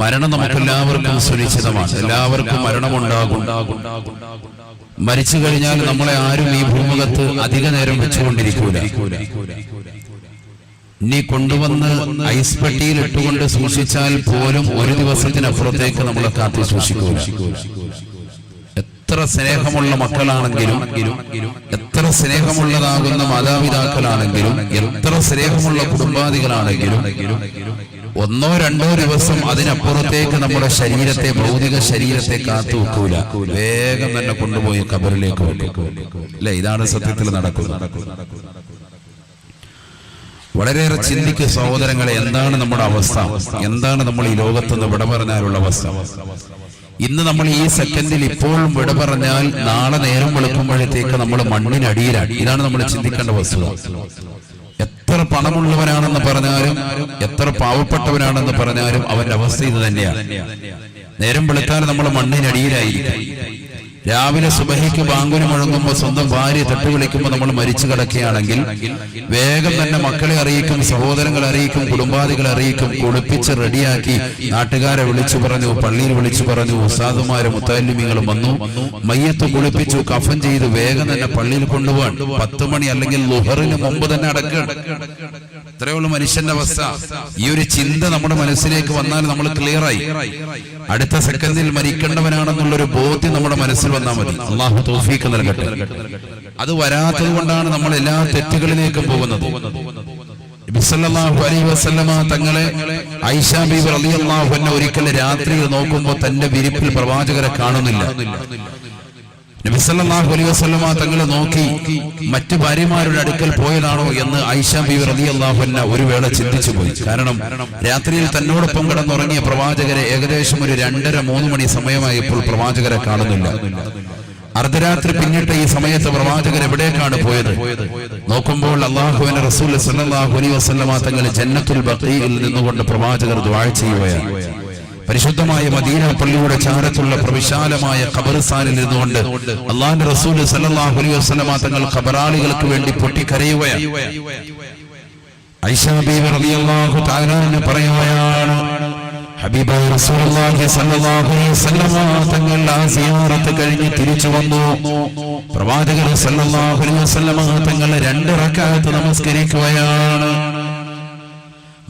മരണം നമുക്കെല്ലാവർക്കും സുനിശ്ചിതമാണ്. എല്ലാവർക്കും മരണമുണ്ടാകും. മരിച്ചു കഴിഞ്ഞാൽ നമ്മളെ ആരും ഈ ഭൂമുഖത്ത് അധിക നേരം വെച്ചുകൊണ്ടിരിക്കൂല. നീ കൊണ്ടുവന്ന് ഐസ് പെട്ടിയിൽ ഇട്ടുകൊണ്ട് സൂക്ഷിച്ചാൽ പോലും ഒരു ദിവസത്തിനപ്പുറത്തേക്ക് നമ്മളെ കാത്തു സൂക്ഷിക്കൂല. എത്ര സ്നേഹമുള്ള മക്കളാണെങ്കിലും, എത്ര സ്നേഹമുള്ളതാകുന്ന മാതാപിതാക്കളാണെങ്കിലും, എത്ര സ്നേഹമുള്ള കുടുംബാദികളാണെങ്കിലും ഒന്നോ രണ്ടോ ദിവസം അതിനപ്പുറത്തേക്ക് നമ്മുടെ ശരീരത്തെ, ഭൗതിക ശരീരത്തെ കാത്തു വെക്കൂല. വേഗം തന്നെ കൊണ്ടുപോയി ഖബറിലേക്ക് വെക്കും. അല്ലെ, ഇതാണ് സത്യത്തിൽ നടക്കുന്നത്. വളരെയേറെ ചിന്തിക്കുക സഹോദരങ്ങളെ, എന്താണ് നമ്മുടെ അവസ്ഥ? എന്താണ് നമ്മൾ ഈ ലോകത്തുനിന്ന് വിട പറഞ്ഞാലുള്ള അവസ്ഥ? ഇന്ന് നമ്മൾ ഈ സെക്കൻഡിൽ ഇപ്പോഴും വിട പറഞ്ഞാൽ നാളെ നേരം വെളുക്കുമ്പോഴത്തേക്ക് നമ്മൾ മണ്ണിനടിയിലാണ്. ഇതാണ് നമ്മൾ ചിന്തിക്കേണ്ട വസ്തുത. എത്ര പണമുള്ളവനാണെന്ന് പറഞ്ഞാലും, എത്ര പാവപ്പെട്ടവനാണെന്ന് പറഞ്ഞാലും അവന്റെ അവസ്ഥ ഇത് തന്നെയാണ്. നേരം വെളുത്താൽ നമ്മൾ മണ്ണിനടിയിലായിരിക്കും. രാവിലെ സുബഹിക്ക് ബാങ്കുന് മുഴങ്ങുമ്പോൾ സ്വന്തം ഭാര്യ തട്ടു വിളിക്കുമ്പോൾ നമ്മൾ മരിച്ചു കിടക്കുകയാണെങ്കിൽ വേഗം തന്നെ മക്കളെ അറിയിക്കും, സഹോദരങ്ങളെ അറിയിക്കും, കുടുംബാദികളെ അറിയിക്കും. കുളിപ്പിച്ച് റെഡിയാക്കി നാട്ടുകാരെ വിളിച്ചു പറഞ്ഞു, പള്ളിയിൽ വിളിച്ചു പറഞ്ഞു, ഉസ്താദുമാരും മുത്തല്ലിമീങ്ങളും വന്നു. മയ്യത്ത് കുളിപ്പിച്ചു, കഫൻ ചെയ്ത് വേഗം തന്നെ പള്ളിയിൽ കൊണ്ടുപോകാൻ 10 മണി അല്ലെങ്കിൽ ലുഹറിന് മുമ്പ് തന്നെ അടക്കണം. ഇത്രയുള്ള മനുഷ്യന്റെ അവസ്ഥ. ഈ ഒരു ചിന്ത നമ്മുടെ മനസ്സിലേക്ക് വന്നാൽ നമ്മൾ ക്ലിയറായി. അടുത്ത സെക്കൻഡിൽ മരിക്കേണ്ടവനാണെന്നുള്ളൊരു ബോധ്യം നമ്മുടെ മനസ്സിൽ വന്നാൽ മതി. അള്ളാഹു തൗഫീഖ് നൽകട്ടെ. അത് വരാത്തത് കൊണ്ടാണ് നമ്മൾ എല്ലാ തെറ്റുകളിലേക്കും പോകുന്നത്. നബി സല്ലല്ലാഹു അലൈഹി വസല്ലമ തങ്ങളെ ആയിഷ ബീവി റളിയല്ലാഹു അൻഹ ഒരിക്കൽ രാത്രിയിൽ നോക്കുമ്പോൾ തന്റെ വിരിപ്പിൽ പ്രവാചകരെ കാണുന്നില്ല. നബി സല്ലല്ലാഹു അലൈഹി വസല്ലമ തങ്ങളെ നോക്കി മറ്റു ഭാര്യമാരുടെ അടുക്കൽ പോയതാണോ എന്ന് ആയിഷ ബീവി റളിയല്ലാഹു അൻഹ ഒരു വേള ചിന്തിച്ചു പോയി. കാരണം രാത്രിയിൽ തന്നോടൊപ്പം കിടന്നുറങ്ങിയ പ്രവാചകരെ ഏകദേശം ഒരു 2:30-3 മണി സമയമായപ്പോൾ പ്രവാചകരെ കാണുന്നില്ല. അർദ്ധരാത്രി പിന്നിട്ട് ഈ സമയത്ത് പ്രവാചകർ എവിടേക്കാണ് പോയത്? നോക്കുമ്പോൾ അല്ലാഹുവിന്റെ റസൂൽ സല്ലല്ലാഹു അലൈഹി വസല്ലമ തങ്ങൾ ജന്നത്തുൽ ബഖീയിൽ നിന്നുകൊണ്ട് പ്രവാചകർ ദുആ ചെയ്യുകയാണ്. പരിശുദ്ധമായ മദീന പള്ളിയുടെ ചാരത്തുള്ള പ്രവിശാലമായ ഖബർസ്ഥാനിൽ നിന്നുകൊണ്ട് അല്ലാഹുവിന്റെ റസൂൽ സല്ലല്ലാഹു അലൈഹി വസല്ലമ തങ്ങൾ ഖബറാളികൾക്ക് വേണ്ടി പൊട്ടിക്കരയുകയാണ്. ആയിഷ ബീവി റളിയല്ലാഹു തആല അൻഹ പറയുകയാണ്, ഹബീബായ റസൂലുള്ളാഹി സ്വല്ലല്ലാഹു അലൈഹി വസല്ലമ തങ്ങൾ ആ സിയാറത്ത് കഴിഞ്ഞ് തിരിച്ചു വന്നു. പ്രവാചകർ സ്വല്ലല്ലാഹു അലൈഹി വസല്ലമ തങ്ങൾ 2 റക്അത്ത് നമസ്കരിക്കുകയാണ്.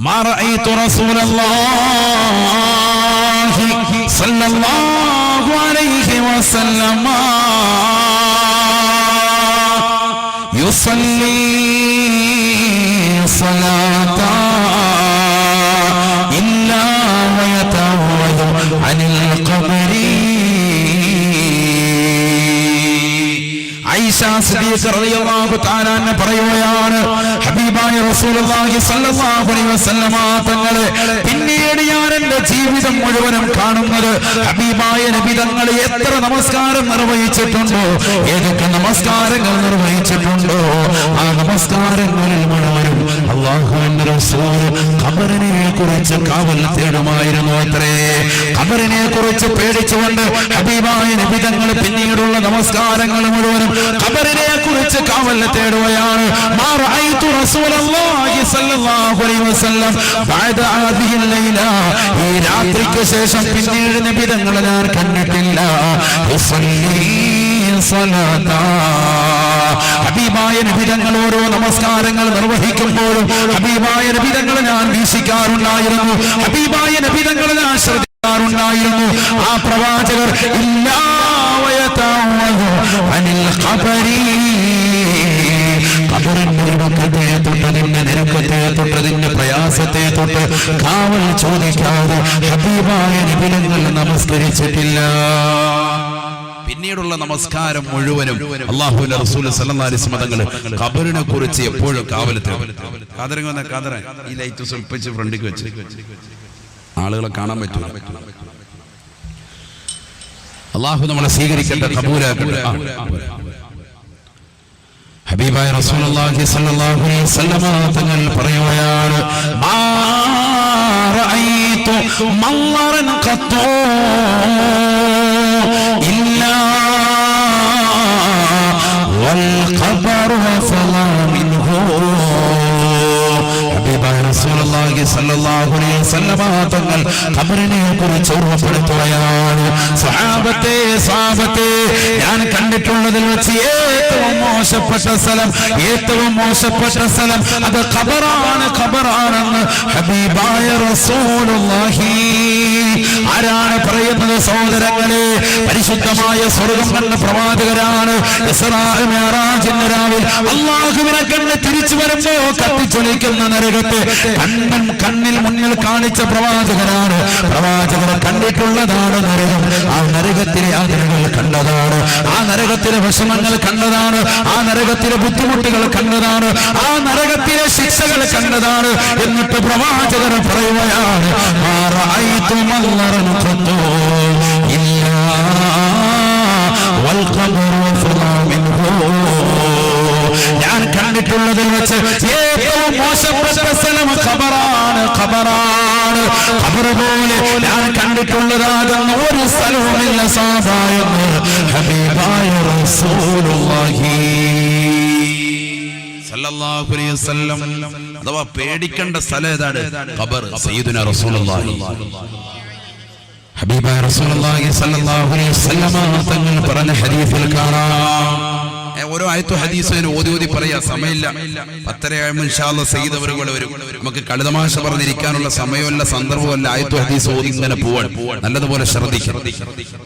മാ റഅയ്തു റസൂലല്ലാഹി സ്വല്ലല്ലാഹു അലൈഹി വസല്ലമ യുസല്ലി സ്വലാത്താ ഇല്ലാ വയതവദു അനിൽ ഖബരി. ആയിഷ സിദ്ദീഖ റളിയല്ലാഹു തആല അൻഹ പറയുകയാണ്, ഹബീബായ റസൂലുള്ളാഹി സ്വല്ലല്ലാഹു അലൈഹി വസല്ലമ തങ്ങളെ പിന്നീട് ഞാൻ എൻ്റെ ജീവിതം മുഴുവനും കാണുന്നത് ഹബീബായ നബി തങ്ങൾ എത്ര നമസ്കാരം നിർവഹിച്ചിട്ടുണ്ടോ, ഏതൊക്കെ നമസ്കാരങ്ങൾ നിർവഹിച്ചിട്ടുണ്ടോ, ആ നമസ്കാരങ്ങളിൽ മുഴുവനും അല്ലാഹുവിന്റെ റസൂൽ ഖബറിനെ കുറിച്ച് കാവൽ തേടുമായിരുന്നു അത്രേ. ഖബറിനെ കുറിച്ച് പേടിച്ചുകൊണ്ട് ഹബീബായ നബി തങ്ങൾ പിന്നീടുള്ള നമസ്കാരങ്ങൾ മുഴുവനും ഖബറിനെ കുറിച്ച് കാവൽ തേടുകയാണ്. മാ റഅയ്തു റസൂലല്ലാഹി സ്വല്ലല്ലാഹു അലൈഹി വസല്ലം ബഅദ ഹാദിഹിൽ ലൈല, ഈ രാത്രിക്ക് ശേഷം പിന്നീട് നബി തങ്ങളെ ഞാൻ കണ്ടിട്ടില്ല. യുസല്ലി സ്വലാത്താ, ഹബീബായ നബി തങ്ങൾ ഓരോ നമസ്കാരങ്ങൾ നിർവഹിക്കുമ്പോഴും ഹബീബായ നബി തങ്ങളെ ഞാൻ വീക്ഷിക്കാറുണ്ടായിരുന്നു, ഹബീബായ നബി തങ്ങളെ ഞാൻ ശ്രദ്ധിക്കാറുണ്ടായിരുന്നു. ആ പ്രവാചകർ ഇല്ലാ വയതവദു അനിൽ ഖബരി, ഖബറിന്റെ ഇടത്തെ തൊട്ടതിന്റെ നിരക്കത്തെ തൊട്ടതിന്റെ പ്രയാസത്തെ തൊട്ട് കാവൽ ചോദിക്കാതെ ഹബീബായ നബി തങ്ങൾ നമസ്കരിച്ചിട്ടില്ല. പിന്നീടുള്ള നമസ്കാരം മുഴുവനും അല്ലാഹുവിന്റെ റസൂൽ സല്ലല്ലാഹു അലൈഹി വസല്ലം തങ്ങൾ ഖബറിനെ കുറിച്ച് എപ്പോഴും കാവൽ തേടും. കാതറ ഈ ലൈറ്റ് സ്വൽപ്പിച്ച് ഫ്രണ്ടിക്ക് വെച്ച് ആളുകളെ കാണാൻ പറ്റില്ല. അല്ലാഹു നമ്മളെ സ്വീകരിക്കട്ടെ, ഖബൂലാക്കട്ടെ. ഹബീബായ റസൂലുള്ളാഹി സ്വല്ലല്ലാഹു അലൈഹി വസല്ലം തങ്ങൾ പറയുകയാണ്, മാ റഅയ്തു മൻളറൻ ഖത്തു ഇല്ലാ വൽ ഖബറു ഫലാ മിൻഹു. ഹബീബായ റസൂലുള്ളാഹി സ്വല്ലല്ലാഹു അലൈഹി വസല്ലമ തങ്ങൾ ഖബറിനെ കുറിച്ച് ഓർമ്മപ്പെടുത്തുകയാണ്. സ്വഹാബത്തെ ഞാൻ കണ്ടിട്ടുള്ളതിൽ വെച്ച് ഏറ്റവും മോശപ്പെട്ട സ്ഥലം അത് ഖബറാണെന്ന് ഹബീബായ റസൂലുള്ളാഹി. ആരാണ് പറയുന്നത് സഹോദരങ്ങളെ? പരിശുദ്ധമായ സ്വർഗ്ഗം കണ്ട പ്രവാചകരാണ്. ഇസ്രാ മിഅ്റാജിന്റെ രാവിൽ അല്ലാഹുവിനെ കണ്ട് തിരിച്ചു വരുമ്പോ കത്തിച്ചൊലിക്കുന്ന നരകത്തെ കണ്ണിൽ മുന്നിൽ കാണിച്ച പ്രവാചകരാണ്. പ്രവാചകർ കണ്ടിട്ടുള്ളതാണ് നരകം. ആ നരകത്തിലെ യാതനകൾ കണ്ടതാണ്, ആ നരകത്തിലെ വിഷമങ്ങൾ കണ്ടതാണ്, ആ നരകത്തിലെ ബുദ്ധിമുട്ടുകൾ കണ്ടതാണ്, ആ നരകത്തിലെ ശിക്ഷകൾ കണ്ടതാണ്. എന്നിട്ട് പ്രവാചകർ പറയുകയാണ്, ഞാൻ കണ്ടിട്ടുള്ളതിൽ വെച്ച് ഏറ്റവും മോശപ്പെട്ട സ്ഥലം ഖബറാണ്. ഖബർ പോലെ ഞാൻ കണ്ടിട്ടുള്ളതാകുന്ന ഒരു സ്ഥലവുമില്ല സാധാരണ ഹബീബായ റസൂലുള്ളാഹി സല്ലല്ലാഹു അലൈഹി വസല്ലം. അഥവാ പേടിക്കേണ്ട സ്ഥലം ഏതാണ്? ഖബർ. സയ്യിദുനാ റസൂലുള്ളാഹി ഹബീബായ റസൂലുള്ളാഹി സല്ലല്ലാഹു അലൈഹി വസല്ലം തങ്ങൾ പറഞ്ഞ ഹദീസിൽ കാണാം. ഓരോ ആയത്തും ഹദീസും ഓതി പറയാ, സമയമില്ല. 10:30 ഇൻഷാ അല്ലാഹ് സയ്യിദ് അവറുകൾ വരും. നമുക്ക് കളിതമാശ പറഞ്ഞിരിക്കാനുള്ള സമയമല്ല, സന്ദർഭമല്ല. ആയത്തും ഹദീസും ഓതി ഇങ്ങനെ പോവാൻ നല്ലതുപോലെ ശ്രദ്ധിക്കണം.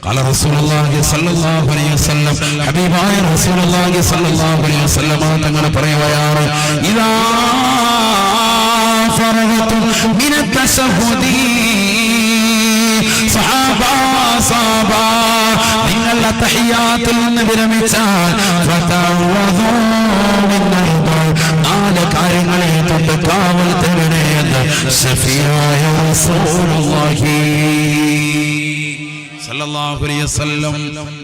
ഖാല റസൂലുള്ളാഹി സ്വല്ലല്ലാഹു അലൈഹി വസല്ലം, ഹബീബായ റസൂലുള്ളാഹി സ്വല്ലല്ലാഹു അലൈഹി വസല്ലം തങ്ങൾ പറയുകയാണ്, ഇദാ ഫറഗതും മിനത് തശഹുദി സഹാബ നിങ്ങൾ തഹിയ്യാത്തിൽ നിന്ന് വിരമിച്ചാൽ നാല് കാര്യങ്ങളെ തൊട്ട് കാവൽ തേടണേ എന്ന് ശഫീആയ റസൂലുള്ളാഹി സല്ലല്ലാഹു അലൈഹി വസല്ലം.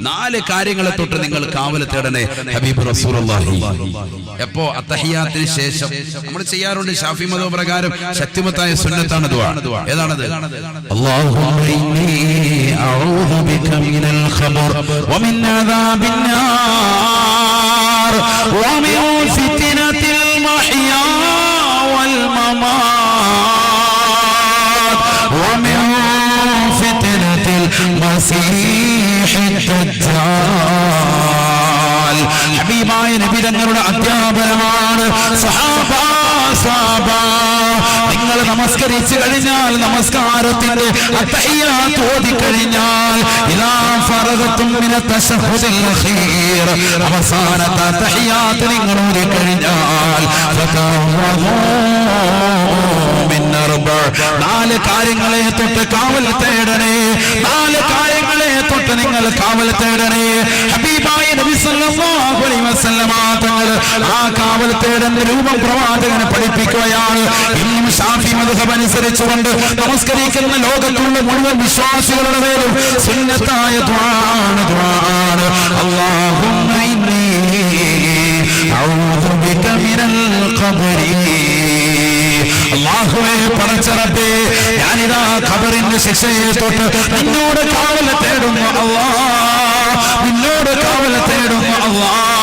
4 കാര്യങ്ങളെ തൊട്ട് നിങ്ങൾ കാവൽ തേടണേ ഹബീബ് റസൂലുള്ളാഹി. എപ്പോ? അത്തഹിയ്യാത്തിന് ശേഷം. നമ്മൾ ചെയ്യാറുണ്ട് ശാഫി മദ്ഹബ് പ്രകാരം ശക്തിമത്തായ സുന്നത്താണ് ദുആ. ഏതാണത്? അല്ലാഹുമ്മ ഇന്നി അഊദു ബിക മിനൽ ഖബർ വമിൻ അദാബിൻ നാർ വമിൻ ഫിത്നതിൽ മഹ്യാ വൽ മമാത് വമിൻ ഫിത്നതിൽ മസീഹിദ് ദജ്ജാൽ. ഹബീബായ നബി തങ്ങളുടെ അധ്യാപനമാണ്. സഹാബ നിങ്ങൾ നമസ്കരിച്ചു കഴിഞ്ഞാൽ, നമസ്കാരത്തിന്റെ അത്തഹിയ്യാത്ത് ഓതി കഴിഞ്ഞാൽ, ഇദാ ഫറഗതും മിനത് തശഹുദിൽ അഖീർ അവസാനത്തെ അത്തഹിയ്യാത്ത് നിങ്ങൾ ഓതി കഴിഞ്ഞാൽ നാല് കാര്യങ്ങളെ തൊട്ട് കാവൽ തേടണേ. 4 കാര്യങ്ങളെ തൊട്ട് നിങ്ങൾ കാവൽ തേടണേ. ഹബീബായ നബി സല്ലല്ലാഹു അലൈഹി വസല്ലം തങ്ങൾ ആ കാവൽ തേടുന്ന രൂപം പ്രവാചകനെ പഠിപ്പിക്കുകയാണ്. ഇന്നും ശാഫി മദ്ഹബ് അനുസരിച്ചുകൊണ്ട് നമസ്കരിക്കുന്ന ലോകത്തുള്ള മുഴുവൻ വിശ്വാസികളുടെ മേലും സുന്നത്തായ ദുആണ്. അല്ലാഹുമ്മ ഇന്നി അഊദു ബിക മിനൽ ഖബരി. അല്ലാഹുവേ, പടച്ച റബ്ബേ, ഞാനിതാ ഖബറിന്റെ ശിക്ഷയെ തൊട്ട് നിന്നോട് കാവൽ തേടുന്നു അല്ലാഹ്, നിന്നോട് കാവൽ തേടുന്നു അല്ലാഹ്.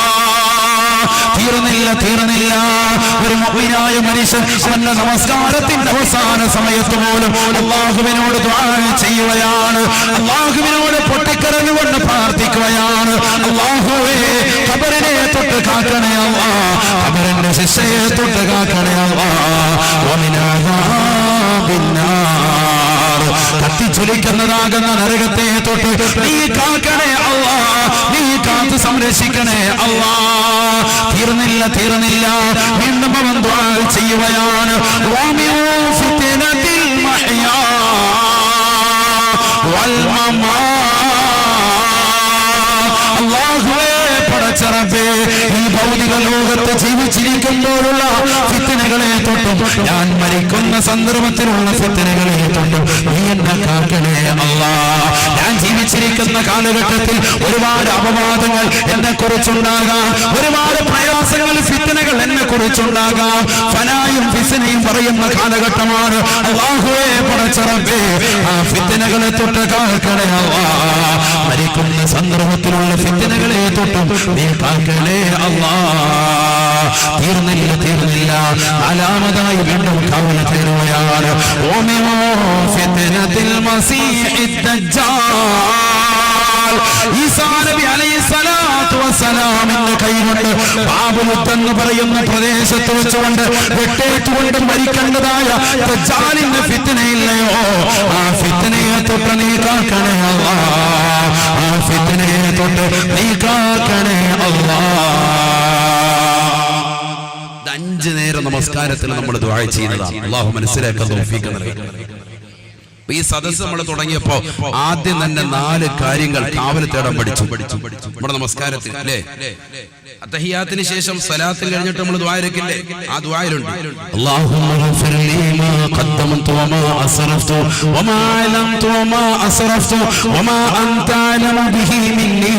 തീർന്നില്ല. ഒരു മുഅ്മിനായ മനുഷ്യൻ അവന്റെ നമസ്കാരത്തിന്റെ അവസാന സമയത്ത് പോലും അല്ലാഹുവിനോട് ദുആ ചെയ്യുകയാണ്, അല്ലാഹുവിനോട് പൊട്ടിക്കരഞ്ഞുകൊണ്ട് പ്രാർത്ഥിക്കുകയാണ്. അല്ലാഹുവേ, ഖബറിനെ തൊട്ട് കാക്കണേ അല്ലാഹ്, ഖബറിന്റെ ശിക്ഷയെ തൊട്ട് കാക്കണേ അല്ലാഹ്. വമിൻ അദാബിൻ നാർ കത്തിച്ചൊലിക്കുന്നതാകുന്ന നരകത്തെ തൊട്ട് നീ കാക്കണേ അല്ലാഹ്, നീ കാത്തു സംരക്ഷിക്കണേ അല്ലാഹ്. തീർന്നില്ല. വീണ്ടും അവൻ ദുആ ചെയ്യുകയാണ്. വമിൻ ഫിത്നതിൽ മഹ്യാ വൽ മമാത്. അല്ലാഹുവേ, പടച്ച റബ്ബേ, ഈ ഭൗതിക ലോകത്ത് ജീവിച്ചിരിക്കുമ്പോഴുള്ള ഫിത്നകളെ തൊട്ടും ഞാൻ മരിക്കുന്ന സന്ദർഭത്തിലുള്ള ഫിത്നകളെ തൊട്ടും നീ എന്നെ കാക്കണേ അല്ലാഹ്. ഞാൻ ജീവിച്ചിരിക്കുന്ന ജീവിക്കുന്ന കാലഘട്ടത്തിൽ ഒരുപാട് അപവാദങ്ങൾ എന്നെ കുറിച്ചുണ്ടാകാം, ഒരുപാട് പ്രയാസങ്ങൾ ഫിത്നകൾ എന്നെ കുറിച്ചുണ്ടാകാം. ഫനായും ഫിസ്നയും പറയുന്ന കാലഘട്ടമാണ്. അല്ലാഹുവേ പടച്ച റബ്ബേ, ആ ഫിത്നകളെ തൊട്ട് കാക്കണേ അല്ലാഹ്. മരിക്കുന്ന സന്ദർഭത്തിലുള്ള ഫിത്നകളെ തൊട്ടും നീ കാക്കണേ അല്ലാഹ്. തീർന്നില്ല. നാലാമതായി വീണ്ടും കാവൽ തേടുകയാണ്. ഓമിനോ ഫിത്നത്തിൽ മസീഹിദ് ദജ്ജാൽ. ഈസാ നബി അലൈഹിസ്സലാത്തു വസ്സലാമിന്റെ കൈകൊണ്ട് ബാബുലുത്ത് എന്ന് പറയുന്ന പ്രദേശത്ത് വെച്ചുകൊണ്ട് വെട്ടേറ്റുകൊണ്ട് മരിക്കേണ്ടതായ ദജ്ജാലിന്റെ ഫിത്നയില്ലയോ, ആ ഫിത്നയെ തൊട്ട് നീ കാക്കണേ അല്ലാഹ്. ആ ഫിത്നയെ തൊട്ട് നീ കാക്കണേ അല്ലാഹ്. 5 നേരം നമസ്കാരത്തിൽ നമ്മൾ ദുആ ചെയ്യുന്നതാണ്. അല്ലാഹു മനസ്സിലാക്കാൻ തൗഫീഖ് നൽകട്ടെ. ഈ സദസ്സ് നമ്മൾ തുടങ്ങിയപ്പോ ആദ്യം തന്നെ 4 കാര്യങ്ങൾ കാവൽ തേടാൻ പഠിച്ചു നമ്മുടെ നമസ്കാരത്തിൽ, അല്ലേ? അത്തഹിയാത്തിന് ശേഷം സലാത്തിൽ കഴിഞ്ഞിട്ട് നമ്മൾ ദുആ ഇരക്കില്ലേ? ആ ദുആയിലുണ്ട് അല്ലാഹുമ്മ ഗഫിർ ലീ മാ ഖദ്ദംതു വമാ അസ്റഫ്തു വമാ അലംതു വമാ അസ്റഫ്തു വമാ അൻത അലമു ബിഹി മിന്നി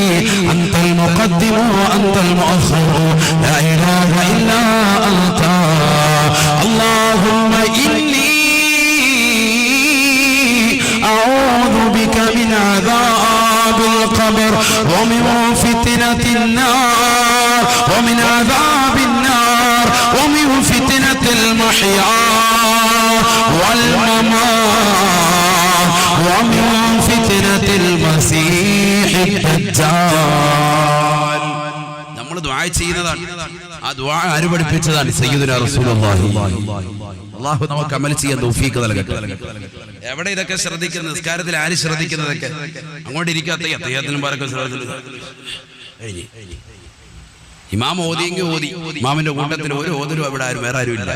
അൻതൽ മുഖദ്ദിമു വഅൻതൽ മുഅഖിറു ലാ ഇലാഹ ഇല്ലാ അൻത അല്ലാഹുമ്മ ഇന്നി أعوذ بك من عذاب القبر ومن فتنة النار ومن عذاب النار ومن فتنة المحيا والممات ومن فتنة المسيح الدجال. നമ്മൾ ദുആ ചെയ്യുന്നതാണ്. ആ ദുആ ആര് പഠിപ്പിച്ചതാണ്? സയ്യിദുനാ റസൂലുള്ളാഹി. അല്ലാഹു നമുക്ക് അമൽ ചെയ്യാൻ തൗഫീഖ് നൽകട്ടെ. എവിടെ ഇതൊക്കെ ശ്രദ്ധിക്കുന്നത്? നിസ്കാരത്തിൽ ആര് ശ്രദ്ധിക്കുന്നതൊക്കെ? അങ്ങോട്ട് ഇരിക്കാത്ത അദ്ദേഹത്തിനും പാരൊക്കെ ഇമാം ഓതിയെങ്കിൽ ഓതി. ഇമാമിന്റെ കൂട്ടത്തിൽ ഒരു ഓതലും അവിടെ വേറെ ആരും ഇല്ല.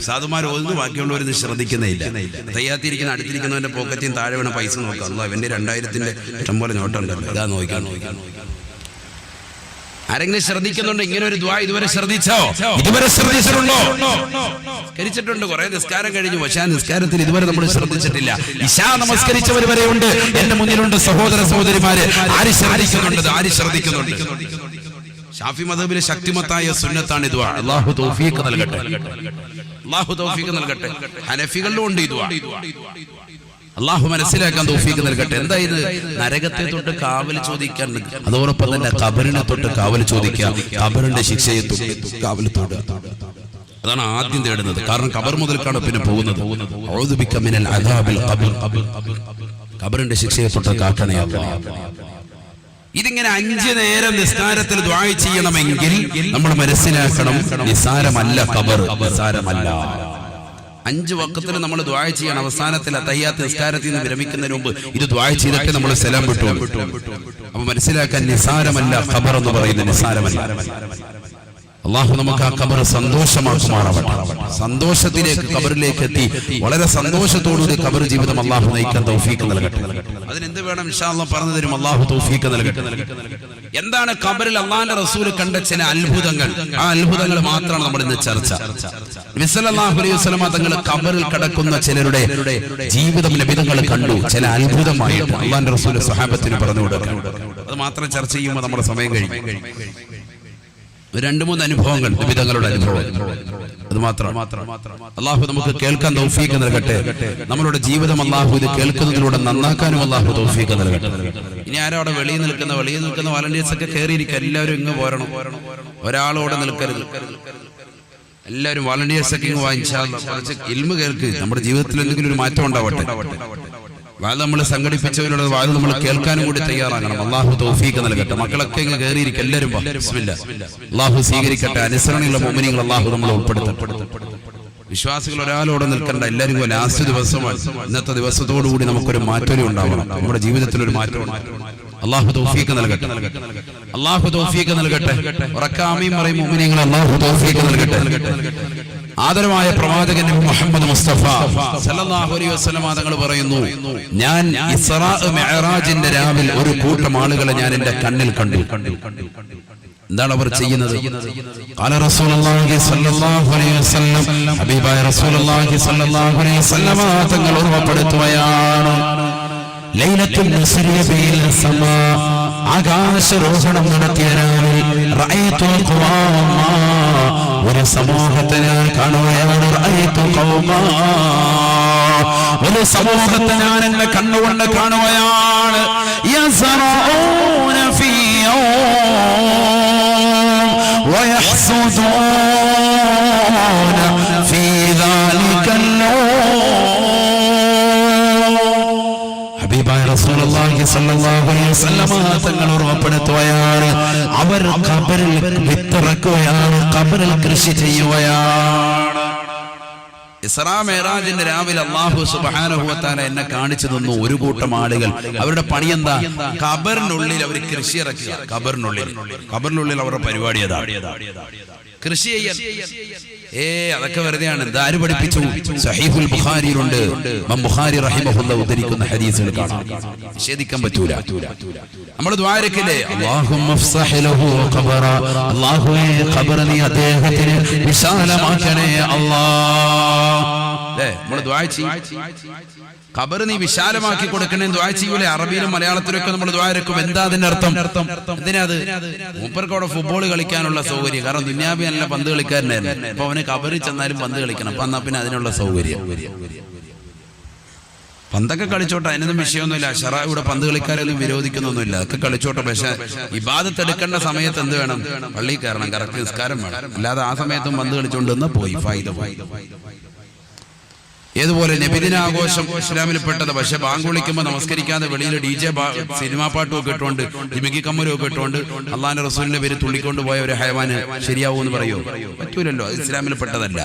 സാധുമാർ ഓതുന്നു, ബാക്കിയുള്ളവരൊന്നും ശ്രദ്ധിക്കുന്നില്ല. തയ്യാത്തിരിക്കുന്ന അടുത്തിരിക്കുന്നവന്റെ പോക്കറ്റിൽ താഴെ വീണ പൈസ നോക്കാം. അല്ലാ, ഇവന്റെ 2000-ന്റെ ഇഷ്ടംപോലെ നോട്ടുണ്ടല്ലോ, ഇതാ നോക്കാൻ. ആരെങ്കിലും ശ്രദ്ധിക്കുന്നുണ്ടോ? ഇങ്ങനെ ഒരു ദുആ ഇതുവരെ ശ്രദ്ധിച്ചോ? ഇതുവരെ ശ്രദ്ധിച്ചിട്ടുണ്ടോ? കരിച്ചിട്ടുണ്ട്. കുറെ നിസ്കാരം കഴിഞ്ഞു, പക്ഷേ ആ നിസ്കാരത്തിൽ ഇതുവരെ നമ്മൾ ശ്രദ്ധിച്ചിട്ടില്ല. ഇശാ നമസ്കരിച്ചവർ വരെ ഉണ്ട് എന്റെ മുന്നിലുണ്ട്. സഹോദര സഹോദരിമാരെ, ആര് ശ്രദ്ധിക്കുന്നുണ്ട്? ആര് ശ്രദ്ധിക്കുന്നുണ്ട്? ഷാഫി മദ്ഹബിലെ ശക്തിമത്തായ സുന്നത്താണ് ഈ ദുആ. അല്ലാഹു തൗഫീഖ് നൽകട്ടെ. അല്ലാഹു തൗഫീഖ് നൽകട്ടെ. ഹനഫികളിലും ഉണ്ട് ഈ ദുആ. അല്ലാഹു മനസ്സിലാക്കാൻ തൗഫീഖ് നൽകട്ടെ. എന്താ ഇത്? നരകത്തെ തൊട്ട് കാവൽ ചോദിക്കാൻ, അതോടൊപ്പം തന്നെ ഖബറിനെ തൊട്ട് കാവൽ ചോദിക്കുക, ഖബറിന്റെ ശിക്ഷയെ തൊട്ട് കാവൽ തൊടുക. അതാണ് ആദ്യം തേടുന്നത്. കാരണം ഖബർ മുതൽക്കാണ് പിന്നെ പോകുന്നത്. ഔദു ബിക മിനൽ അദാബിൽ ഖബർ. ഖബറിന്റെ ശിക്ഷയെ തൊട്ട് കാക്കണേ അല്ലാഹ്. ഇതിങ്ങനെ 5 നേരം നിസ്കാരത്തിൽ ദുആ ചെയ്യണമെങ്കിൽ നമ്മൾ മനസ്സിലാക്കണം, നിസാരമല്ല ഖബർ, നിസാരമല്ല. 5 വഖത്തിൽ നമ്മൾ ദുആ ചെയ്യണം. അവസാനത്തിൽ തഹയ്യാത്ത് നിസ്കാരത്തിൽ നിന്ന് വിരമിക്കുന്നതിന് മുമ്പ് ഇത് ദുആ ചെയ്തിട്ട് നമ്മൾ സലാം വിട്ടു. അപ്പൊ മനസ്സിലാക്കാൻ, നിസാരമല്ല ഖബർ എന്ന് പറയുന്നത്, നിസാരമല്ല. അല്ലാഹു നമുക്ക് ആ ഖബർ സന്തോഷമാക്കുമാറാവട്ടെ. സന്തോഷത്തിലേക്ക്, ഖബറിലേക്ക് എത്തി വളരെ സന്തോഷത്തോടുകൂടി ഖബർ ജീവിതം അല്ലാഹു നയിക്കാൻ തൗഫീഖ് നൽകട്ടെ. അതിനെന്ത് വേണം ഇൻഷാ അല്ലാഹ് പറഞ്ഞു തരും. അല്ലാഹു തൗഫീഖ് നൽകട്ടെ. എന്താണ് ഖബറിൽ അല്ലാഹുവിന്റെ റസൂൽ കണ്ട ചില അത്ഭുതങ്ങൾ? ആ അത്ഭുതങ്ങൾ മാത്രമാണ് നമ്മൾ ഇന്ന് ചർച്ച. നബി സല്ലല്ലാഹു അലൈഹി വസല്ലം തങ്ങൾ ഖബറിൽ കിടക്കുന്ന ചിലരുടെ ജീവിതം നബിതങ്ങൾ കണ്ടു. ചില അത്ഭുതമായിട്ട് അല്ലാഹുവിന്റെ റസൂൽ സ്വഹാബത്തിന് പറഞ്ഞു കൊടുക്കുക. അത് മാത്രം ചർച്ച ചെയ്യുമ്പോൾ നമ്മുടെ സമയം കഴിഞ്ഞു. 2-3 അനുഭവങ്ങൾ, നബിതങ്ങളുടെ അനുഭവം, അത് മാത്രം. അല്ലാഹു നമുക്ക് കേൾക്കാൻ തൗഫീഖ് നൽകട്ടെ. നമ്മളുടെ ജീവിതം അല്ലാഹു ഇത് കേൾക്കുന്നതിലൂടെ നന്നാക്കാനും അല്ലാഹു തൗഫീഖ് നൽകട്ടെ. ഇനി ആരോ അവിടെ വെളിയിൽ നിൽക്കുന്ന വളണ്ടിയേഴ്സ് ഒക്കെ കയറിയിരിക്കുക. എല്ലാവരും ഇങ്ങ് പോരണം, ഒരാളോടെ നിൽക്കരുത്. എല്ലാവരും വളണ്ടിയേഴ്സ് ഒക്കെ ഇങ്ങ് വാങ്ങിച്ചാൽ കുറച്ച് ഇൽമ കേൾക്ക്. നമ്മുടെ ജീവിതത്തിൽ എന്തെങ്കിലും ഒരു മാറ്റം ഉണ്ടാവട്ടെ. വാത് നമ്മൾ സംഘടിപ്പിച്ചവരുടെ വാത് നമ്മൾ കേൾക്കാനും കൂടി തയ്യാറാകണം. അല്ലാഹു തൗഫീഖ് നൽകട്ടെ. മക്കളൊക്കെ ഇങ്ങ് കയറിയിരിക്കും. എല്ലാവരും ബിസ്മില്ലാഹ്. അല്ലാഹു സ്വീകരിക്കട്ടെ. അനുസരണയുള്ള മുഅ്മിനീങ്ങൾ അല്ലാഹു നമ്മളെ ഉൾപ്പെടുത്തട്ടെ. വിശ്വാസികൾ ഒരാളോടെ നിൽക്കേണ്ട. എല്ലാവരും ലാസ്റ്റ് ദിവസമാണ്. ഇന്നത്തെ ദിവസത്തോടുകൂടി നമുക്കൊരു മാറ്റം ഉണ്ടാവണം. നമ്മുടെ ജീവിതത്തിൽ ഒരു മാറ്റം ഉണ്ടാവണം. അല്ലാഹു തൗഫീഖ് നൽകട്ടെ. അല്ലാഹു തൗഫീഖ് നൽകട്ടെ. ഉറക്കാമീൻ പറയും മുഅ്മിനീങ്ങൾ. അല്ലാഹു തൗഫീഖ് നൽകട്ടെ. ആദരവായ പ്രവാചകൻ മുഹമ്മദ് മുസ്തഫ സല്ലല്ലാഹു അലൈഹി വസല്ലം തങ്ങൾ പറയുന്നു, ഞാൻ ഇസ്റാ മിഅ്റാജിന്റെ രാവിൽ ഒരു കൂട്ടം ആളുകളെ ഞാൻ എന്റെ കണ്ണിൽ കണ്ടു. എന്താണ് അവർ ചെയ്യുന്നത്? ഖാല റസൂലുള്ളാഹി സ്വല്ലല്ലാഹു അലൈഹി വസല്ലം, ഹബീബായ റസൂലുള്ളാഹി സ്വല്ലല്ലാഹു അലൈഹി വസല്ലം തങ്ങൾ ഓർമ്മപ്പെടുത്തുകയാണ്, ലൈലത്തുൽ മുസ്രിയ ബിൽ സമാ ആകാശരോഹണം നടത്തിയ രാവിൽ റഅയ്തു ഖൗമാ ഒരു സമൂഹത്തെ ഞാൻ കാണുകയാണ്. റഅയ്തു ഖൗമാ ഒരു സമൂഹത്തെ ഞാൻ എന്റെ കണ്ണുകൊണ്ട് കാണുകയാണ്. യസ്റഊന ഫീ വയഹ്സുദൂന ഫീ ദാലികൽ ഹബീബായ റസൂലുള്ളാഹി സ്വല്ലല്ലാഹു അലൈഹി വസല്ലം തങ്ങൾ ഓർമ്മപ്പെടുത്തുകയാണ്, അവർ ഖബറിൽ വിത്തിറക്കുകയാണ്, ഖബറിൽ കൃഷി ചെയ്യുകയാണ്. ഇസ്രാ മേറാജിന്റെ രാവിലെ അല്ലാഹു സുബ്ഹാനഹു വ തആല എന്നെ കാണിച്ചു തന്നു ഒരു കൂട്ടം ആളുകൾ. അവരുടെ പണി എന്താ? ഖബറിനുള്ളിൽ അവർ കൃഷി ഇറക്കുക. ഖബറിനുള്ളിൽ അവരുടെ പരിപാടി അതാ, കൃഷി ചെയ്യാൻ. അതൊക്കെ വെറുതെയാണ്. ആര് പഠിപ്പിച്ചു? സഹീഹുൽ ബുഖാരിയിലുണ്ട്. ഇമാം ബുഖാരി റഹിമഹുല്ലാഹ് ഉദ്ധരിക്കുന്ന ഹദീസുകൾ കാണാം, നിഷേധിക്കാൻ പറ്റൂല. നമ്മൾ ദുആരക്കില്ലേ, അല്ലാഹുമ്മ ഫ്സഹ് ലഹു ഖബറ, അല്ലാഹുവേ ഖബറിനെ അദ്ദേഹത്തിന് വിശാലമാക്കണേ അല്ലാഹ്. നമ്മൾ ദുആ ചെയ്യും, ഖബർ നീ വിശാലമാക്കി കൊടുക്കണേ ദുആ ചെയ്യൂലേ? അറബിയിലും മലയാളത്തിലൊക്കെ നമ്മൾ ദുആ ഇറക്കും. എന്താ അതിന്റെ അർത്ഥം? എന്തിനാത്? മൂപ്പർക്ക് അവിടെ ഫുട്ബോൾ കളിക്കാനുള്ള സൗകര്യം. കാരണം ദുനിയാബി നല്ല പന്ത് കളിക്കാരനായിരുന്നു. അപ്പൊ അവന് ഖബറിൽ ചെന്നാലും പന്ത് കളിക്കണം. അപ്പൊ എന്നാ പിന്നെ അതിനുള്ള സൗകര്യം. പന്തൊക്കെ കളിച്ചോട്ടെ, അതിനൊന്നും വിഷയമൊന്നുമില്ല. ശറഅയുടെ പന്ത് കളിക്കാരൊന്നും വിരോധിക്കുന്നൊന്നുമില്ല, അതൊക്കെ കളിച്ചോട്ടെ. പക്ഷെ ഇബാദത്ത് എടുക്കേണ്ട സമയത്ത് എന്ത് വേണം? പള്ളിയിൽ കയറണം, കറക്റ്റ് നിസ്കാരം വേണം. അല്ലാതെ ആ സമയത്തും പന്ത് കളിച്ചോണ്ടെന്ന് പോയി ഫായിദ. ഏതുപോലെ നബിദിനാഘോഷം ഇസ്ലാമിൽ പെട്ടത്. പക്ഷെ ബാങ്ക് വിളിക്കുമ്പോൾ നമസ്കരിക്കാതെ വെളിയിൽ DJ സിനിമാ പാട്ടും ഒക്കെ ഇട്ടുകൊണ്ട് ജിമിക്കി കമ്മലും ഒക്കെ ഇട്ടുകൊണ്ട് അള്ളാന്റെ റസൂലിന്റെ പേര് തുള്ളിക്കൊണ്ട് പോയ ഒരു ഹയവാന് ശരിയാവൂ എന്ന് പറയോ? പറ്റൂലല്ലോ. അത് ഇസ്ലാമിൽ പെട്ടതല്ല,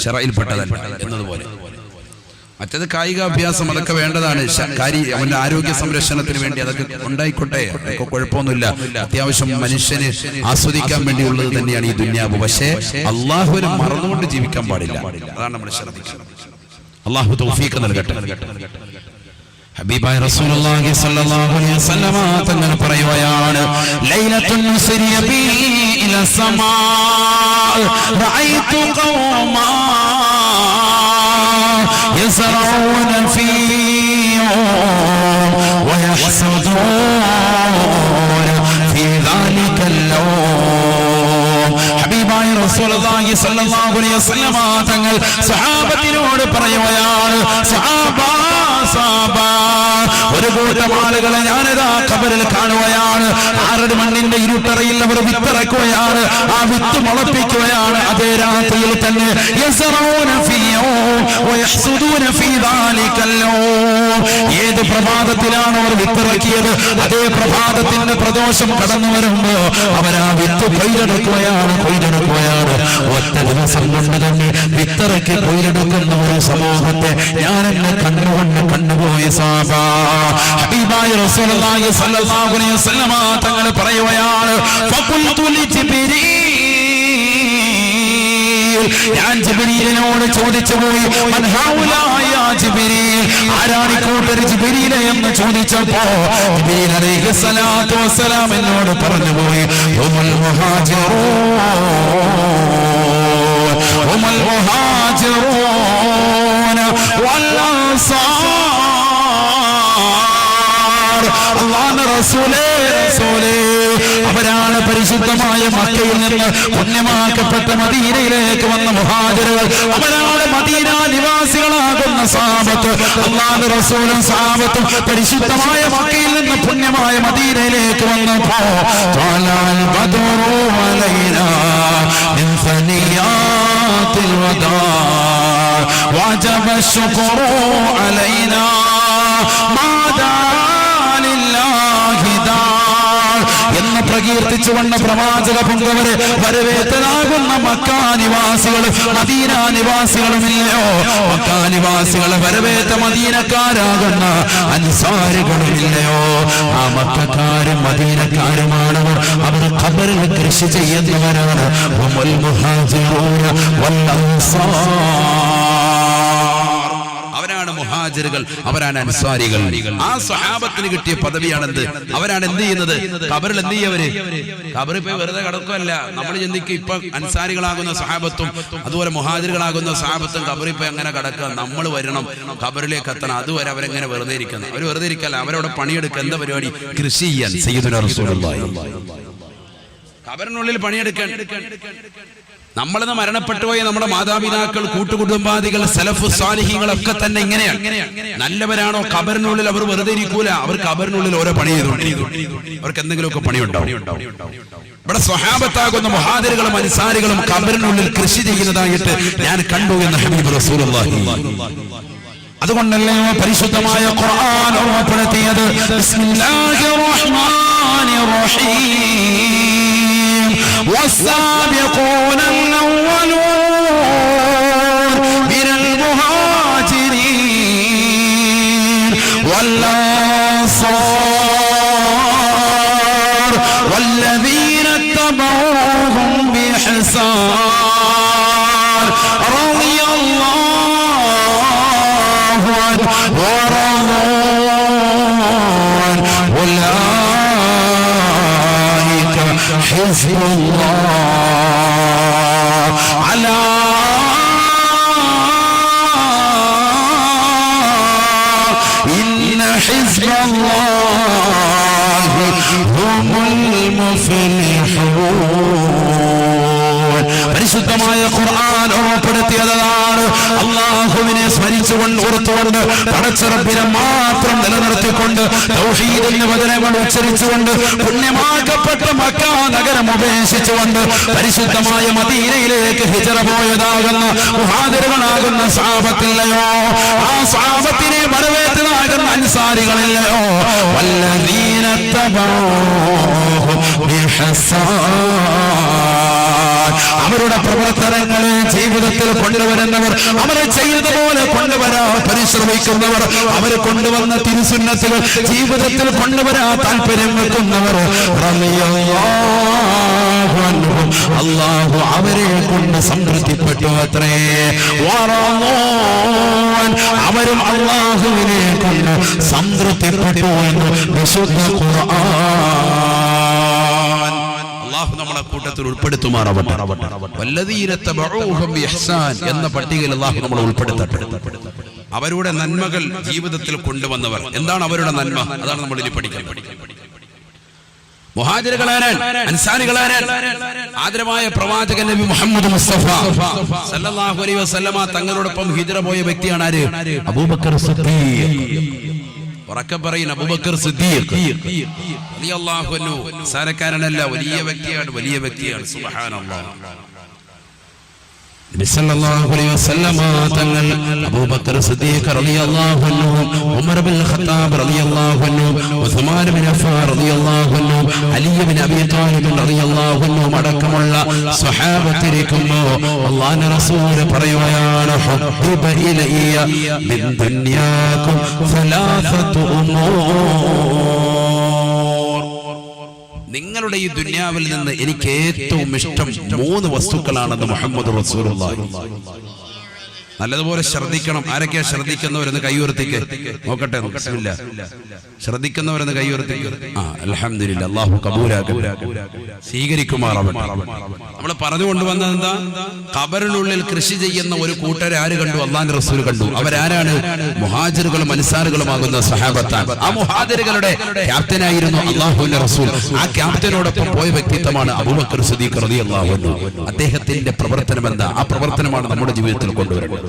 ശറഇൽ പെട്ടതല്ല എന്നതുപോലെ. മറ്റത് കായിക അഭ്യാസം, അതൊക്കെ വേണ്ടതാണ്. അവന്റെ ആരോഗ്യ സംരക്ഷണത്തിന് വേണ്ടി അതൊക്കെ ഉണ്ടായിക്കോട്ടെ, അതൊക്കെ കുഴപ്പമൊന്നുമില്ല. അത്യാവശ്യം മനുഷ്യന് ആസ്വദിക്കാൻ വേണ്ടിയുള്ളത് തന്നെയാണ് ഈ ദുനിയാവ്. പക്ഷേ അള്ളാഹുവിനെ മറന്നുകൊണ്ട് ജീവിക്കാൻ പാടില്ല. അതാണ് നമ്മൾ ശ്രദ്ധിക്കുന്നത്. അല്ലാഹു തൗഫീഖ് നൽകട്ടെ. ഹബീബായ റസൂലുള്ളാഹി സ്വല്ലല്ലാഹു അലൈഹി വസല്ലം തങ്ങൾ പറയുകയാണ്, ലൈലത്തുൽ മുസ്രിയ ബി ഇല സമാ റഅയ്തു ഖൗമാ യസ്റഊന ഫീ വയഹ്സുദൂന ഫീ ദാലികൽ ലൗം. ഹബീബായ റസൂലുള്ളാഹി സ്വല്ലല്ലാഹു അലൈഹി വസല്ലം തങ്ങൾ സഹാബത്തിനോട് പറയുകയാണ്, സഹാബാ ഒരു കൂട്ടം ആളുകളെ ഞാനിതാ ഖബറിൽ കാണുകയാണ്. ആറടി മണ്ണിന്റെ ഇരുട്ടറയിൽ അവർ വിത്തിറക്കുകയാണ്, ആ വിത്ത് മുളപ്പിക്കുകയാണ്. അതേ രാത്രിയിൽ തന്നെ ഏത് പ്രഭാതത്തിലാണ് അവർ വിത്തിറക്കിയത്, അതേ പ്രഭാതത്തിന്റെ പ്രദോഷം കടന്നു വരുമ്പോ അവരാ വിത്ത് കൊയ്തെടുക്കുകയാണ്. ഒറ്റ ദിവസം കൊണ്ട് തന്നെ വിത്തിറക്കി കൊയ്തെടുക്കുന്ന ഒരു സമൂഹത്തെ ഞാൻ എന്നെ കണ്ണുകൊണ്ട് കണ്ടുപോയി. ഹബീബായ റസൂലുള്ളാഹി സ്വല്ലല്ലാഹു അലൈഹി വസല്ലം തങ്ങൾ പറയുകയാണ്, ഫഖുൽതു ലിജിബ്രീൽ, ഞാൻ ജിബ്രീലിനോട് ചോദിച്ചു പോയി, മൻ ഹൗലാ യാ ജിബ്രീൽ, ആരാണ് ഈ കൂട്ടർ ജിബ്രീലെ എന്ന് ചോദിച്ചപ്പോ ജിബ്രീൽ അലൈഹിസ്സലാത്തു വസ്സലാം എന്നോട് പറഞ്ഞു പോയി, ഹുമുൽ മുഹാജിറൂന വൽ അൻസാർ. അല്ലാഹുവിന്റെ റസൂലേ, അവരാണ് പരിശുദ്ധമായ മക്കയിൽ നിന്ന് പുണ്യമാക്കപ്പെട്ട മദീനയിലേക്ക് വന്ന മുഹാജിറുകൾ. അവരാണ് മദീന നിവാസികളാകുന്ന സഹാബത്ത്. അല്ലാഹുവിന്റെ റസൂലും സഹാബത്തും പരിശുദ്ധമായ മക്കയിൽ നിന്ന് പുണ്യമായ മദീനയിലേക്ക് വന്നപ്പോ ത്വലഅൽ ബദ്റു അലൈനാ മിൻ സനിയാത്തിൽ വദാ വജബ ശുക്റു അലൈനാ മാദാ ലില്ലാഹി ദാ എന്ന് പ്രകീർത്തിച്ചുകൊണ്ട് പ്രവാചക പൊങ്കവരെ വരവേറ്റനാകുന്ന മക്കാനിവാസികളും മദീന നിവാസികളുമില്ലയോ? മക്കാനിവാസികളെ വരവേറ്റ മദീനക്കാരാകുന്ന അൻസാരികളുമില്ലയോ? ആ മക്കക്കാരും മദീനക്കാരുമാണവർ. അവർ ഖബറിൽ കൃഷി ചെയ്യുന്നവരാണ്. ഹുമുൽ മുഹാജിറൂന വൽ അൻസാർ. അവരാണ് മുഹാജിർ മുഹാജിറുകൾ, അവരാണ് അൻസാരികൾ. ആ സ്വഹാബത്തിന് കിട്ടിയ പദവിയാണെന്ത്? അവരാണ് എന്ത് ചെയ്യുന്നത്? ഖബറിൽ എന്ത് ചെയ്യവര്? ഖബറിൽ പോയി വെറുതെ കിടക്കുമല്ല. നമ്മൾ ചിന്തിക്കും ഇപ്പൊ അൻസാരികളാകുന്ന സ്വഹാബത്തും അതുപോലെ മുഹാജിറുകളാകുന്ന സ്വഹാബത്തും ഖബറിൽ പോയി അങ്ങനെ കിടക്കുക. നമ്മൾ വരണം, ഖബറിലേക്ക് എത്തണം. അതുവരെ അവരെങ്ങനെ വെറുതെ ഇരിക്കുന്നത്? അവർ വെറുതെ ഇരിക്കല്ല, അവരവിടെ പണിയെടുക്കുക. എന്താ പരിപാടി? കൃഷി ചെയ്യാൻ. സയ്യിദുനാ റസൂലുള്ളാഹി ഖബറിനുള്ളിൽ പണിയെടുക്കാൻ. നമ്മളിന്ന് മരണപ്പെട്ടുപോയ നമ്മുടെ മാതാപിതാക്കൾ, കൂട്ടുകുടുംബാദികൾ, സലഫു സാലിഹീങ്ങളൊക്കെ തന്നെ ഇങ്ങനെയാണ്. നല്ലവരാണോ? ഖബറിനുള്ളിൽ അവർ വെറുതെ ഇരിക്കൂല. അവർ ഖബറിനുള്ളിൽ ഓരോ പണി ചെയ്തുകൊണ്ടിരിക്കും. അവർക്ക് എന്തെങ്കിലുമൊക്കെ പണിയുണ്ടാവും. ഇവിടെ സ്വഹാബത്താകുന്ന മുഹാജിറുകളും അൻസാരികളും ഖബറിനുള്ളിൽ കൃഷി ചെയ്യുന്നതായിട്ട് ഞാൻ കണ്ടു എന്ന് ഹബീബ് റസൂലുള്ളാഹി. അതുകൊണ്ടല്ലേ പരിശുദ്ധമായ ഖുർആൻ ഓർമ്മപ്പെടുത്തിയത് ബിസ്മില്ലാഹിർ റഹ്മാനിർ റഹീം വസ്സാബിഖൂന الأولون من المهاجرين والأنصار والذين اتبعوهم بإحسان رضي الله ورضوان أولئك حزب الله على إن حزب الله هم المفلحون. പരിശുദ്ധമായ ഖുർആൻ ഓർമ്മപ്പെടുത്തിയതാണ്. അല്ലാഹുവിനെ സ്മരിച്ചുകൊണ്ട് ഓർത്തുകൊണ്ട് പടച്ചറബിനെ മാത്രം നിലനിർത്തിക്കൊണ്ട് തൗഹീദിന്റെ വചനങ്ങൾ ഉച്ചരിച്ചുകൊണ്ട് പുണ്യമാക്കപ്പെട്ട മക്ക നഗരം ഉപേക്ഷിച്ചുകൊണ്ട് പരിശുദ്ധമായ മദീനയിലേക്ക് ഹിജ്റ പോയതാകുന്ന മുഹാജിറുകളാകുന്ന സ്വഹാബത്തില്ലയോ, ആ സ്വഹാബത്തിനെ വരവേറ്റതാകുന്ന അൻസാരികളില്ലയോ, വല്ലദീന തബഊഹും ബിഹസാൻ, അവരുടെ പ്രവർത്തനങ്ങളെ ജീവിതത്തിൽ കൊണ്ടുവരുന്നവർ, അവരെ ചെയ്തതുപോലെ കൊണ്ടുവരാൻ പരിശ്രമിക്കുന്നവർ, അവർ കൊണ്ടുവന്ന തിരുസുന്നത്തുകൾ ജീവിതത്തിൽ കൊണ്ടുവരാൻ താല്പര്യം വെക്കുന്നവർ, അല്ലാഹു അവരെ കൊണ്ട് സംതൃപ്തിപ്പെട്ടു അത്രേ. അവരും അല്ലാഹുവിനെ കൊണ്ട് സംതൃപ്തിപ്പെട്ടു എന്ന് വിശുദ്ധ ഖുർആൻ. അല്ലാഹു നമ്മളെ കൂട്ടത്തിൽ ഉൾപ്പെടുത്തുമാറാവട്ടെ. വല്ലദീന തബഊഹും ബിഇഹ്സാൻ എന്ന പട്ടികയിൽ അല്ലാഹു നമ്മളെ ഉൾപ്പെടുത്തട്ടെ. അവരുടെ നന്മകൾ ജീവിതത്തിൽ കൊണ്ടുവന്നവർ. എന്താണ് അവരുടെ നന്മ? അതാണ് നമ്മൾ ഇനി പഠിക്കുന്നത്. മുഹാജിറുകളാരാണ്? അൻസാരികളാരാണ്? ആദരവായ പ്രവാചകൻ നബി മുഹമ്മദ് മുസ്തഫ സല്ലല്ലാഹു അലൈഹി വസല്ലമ തങ്ങളോടൊപ്പം ഹിജ്റ പോയ വ്യക്തിയാണ് ആര്? അബൂബക്കർ സിദ്ദീഖ്. ഉറക്കെ പറയുന്ന അബൂബക്കർ സിദ്ദീഖ് റളിയല്ലാഹു അൻഹു സാരക്കാരനല്ല, വലിയ വ്യക്തിയാണ്, വലിയ വ്യക്തിയാണ്. സുബ്ഹാനല്ലാഹ്. നബി സല്ലല്ലാഹു അലൈഹി വസല്ലമ തങ്ങൾ അബൂബക്കർ സിദ്ദീഖ് റളിയല്ലാഹു അൻഹു, ഉമർ ബിൻ ഖത്താബ് റളിയല്ലാഹു അൻഹു, ഉസ്മാൻ ബിൻ അഫ്ഫാൻ റളിയല്ലാഹു അൻഹു, അലി ബിൻ അബീ ത്വാലിബ് റളിയല്ലാഹു അൻഹു അടക്കമുള്ള സ്വഹാബത്തിരിക്കുമ്പോൾ അല്ലാഹുവിന്റെ റസൂൽ പറയുകയാണ്, ഹബ്ബിബ ഇലയ്യ മിൻ ദുനിയാകും സലാസത്തു ഉമൂർ, നിങ്ങളുടെ ഈ ദുനിയാവിൽ നിന്ന് എനിക്ക് ഏറ്റവും ഇഷ്ടം 3 വസ്തുക്കളാണെന്ന് മുഹമ്മദ് റസൂലുള്ളാഹി. നല്ലതുപോലെ ശ്രദ്ധിക്കണം. ആരൊക്കെയാ ശ്രദ്ധിക്കുന്നവരെന്ന് കൈയുയർത്തിക്ക് നോക്കട്ടെ. ബിസ്മില്ലാ. ശ്രദ്ധിക്കുന്നവരെന്ന് കൈയുയർത്തിക്ക്. അൽഹംദുലില്ലാ. അല്ലാഹു കബൂലാക്കട്ടെ, സ്വീകരിക്കുമാറാവട്ടെ. നമ്മൾ പറഞ്ഞുകൊണ്ടുവന്നത് എന്താ? ഖബറിനുള്ളിൽ കൃഷി ചെയ്യുന്ന ഒരു കൂട്ടരെ ആര് കണ്ടു? അല്ലാഹുവിന്റെ റസൂൽ കണ്ടു. അവരാരാണ്? മുഹാജിറുകളും അൻസാറുകളുമാകുന്ന സ്വഹാബത്താണ്. ആ മുഹാജിറുകളുടെ ക്യാപ്റ്റനായിരുന്നു അല്ലാഹുവിന്റെ റസൂൽ. ആ ക്യാപ്റ്റനോടൊപ്പം പോയ വ്യക്തിത്വമാണ് അബൂബക്കർ സിദ്ദീഖ് റളിയല്ലാഹു അൻഹു. അദ്ദേഹത്തിന്റെ പ്രവർത്തനം എന്താ? ആ പ്രവർത്തനമാണ് നമ്മുടെ ജീവിതത്തിൽ കൊണ്ടുവരേണ്ടത്.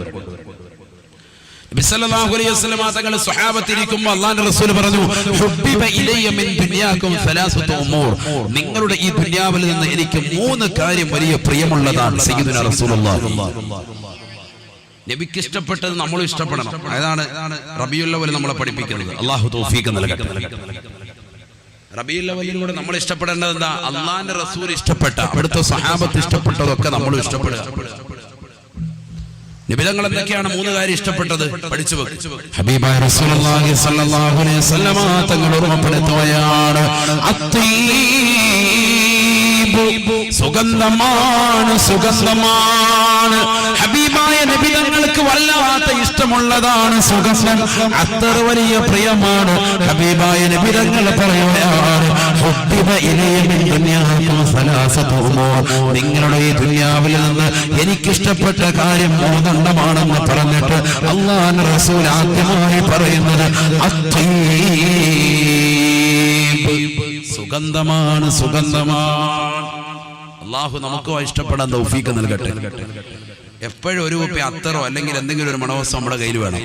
നബി സല്ലല്ലാഹു അലൈഹി വസല്ലം തങ്ങൾ സ്വഹാബത്തിരിക്കുമ്പോൾ അല്ലാഹുവിന്റെ റസൂൽ പറഞ്ഞു, ഹുബ്ബിബ ഇലയ്യ മിൻ ദുനിയാകും സലാസത്തു ഉമൂർ, നിങ്ങളുടെ ഈ ദുനിയാവിൽ നിന്ന് എനിക്ക് 3 കാര്യം വലിയ പ്രിയമുള്ളതാണ്. സയ്യിദുനാ റസൂലുള്ളാഹി. നബിക്ക് ഇഷ്ടപ്പെട്ടത് നമ്മളും ഇഷ്ടപ്പെടണം. അതാണ് റബീഉൽ അവ്വൽ നമ്മളെ പഠിപ്പിക്കുന്നത്. അല്ലാഹു തൗഫീഖ് നൽകട്ടെ. റബീഉൽ അവ്വലിലൂടെ നമ്മൾ ഇഷ്ടപ്പെടേണ്ടത് എന്താ? അല്ലാഹുവിന്റെ റസൂൽ ഇഷ്ടപ്പെട്ട, അവിടുത്തെ സ്വഹാബത്ത് ഇഷ്ടപ്പെട്ടതൊക്കെ നമ്മളും ഇഷ്ടപ്പെടുക. നിബിധങ്ങൾ എന്തൊക്കെയാണ് 3 കാര്യം ഇഷ്ടപ്പെട്ടത്? പഠിച്ചു വെക്കും. ഹബീബായ റസൂലുള്ളാഹി സ്വല്ലല്ലാഹു അലൈഹി വസല്ലമ തങ്ങൾ ഓർമ്മപ്പെടുത്തുകയാണ്, അത്തീബു സുഗന്ധമാണ്, സുഗന്ധമാണ്. ഹബീബായ നബി തങ്ങൾക്ക് വല്ലാത്ത ഇഷ്ടമുള്ളതാണ് സുഗന്ധം. അത്തർ വലിയ പ്രിയമാണ്. ഹബീബായ നബി തങ്ങൾ പറയുകയാണ്, നിങ്ങളുടെ ഈ ദുനിയാവിൽ നിന്ന് എനിക്കിഷ്ടപ്പെട്ട കാര്യം മൂന്നെണ്ണമാണെന്ന് പറഞ്ഞിട്ട് അല്ലാഹുവിന്റെ റസൂൽ ആദ്യമായി പറയുന്നത് സുഗന്ധമാണ്, സുഗന്ധമാണ്. അല്ലാഹു നമുക്കോ ഇഷ്ടപ്പെടാൻ തൗഫീഖ് നൽകട്ടെ. എപ്പോഴും ഒരു കുപ്പി അത്തറോ അല്ലെങ്കിൽ എന്തെങ്കിലും ഒരു മണവസ്തു നമ്മുടെ കയ്യിൽ വേണം.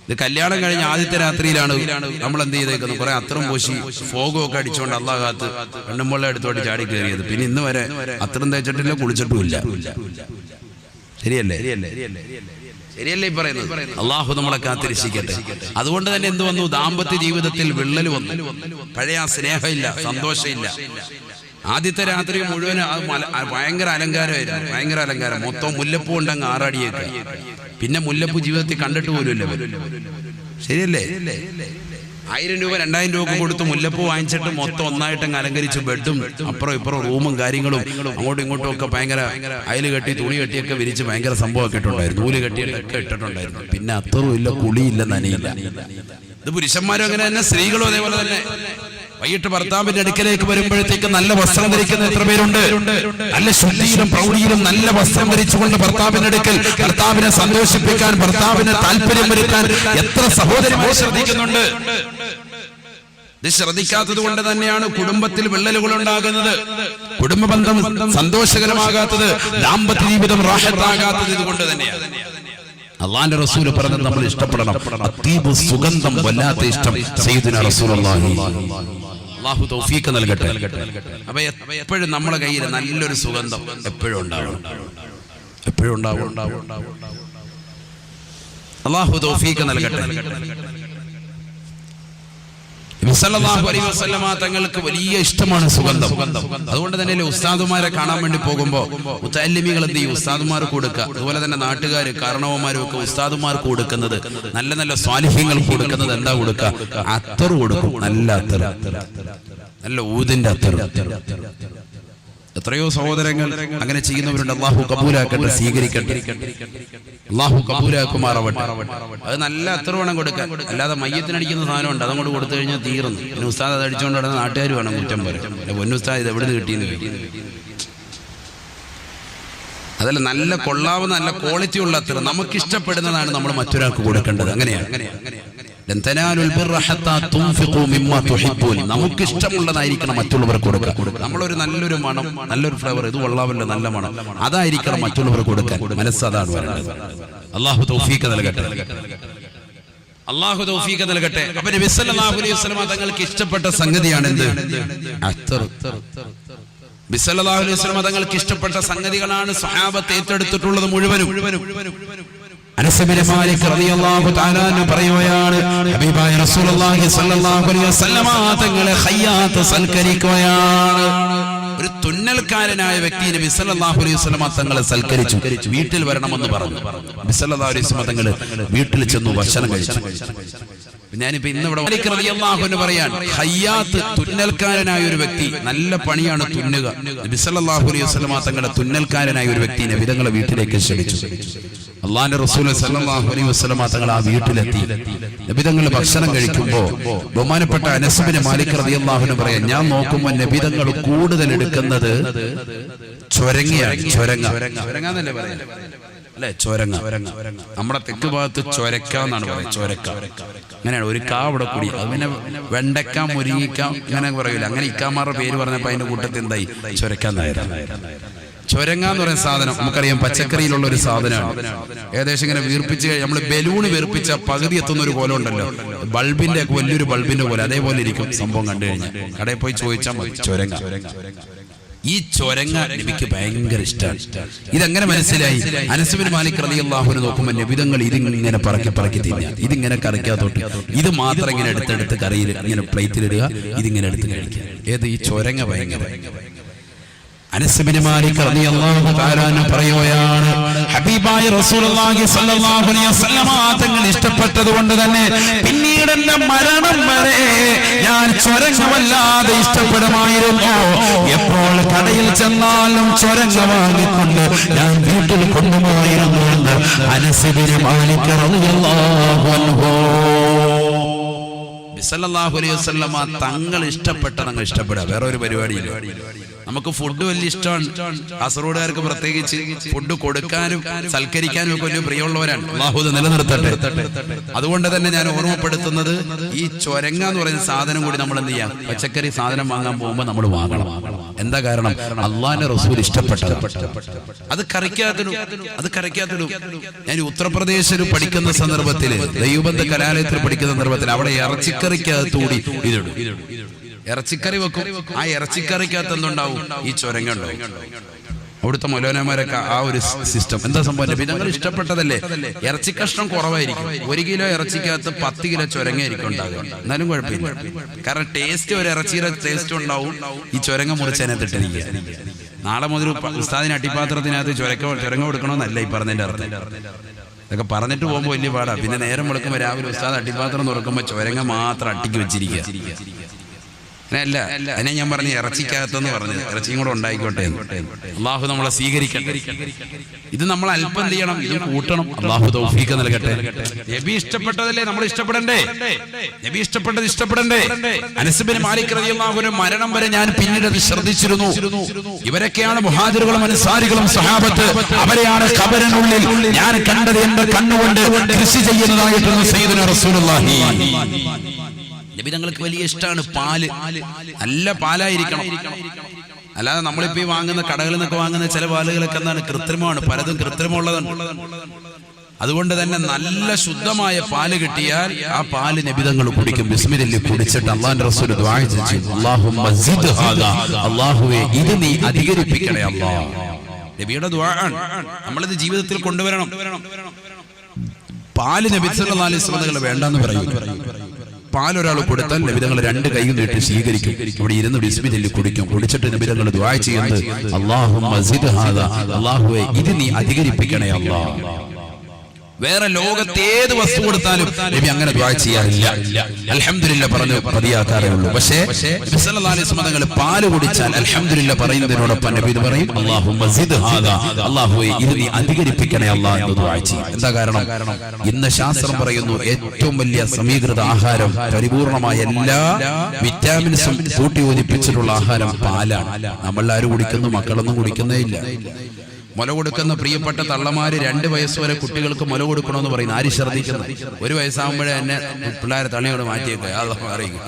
ഇത് കല്യാണം കഴിഞ്ഞ ആദ്യത്തെ രാത്രിയിലാണ് നമ്മൾ എന്ത് ചെയ്തേക്കുന്നത്, കുറെ അത്തറും പൂശി ഫോഗും ഒക്കെ അടിച്ചുകൊണ്ട് അല്ലാഹു കാത്ത് പെണ്ണുമ്പുള്ള എടുത്തോട്ട് ചാടി കയറിയത്. പിന്നെ ഇന്ന് വരെ അത്തറും തേച്ചിട്ടില്ല, കുളിച്ചിട്ടുമില്ല. ശരിയല്ലേ? ശരിയല്ലേ ഈ പറയുന്നത്? അള്ളാഹു നമ്മളെ കാത്തിരക്ഷിക്കട്ടെ. അതുകൊണ്ട് തന്നെ എന്ത് വന്നു, ദാമ്പത്യ ജീവിതത്തിൽ വിള്ളൽ വന്നു. പഴയ ആ സ്നേഹമില്ല, സന്തോഷമില്ല. ആദ്യത്തെ രാത്രി മുഴുവൻ ഭയങ്കര അലങ്കാരമായിരുന്നു, ഭയങ്കര അലങ്കാരം. മൊത്തം മുല്ലപ്പൂ ഉണ്ടങ്ങ് ആറാടിയേക്ക്. പിന്നെ മുല്ലപ്പൂ ജീവിതത്തിൽ കണ്ടിട്ട് പോലുമില്ല. ശരിയല്ലേ? 1000 രൂപ 2000 രൂപ കൊടുത്ത് മുല്ലപ്പൂ വാങ്ങിച്ചിട്ട് മൊത്തം ഒന്നായിട്ടങ്ങ് അലങ്കരിച്ചു. ബെഡും അപ്പുറം ഇപ്പുറം റൂമും കാര്യങ്ങളും അങ്ങോട്ടും ഇങ്ങോട്ടും ഒക്കെ ഭയങ്കര അയല് കെട്ടി തുണി കെട്ടിയൊക്കെ വിരിച്ച് ഭയങ്കര സംഭവമൊക്കെ ഇട്ടിട്ടുണ്ടായിരുന്നു. നൂല് കെട്ടിയിട്ടൊക്കെ ഇട്ടിട്ടുണ്ടായിരുന്നു. പിന്നെ അത്തറും ഇല്ല, കുളിയില്ല, നനയില്ല. ഇത് പുരുഷന്മാരും അങ്ങനെ തന്നെ, സ്ത്രീകളും അതേപോലെ തന്നെ. വൈകിട്ട് ഭർത്താവിന്റെ അടുക്കലേക്ക് വരുമ്പോഴത്തേക്ക് നല്ല വസ്ത്രം ധരിക്കുന്ന എത്ര പേരുണ്ട്? നല്ല ശുദ്ധിയിലും പ്രൗഢിയിലും നല്ല വസ്ത്രം ധരിച്ചുകൊണ്ട് ഭർത്താവിന്റെ അടുക്കൽ ഭർത്താവിനെ സന്തോഷിപ്പിക്കാൻ, ഭർത്താവിന് താല്പര്യം വരുത്താൻ എത്ര സഹോദരന്മാർ ശ്രദ്ധിക്കുന്നുണ്ട്. ഇത് ശ്രദ്ധിക്കാത്തത് കൊണ്ട് തന്നെയാണ് കുടുംബത്തിൽ വിള്ളലുകൾ ഉണ്ടാകുന്നത്, കുടുംബബന്ധം സന്തോഷകരമാകാത്തത്, ദാമ്പത്യ ജീവിതം റാഹത്താകാത്തത്. ഇതുകൊണ്ട് തന്നെയാണ് അള്ളാന്റെ റസൂൽ പറഞ്ഞത് നമ്മൾ ഇഷ്ടപ്പെടണം. അത്തീബ്, സുഗന്ധം, വല്ലാത്ത ഇഷ്ടം സയ്യിദുനാ റസൂലുള്ളാഹി. അല്ലാഹു തൗഫീഖ് നൽകട്ടെ. അപ്പൊ എപ്പോഴും നമ്മുടെ കയ്യിൽ നല്ലൊരു സുഗന്ധം എപ്പോഴും ഉണ്ടാവും, എപ്പോഴും ഉണ്ടാവും. അല്ലാഹു തൗഫീഖ് നൽകട്ടെ. സല്ലല്ലാഹു അലൈഹി വസല്ലമ തങ്ങൾക്ക് വലിയ ഇഷ്ടമാണ് സുഗന്ധം. അതുകൊണ്ട് തന്നെ ഉസ്താദുമാരെ കാണാൻ വേണ്ടി പോകുമ്പോ മുതഅല്ലിമീങ്ങൾ എന്ത് ചെയ്യും, ഉസ്താദുമാർക്ക് കൊടുക്കുക. അതുപോലെ തന്നെ നാട്ടുകാർ കാരണവന്മാരും ഒക്കെ ഉസ്താദുമാർക്ക് കൊടുക്കുന്നത്, നല്ല നല്ല സ്വാലിഹ്യങ്ങൾക്ക് കൊടുക്കുന്നത് എന്താ കൊടുക്കുക? അത്തർ കൊടുക്കും. നല്ല അത്തർ, നല്ല ഊതിന്റെ അത്തർ. എത്രയോ സഹോദരങ്ങൾ അങ്ങനെ ചെയ്യുന്നവരുണ്ട്. അല്ലാഹു കബൂലാക്കട്ടെ, സ്വീകരിക്കട്ടെ. അല്ലാഹു കബൂലാക്കുമാറാവട്ടെ. അത് നല്ല അത്ര വേണം കൊടുക്കാൻ. അല്ലാതെ മയ്യത്തിനടിക്കുന്ന സാധനമുണ്ട്, അതങ്ങോട്ട് കൊടുത്തു കഴിഞ്ഞാൽ തീർന്നു. പിന്നെ ഉസ്താദ് അത് അടിച്ചുകൊണ്ട് നടന്ന നാട്ടുകാർ വേണം കുറ്റം പറയും. പൊന്നുസ്താദ് ഇത് എവിടെ നിന്ന് കിട്ടിയെന്ന്. അതല്ല, നല്ല കൊള്ളാവുന്ന നല്ല ക്വാളിറ്റി ഉള്ള അത്ര നമുക്ക് ഇഷ്ടപ്പെടുന്നതാണ് നമ്മൾ മറ്റൊരാൾക്ക് കൊടുക്കേണ്ടത്. അങ്ങനെയാണ്. നമുക്ക് ഇഷ്ടമുള്ളതായിരിക്കണം മറ്റുള്ളവർക്ക് കൊടുക്കുക. നമ്മളൊരു നല്ലൊരു മണം, നല്ലൊരു ഫ്ലേവർ, ഇത് കൊള്ളാമല്ലോ, നല്ല മണം, അതായിരിക്കണം മറ്റുള്ളവർക്ക് കൊടുക്കാൻ. മനസ്സതാണ് വേണ്ടത്. അല്ലാഹു തൗഫീഖ് നൽകട്ടെ. അല്ലാഹു തൗഫീഖ് നൽകട്ടെ. അപ്പോൾ നബി സല്ലല്ലാഹു അലൈഹി വസല്ലം തങ്ങൾക്ക് ഇഷ്ടപ്പെട്ട സംഗതിയാണ് എന്ത്? അത്തർ. നബി സല്ലല്ലാഹു അലൈഹി വസല്ലം തങ്ങൾക്ക് ഇഷ്ടപ്പെട്ട സംഗതികളാണ് സ്വഹാബത്ത് ഏറ്റെടുത്തിട്ടുള്ളത് മുഴുവനും. അനസ് ബിൻ മാലിക് റളിയല്ലാഹു തആല അൻഹു പറയുകയാണ്, ഹബീബായ റസൂലുള്ളാഹി സ്വല്ലല്ലാഹു അലൈഹി വസല്ലം തങ്ങളെ ഖയ്യാത്ത് സൽക്കരിക്കുകയാണ്. ഒരു തുന്നൽക്കാരനായ വ്യക്തി നബി സല്ലല്ലാഹു അലൈഹി വസല്ലം തങ്ങളെ സൽക്കരിച്ചു. വീട്ടിൽ വരണമെന്ന് പറഞ്ഞു. നബി സല്ലല്ലാഹു അലൈഹി വസല്ലം തങ്ങൾ വീട്ടിൽ ചെന്നു ഭക്ഷണം കഴിച്ചു. ഞാനിപ്പോ ഇന്ന് ഇവിടെ മാലിക് റളിയല്ലാഹു അൻഹു പറയാൻ, ഖയ്യാത്ത് തുന്നൽക്കാരനായ ഒരു വ്യക്തി, നല്ല പണിയാണ് തുന്നുക. നബി സല്ലല്ലാഹു അലൈഹി വസല്ലം തങ്ങളെ തുന്നൽക്കാരനായ ഒരു വ്യക്തി നബി തങ്ങളെ വീട്ടിലേക്ക് ക്ഷണിച്ചു. അള്ളാന്റെ റസൂൽ സല്ലല്ലാഹു അലൈഹി വസല്ലം തങ്ങൾ ആ വീട്ടിലെത്തി. നബി തങ്ങൾ ഭക്ഷണം കഴിക്കുമ്പോ ബഹുമാനപ്പെട്ട അനസ് ബിൻ മാലിക് റളിയല്ലാഹു അൻഹു പറയാൻ, ഞാൻ നോക്കുമ്പോൾ നബി തങ്ങൾ കൂടുതൽ എടുക്കുന്നത് ചൊരങ്ങയാണ്. ചൊരങ്ങന്നല്ലേ പറയാ അല്ലെ? ചൊരങ്ങ. നമ്മുടെ തെക്ക് ഭാഗത്ത് ചൊരക്ക എന്നാണ് പറയുന്നത്. ചൊരക്ക അങ്ങനെയാണ്. ഒരു കാ ഇവിടെ കൂടി, അത് പിന്നെ വെണ്ടക്ക, മുരിങ്ങിക്ക അങ്ങനെ പറയൂല. അങ്ങനെ ഇക്കാമാരുടെ പേര് പറഞ്ഞപ്പോ അതിന്റെ കൂട്ടത്തിൽ എന്തായി? ചൊരക്കാന്നായിരുന്നു. ചൊരങ്ങ എന്ന് പറയുന്ന സാധനം നമുക്കറിയാം, പച്ചക്കറിയിലുള്ള ഒരു സാധനമാണ്. ഏകദേശം ഇങ്ങനെ വീർപ്പിച്ച്, നമ്മൾ ബലൂണ് വീർപ്പിച്ച പകുതി എത്തുന്ന ഒരു പോലെ ഉണ്ടല്ലോ, ബൾബിന്റെ ഒക്കെ വലിയൊരു ബൾബിന്റെ പോലെ, അതേപോലെ ഇരിക്കും സംഭവം. കണ്ടു കഴിഞ്ഞാൽ കടയിൽ പോയി ചോദിച്ചാൽ മതി ചൊരങ്ങ. ഈ ചൊരങ്ങ നബിക്ക് ഭയങ്കര ഇഷ്ടമാണ്. ഇതെങ്ങനെ മനസ്സിലായി? അനസ് ബിൻ മാലിക് റളിയല്ലാഹു അൻഹു നോക്കുമ്പോൾ നബിതങ്ങൾ ഇതിങ്ങനെ പറക്കി തിന്നുക. ഇതിങ്ങനെ കറിക്കാത്തോട്ട് ഇത് മാത്രം ഇങ്ങനെ എടുത്തെടുത്ത് കറിയിൽ ഇങ്ങനെ പ്ലേറ്റിലിടുക, ഇതിങ്ങനെ എടുത്ത് കഴിക്കുക. ഏത്? ഈ ചൊരങ്ങ ഭയങ്കര. അനസ് ബിൻ മാലിക് റളിയല്ലാഹു തആല അൻഹു പറയുകയാണ്, ഹബീബായ റസൂലുള്ളാഹി സ്വല്ലല്ലാഹു അലൈഹി വസല്ലം തങ്ങൾ ഇഷ്ടപ്പെട്ടതുകൊണ്ട് തന്നെ പിന്നീട് എന്റെ മരണം വരെ ഞാൻ ചൊരങ്ങവല്ലാതെ ഇഷ്ടപ്പെടുമായിരുന്നു. എപ്പോൾ കടയിൽ ചെന്നാലും ചൊരങ്ങ വാങ്ങിക്കൊണ്ട് ഞാൻ വീട്ടിൽ കൊണ്ടുപോയിരുന്നു എന്ന് അനസ് ഇബ്നു മാലിക് റളിയല്ലാഹു അൻഹു. സല്ലല്ലാഹു അലൈഹി വസല്ലമ തങ്ങൾ ഇഷ്ടപ്പെട്ടതങ്ങ് ഇഷ്ടപ്പെടുക, വേറെ ഒരു പരിപാടിയില്ല. നമുക്ക് ഫുഡ് വലിയ ഇഷ്ടമാണ്. കാസർഗോഡുകാർക്ക് പ്രത്യേകിച്ച് ഫുഡ് കൊടുക്കാനും സൽക്കരിക്കാനും ഒക്കെ വലിയ പ്രിയമുള്ളവരാണ്. അല്ലാഹു ഇത് നിലനിർത്തട്ടെ. അതുകൊണ്ട് തന്നെ ഞാൻ ഓർമ്മപ്പെടുത്തുന്നത്, ഈ ചൊരങ്ങ എന്ന് പറയുന്ന സാധനം കൂടി നമ്മൾ എന്ത് ചെയ്യാം, പച്ചക്കറി സാധനം വാങ്ങാൻ പോകുമ്പോൾ നമ്മൾ വാങ്ങണം. എന്താ കാരണം? അള്ളാന്റെ റസൂൽ ഇഷ്ടപ്പെട്ടത്. അത് കറിക്കാത്തിടും. ഞാൻ ഉത്തർപ്രദേശിൽ പഠിക്കുന്ന സന്ദർഭത്തിൽ, ദൈവബന്ധ കലാലയത്തിൽ പഠിക്കുന്ന സന്ദർഭത്തിൽ, അവിടെ ഇറച്ചിക്കറിക്കകത്തുകൂടി ഇതിടും. ഇറച്ചിക്കറി വെക്കും. ആ ഇറച്ചിക്കറിക്കകത്ത് എന്തുണ്ടാവും? ഈ ചൊരങ്ങ ഉണ്ടാവും. അവിടുത്തെ മൗലവിമാരൊക്കെ ആ ഒരു സിസ്റ്റം. എന്താ സംഭവം? ഞങ്ങൾ ഇഷ്ടപ്പെട്ടതല്ലേ. ഇറച്ചി കഷ്ണം കുറവായിരിക്കും. 1 കിലോ ഇറച്ചിക്കകത്ത് 10 കിലോ ചൊരങ്ങയായിരിക്കും ഉണ്ടാകുക. എന്നാലും കുഴപ്പമില്ല. കാരണം ടേസ്റ്റ്, ഒരു ഇറച്ചിയുടെ ടേസ്റ്റ് ഉണ്ടാവും. ഈ ചൊരങ്ങ മുറിച്ചതിനകത്തിട്ടിരിക്കുക. നാളെ മുതൽ ഉസ്താദിന് അട്ടിപ്പാത്രത്തിനകത്ത് ചൊരങ്ങ കൊടുക്കണമെന്നല്ല ഈ പറഞ്ഞതിന്റെ അർത്ഥം. ഇതൊക്കെ പറഞ്ഞിട്ട് പോകുമ്പോൾ വലിയ പാടാ. പിന്നെ നേരം വെളുക്കുമ്പോൾ രാവിലെ ഉസ്താദ് അട്ടിപ്പാത്രം തുറക്കുമ്പോൾ ചൊരങ്ങ മാത്രം അട്ടിക്ക് വെച്ചിരിക്കുക. അല്ല, അതിനെ ഞാൻ പറഞ്ഞു ഇറച്ചിക്കകത്തെന്ന് പറഞ്ഞത്. ഇറച്ചിയും കൂടെ ഉണ്ടായിക്കോട്ടെ. അള്ളാഹു നമ്മളെ സ്വീകരിക്കട്ടെ. ഇത് നമ്മൾ അല്പം എന്ത് ചെയ്യണം? ഇത് കൂട്ടണം. അള്ളാഹു തൗഫീഖ് നൽകട്ടെ. നബി ഇഷ്ടപ്പെട്ടതല്ലേ നമ്മൾ ഇഷ്ടപ്പെടണ്ടേ? നബി ഇഷ്ടപ്പെടണ്ടേ? അനസ് ഇബ്നു മാലിക് റളിയല്ലാഹു അൻഹു മരണം വരെ ഞാൻ പിന്നീട് അത് ശ്രദ്ധിച്ചിരുന്നു. ഇവരൊക്കെയാണ് മുഹാജിറുകളും അൻസാരികളും സഹാബത്ത്. അവരെയാണ് ഖബറിനുള്ളിൽ ഞാൻ കണ്ടത് എന്റെ കണ്ണുകൊണ്ട് കൃഷി ചെയ്യുന്നതായിട്ടാണ് സയ്യിദുനാ റസൂലുള്ളാഹി. നബി തങ്ങൾക്ക് വലിയ ഇഷ്ടമാണ് പാല്. നല്ല പാലായിരിക്കണം. അല്ലാതെ നമ്മളിപ്പോ ഈ വാങ്ങുന്ന കടകളിൽ നിന്നൊക്കെ വാങ്ങുന്ന ചില പാലുകളൊക്കെ എന്താണ്? കൃത്രിമമാണ്. പലതും കൃത്രിമമുള്ളതാണ്. അതുകൊണ്ട് തന്നെ നല്ല ശുദ്ധമായ പാല് കിട്ടിയാൽ ആ പാല് നബി തങ്ങൾ കുടിക്കും. ബിസ്മില്ലാഹി കുടിച്ചിട്ട് അല്ലാഹുവിന്റെ റസൂൽ ദുആ ചെയ്തു, അല്ലാഹുമ്മ സിദ് ഹാദാ, അല്ലാഹുവേ ഇത് നീ അധികരിപ്പിക്കണേ അല്ലാഹ്. നബിയുടെ ദുആ ആണ്. നമ്മളിത് ജീവിതത്തിൽ കൊണ്ടുവരണം. പാല് നബി സല്ലല്ലാഹു അലൈഹി വസല്ലം വേണ്ടെന്ന് പറയും. പാലൊരാൾ കൊടുത്താൽ നബിതങ്ങൾ 2 കൈയും നീട്ടി സ്വീകരിക്കും. ഇവിടെ ഇരുന്ന് ബിസ്മില്ലാഹി കുടിക്കും. കുടിച്ചിട്ട് നബിതങ്ങൾ ദുആ ചെയ്യുന്നത്, അല്ലാഹുമ്മ സിദ് ഹാദാ, അല്ലാഹുവേ ഇത് നീ അധികരിപ്പിക്കണേ അല്ലാഹ്. വേറെ ലോകത്ത് ഏത് വസ്തു കൊടുത്താലും നബി അങ്ങനെ ദുആ ചെയ്യാറില്ല. അൽഹംദുലില്ലാഹ് പറഞ്ഞു മതിയാക്കാറേ ഉള്ളൂ. പക്ഷേ നബി സല്ലല്ലാഹു അലൈഹി വസല്ലം തങ്ങൾ പാല് കുടിച്ചാൽ അൽഹംദുലില്ലാഹ് പറയുന്നതിനോടൊപ്പം നബി ഇത് പറയും, അല്ലാഹുമ്മ സിദ് ഹാദാ, അല്ലാഹുവേ ഇത് നീ അധികരിപ്പിക്കണേ അല്ലാഹ് എന്ന് ദുആ ചെയ്യും. എന്താ കാരണം? ഇന്ന് ശാസ്ത്രം പറയുന്നു ഏറ്റവും വലിയ സമീകൃത ആഹാരം, പരിപൂർണമായ എല്ലാ വിറ്റാമിൻസും കൂട്ടി യോജിപ്പിച്ചിട്ടുള്ള ആഹാരം പാലാണ്. നമ്മളാരും കുടിക്കുന്നു? മക്കളൊന്നും കുടിക്കുന്നേ ഇല്ല. മുല കൊടുക്കുന്ന പ്രിയപ്പെട്ട തള്ളമാര് 2 വയസ്സ് വരെ കുട്ടികൾക്ക് മുല കൊടുക്കണമെന്ന് പറയുന്നു. ആര് ശ്രദ്ധിക്കുന്നു? 1 വയസ്സാകുമ്പോഴേ എന്നെ പിള്ളേരെ തള്ളിയോട് മാറ്റിയേക്ക്. അല്ലാഹു അറിയിക്കും.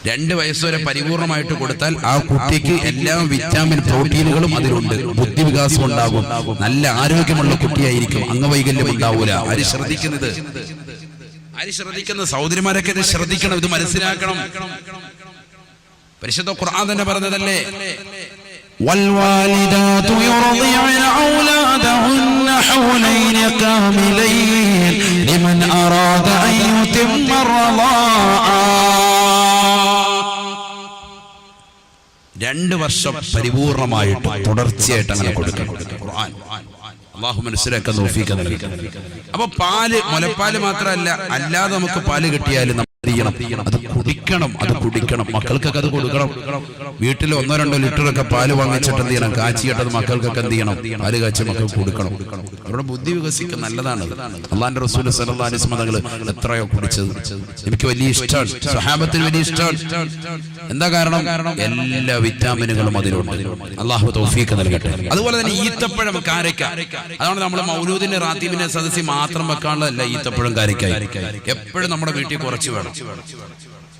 2 വയസ്സ് വരെ പരിപൂർണമായിട്ട് കൊടുത്താൽ ആ കുട്ടിക്ക് എല്ലാ വിറ്റാമിൻ പ്രോട്ടീനുകളും അതിലുണ്ട്. ബുദ്ധിവികാസം ഉണ്ടാകും. നല്ല ആരോഗ്യമുള്ള കുട്ടിയായിരിക്കും. അംഗവൈകല്യം ഉണ്ടാവൂല. ആര് ശ്രദ്ധിക്കുന്നത്? സഹോദരിമാരൊക്കെ ഇത് ശ്രദ്ധിക്കണം. ഇത് മനസ്സിലാക്കണം. പരിശുദ്ധ ഖുർആൻ തന്നെ പറഞ്ഞതല്ലേ, والوالدات يرضعن أولادهن حولين كاملين لمن أراد أن يتم الرضاعة. 2 വർഷം പരിപൂർണമായിട്ട് തുടർച്ചയായിട്ട് അങ്ങനെ കൊടുക്കണം. ഖുർആൻ അല്ലാഹു മനസ്സിലാക്കാൻ തൗഫീഖ് നൽകട്ടെ. അപ്പൊ പാല്, മുലപ്പാല് മാത്രമല്ല, അല്ലാതെ നമുക്ക് പാല് കിട്ടിയാലും അത് കുടിക്കണം. മക്കൾക്കൊക്കെ അത് കൊടുക്കണം. വീട്ടിൽ 1-2 ലിറ്ററൊക്കെ പാല് വാങ്ങിച്ചിട്ട് എന്ത് ചെയ്യണം? കാച്ചിയിട്ടത് മക്കൾക്കൊക്കെ എന്ത് ചെയ്യണം? പാല് കാച്ചി മക്കൾക്ക് കൊടുക്കണം. അവരുടെ ബുദ്ധി വികസിക്കും. നല്ലതാണ്. അല്ലാഹുവിന്റെ റസൂൽ സല്ലല്ലാഹു അലൈഹി വസല്ലം തങ്ങൾ എത്രയോ കുടിച്ചത് എനിക്ക് വലിയ ഇഷ്ടമാണ്. സ്വഹാബത്തിന് വലിയ ഇഷ്ടമാണ്. എന്താ കാരണം? എല്ലാ വിറ്റാമിനുകളും അതിലുണ്ട്. അല്ലാഹു തൗഫീഖ് നൽകട്ടെ. അതുപോലെ തന്നെ ഈത്തപ്പഴം, കാരക്ക. അതാണ് നമ്മൾ മൗലൂദിന്റെ റാത്തീബിന്റെ സദസ്സിൽ മാത്രം വെക്കാനുള്ളതല്ല. ഈത്തപ്പഴം, കാരക്കായി എപ്പോഴും നമ്മുടെ വീട്ടിൽ കുറച്ച് വേണം.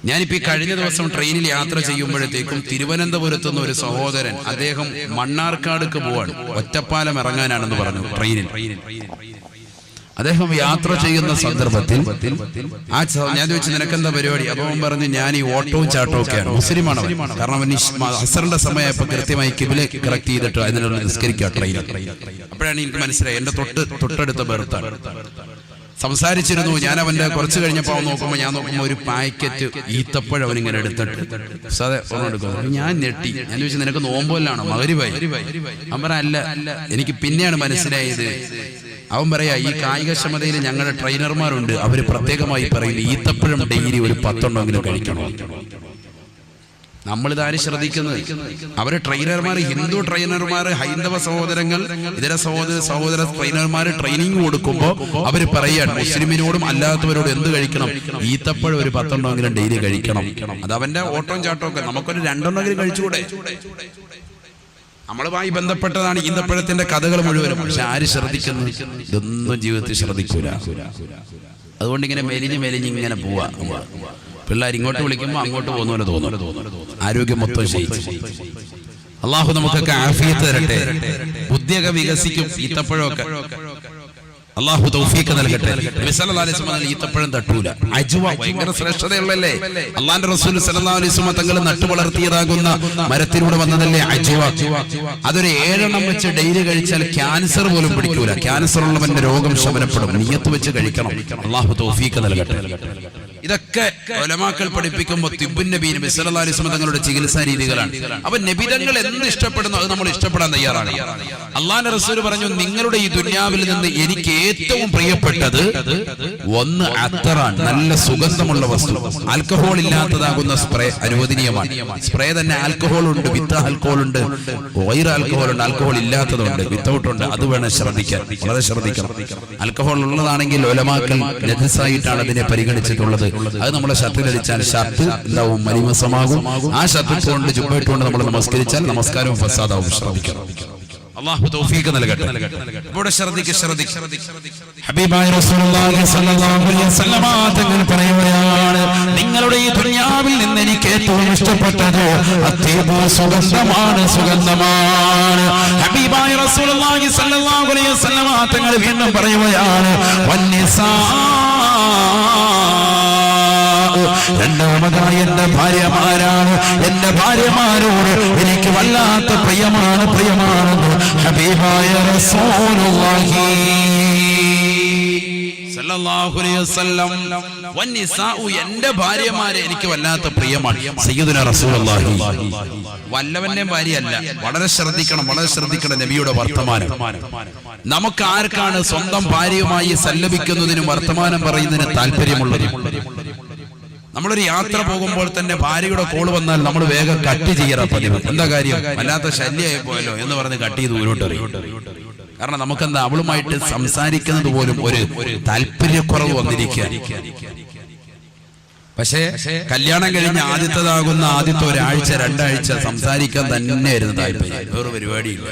ഞാനിപ്പോ ഈ കഴിഞ്ഞ ദിവസം ട്രെയിനിൽ യാത്ര ചെയ്യുമ്പോഴത്തേക്കും തിരുവനന്തപുരത്ത് നിന്ന് ഒരു സഹോദരൻ, അദ്ദേഹം മണ്ണാർക്കാടുക്ക് പോവാണ്. ഒറ്റപ്പാലം ഇറങ്ങാനാണെന്ന് പറഞ്ഞു ട്രെയിനിൽ. അദ്ദേഹം യാത്ര ചെയ്യുന്ന സന്ദർഭത്തിൽ ഞാൻ ചോദിച്ചു, നിനക്കെന്താ പരിപാടി? അപ്പൊ അവൻ പറഞ്ഞു, ഞാൻ ഈ ഓട്ടവും ചാട്ടവും ഒക്കെയാണ്. മുസ്ലിമാണ്. കാരണം അവൻ അസറിന്റെ സമയപ്പോ കൃത്യമായി കിബില കറക്റ്റ് ചെയ്തിട്ട് അതിനുള്ള നിസ്കരിക്കുക ട്രെയിനിൽ. അപ്പോഴാണ് എനിക്ക് മനസ്സിലായി എന്റെ തൊട്ടടുത്ത ബെർത്താണ്. സംസാരിച്ചിരുന്നു. ഞാൻ അവന്റെ കുറച്ച് കഴിഞ്ഞപ്പോൾ അവൻ നോക്കുമ്പോൾ, ഞാൻ നോക്കുമ്പോൾ ഒരു പാക്കറ്റ് ഈത്തപ്പഴം അവനിങ്ങനെ എടുത്തിട്ട് എടുക്കുന്നു. ഞാൻ ഞെട്ടി. ഞാൻ ചോദിച്ചു, നിനക്ക് നോമ്പോലാണോ? മഗ്‌രിബായി. അവൻ പറഞ്ഞ അല്ല. എനിക്ക് പിന്നെയാണ് മനസ്സിലായത് അവൻ പറയാ ഈ കായികക്ഷമതയിൽ ഞങ്ങളുടെ ട്രെയിനർമാരുണ്ട്, അവര് പ്രത്യേകമായി പറയുന്നു ഈത്തപ്പഴം ഡെയിലി ഒരു 10 എണ്ണമെങ്കിലും കഴിക്കണം. നമ്മളിതാരും ശ്രദ്ധിക്കുന്നത്? അവര് ട്രെയിനർമാർ, ഹിന്ദു ട്രെയിനർമാർ, ഹൈന്ദവ സഹോദരങ്ങൾ, ഇതര സഹോദര ട്രെയിനർമാർ ട്രെയിനിങ് കൊടുക്കുമ്പോൾ അവര് പറയാണ് മുസ്ലിമിനോടും അല്ലാത്തവരോടും എന്ത് കഴിക്കണം? ഈത്തപ്പഴം ഒരു 10 എണ്ണമെങ്കിലും ഡെയിലി കഴിക്കണം. അത് അവന്റെ ഓട്ടവും ചാട്ടവും ഒക്കെ. നമുക്കൊരു 2 എണ്ണമെങ്കിലും കഴിച്ചുകൂടെ? നമ്മളുമായി ബന്ധപ്പെട്ടതാണ് ഈന്തപ്പഴത്തിന്റെ കഥകൾ മുഴുവനും. പക്ഷെ ആര് ശ്രദ്ധിക്കുന്നു? ഇതൊന്നും ജീവിതത്തിൽ ശ്രദ്ധിക്കൂല. അതുകൊണ്ട് ഇങ്ങനെ മെലിഞ്ഞ് ഇങ്ങനെ പോവാ. പിള്ളേർ ഇങ്ങോട്ട് വിളിക്കുമ്പോൾ അങ്ങോട്ട് പോകുന്നവരെ തോന്നുന്നു. ആരോഗ്യം മൊത്തം ക്ഷയിച്ചു. അള്ളാഹു നമുക്കൊക്കെ ആഫിയത്ത് തരട്ടെ, ബുദ്ധിയൊക്കെ വികസിക്കും. ഈത്തപ്പഴമൊക്കെ അള്ളാഹു തൗഫീഖ് നൽകട്ടെ. നബി സല്ലല്ലാഹു അലൈഹി വസല്ലം ഈത്തപ്പഴം തട്ടൂല. അജ്വ ഭയങ്കര ശ്രേഷ്ഠതയുള്ളല്ലേ? അള്ളാഹുവിന്റെ റസൂൽ സല്ലല്ലാഹു അലൈഹി വസല്ലം തങ്ങൾ നട്ടു വളർത്തിയതാകുന്ന മരത്തിലൂടെ വന്നതല്ലേ അജ്വ. അതൊരു 7 എണ്ണം വെച്ച് ഡെയിലി കഴിച്ചാൽ ക്യാൻസർ പോലും പിടിക്കൂല. ക്യാൻസർ ഉള്ളവന്റെ രോഗം ശമനപ്പെടും. നിയ്യത്ത് വെച്ച് കഴിക്കണം. അള്ളാഹു തൗഫീഖ് നൽകട്ടെ. ഇതൊക്കെ ഉലമാക്കൾ പഠിപ്പിക്കുമ്പോൾ തിബ്ബുൻ നബി നബി സല്ലല്ലാഹു അലൈഹി വസല്ലം തങ്ങളുടെ ചികിത്സാ രീതികളാണ്. അപ്പൊ നബി തങ്ങൾ എന്ത് ഇഷ്ടപ്പെടുന്നു അത് നമ്മൾ ഇഷ്ടപ്പെടാൻ തയ്യാറാണ്. അള്ളാഹുവിന്റെ റസൂൽ പറഞ്ഞു, നിങ്ങളുടെ ഈ ദുനിയാവിൽ നിന്ന് എനിക്ക് ഏറ്റവും പ്രിയപ്പെട്ടത് ഒന്ന് അത്തറാണ്, നല്ല സുഗന്ധമുള്ള വസ്തു. ആൽക്കഹോൾ ഇല്ലാത്തതാകുന്ന സ്പ്രേ അനുവദനീയമാണ്. സ്പ്രേ തന്നെ ആൽക്കഹോൾ ഉണ്ട്, വിത്ത് ആൽക്കഹോൾ ഉണ്ട്, വൈർ ആൽക്കഹോൾ ഉണ്ട്, ആൽക്കഹോൾ ഇല്ലാത്തതുണ്ട്, വിത്തൗട്ട് ഉണ്ട്. അത് വേണം ശ്രദ്ധിക്കാൻ, വളരെ ശ്രദ്ധിക്കണം. ആൽക്കഹോൾ ഉള്ളതാണെങ്കിൽ ഉലമാക്കൾ നജസായിട്ടാണ് അതിനെ പരിഗണിച്ചിട്ടുള്ളത്. അത് നമ്മുടെ ഷർട്ടിൽ അടിച്ചാൽ ഷർട്ട് എന്താവും? മലിമസമാകും. ആ ഷർട്ട് ഇട്ടുകൊണ്ട് ജുബ്ബയിട്ടുകൊണ്ട് നമ്മൾ നമസ്കരിച്ചാൽ നമസ്കാരവും ഫസാദാവും. ശ്രദ്ധിക്കണം. അല്ലാഹു തൗഫീഖ് നൽകട്ടെ. ഇവിടെ ശ്രദ്ധിക്കുക. ഹബീബായ റസൂലുള്ളാഹി സ്വല്ലല്ലാഹു അലൈഹി വസല്ലം തങ്ങൾ പറയുകയാണ്, നിങ്ങളുടെ ഈ ദുനിയാവിൽ നിന്ന് എനിക്ക് ഏറ്റവും ഇഷ്ടപ്പെട്ടത് അത്തീബു സുഗന്ധമാണ്. ഹബീബായ റസൂലുള്ളാഹി സ്വല്ലല്ലാഹു അലൈഹി വസല്ലം തങ്ങൾ വീണ്ടും പറയുകയാണ്, വന്നിസാ, രണ്ടാമതായി എന്റെ ഭാര്യമാരാണ്. എന്റെ ഭാര്യമാരോട് എനിക്ക് വല്ലാത്ത പ്രിയമാണെന്ന് ഹബീബായ റസൂലുള്ളാഹി സല്ലല്ലാഹു അലൈഹി വസല്ലം. വന്നിസാഉ, എന്റെ ഭാര്യമാരെ എനിക്ക് വല്ലാത്ത പ്രിയമാണ്. സയ്യിദുനാ റസൂലുള്ളാഹി വല്ലവന്റെ ഭാര്യയല്ല. വളരെ ശ്രദ്ധിക്കണം നബിയുടെ വർത്തമാനം. നമുക്ക് ആർക്കാണ് സ്വന്തം ഭാര്യയുമായി സല്ലപിക്കുന്നതിനും വർത്തമാനം പറയുന്നതിന് താല്പര്യമുള്ളത്? നമ്മളൊരു യാത്ര പോകുമ്പോൾ തന്നെ ഭാര്യയുടെ കോള് വന്നാൽ നമ്മൾ വേഗം കട്ട് ചെയ്യാറാ പതിവ്. എന്താ കാര്യം? വല്ലാത്ത ശല്യമായി പോയല്ലോ എന്ന് പറഞ്ഞ് കട്ട് ചെയ്ത് ദൂരോട്ടെറിയും. കാരണം നമുക്കെന്താ, അവളുമായിട്ട് സംസാരിക്കുന്നത് പോലും ഒരു താല്പര്യക്കുറവ് വന്നിരിക്കുക. പക്ഷേ കല്യാണം കഴിഞ്ഞ ആദ്യത്തെ ഒരാഴ്ച 2 ആഴ്ച സംസാരിക്കാൻ തന്നെയായിരുന്നു താല്പര്യം. വേറെ പരിപാടിയില്ല.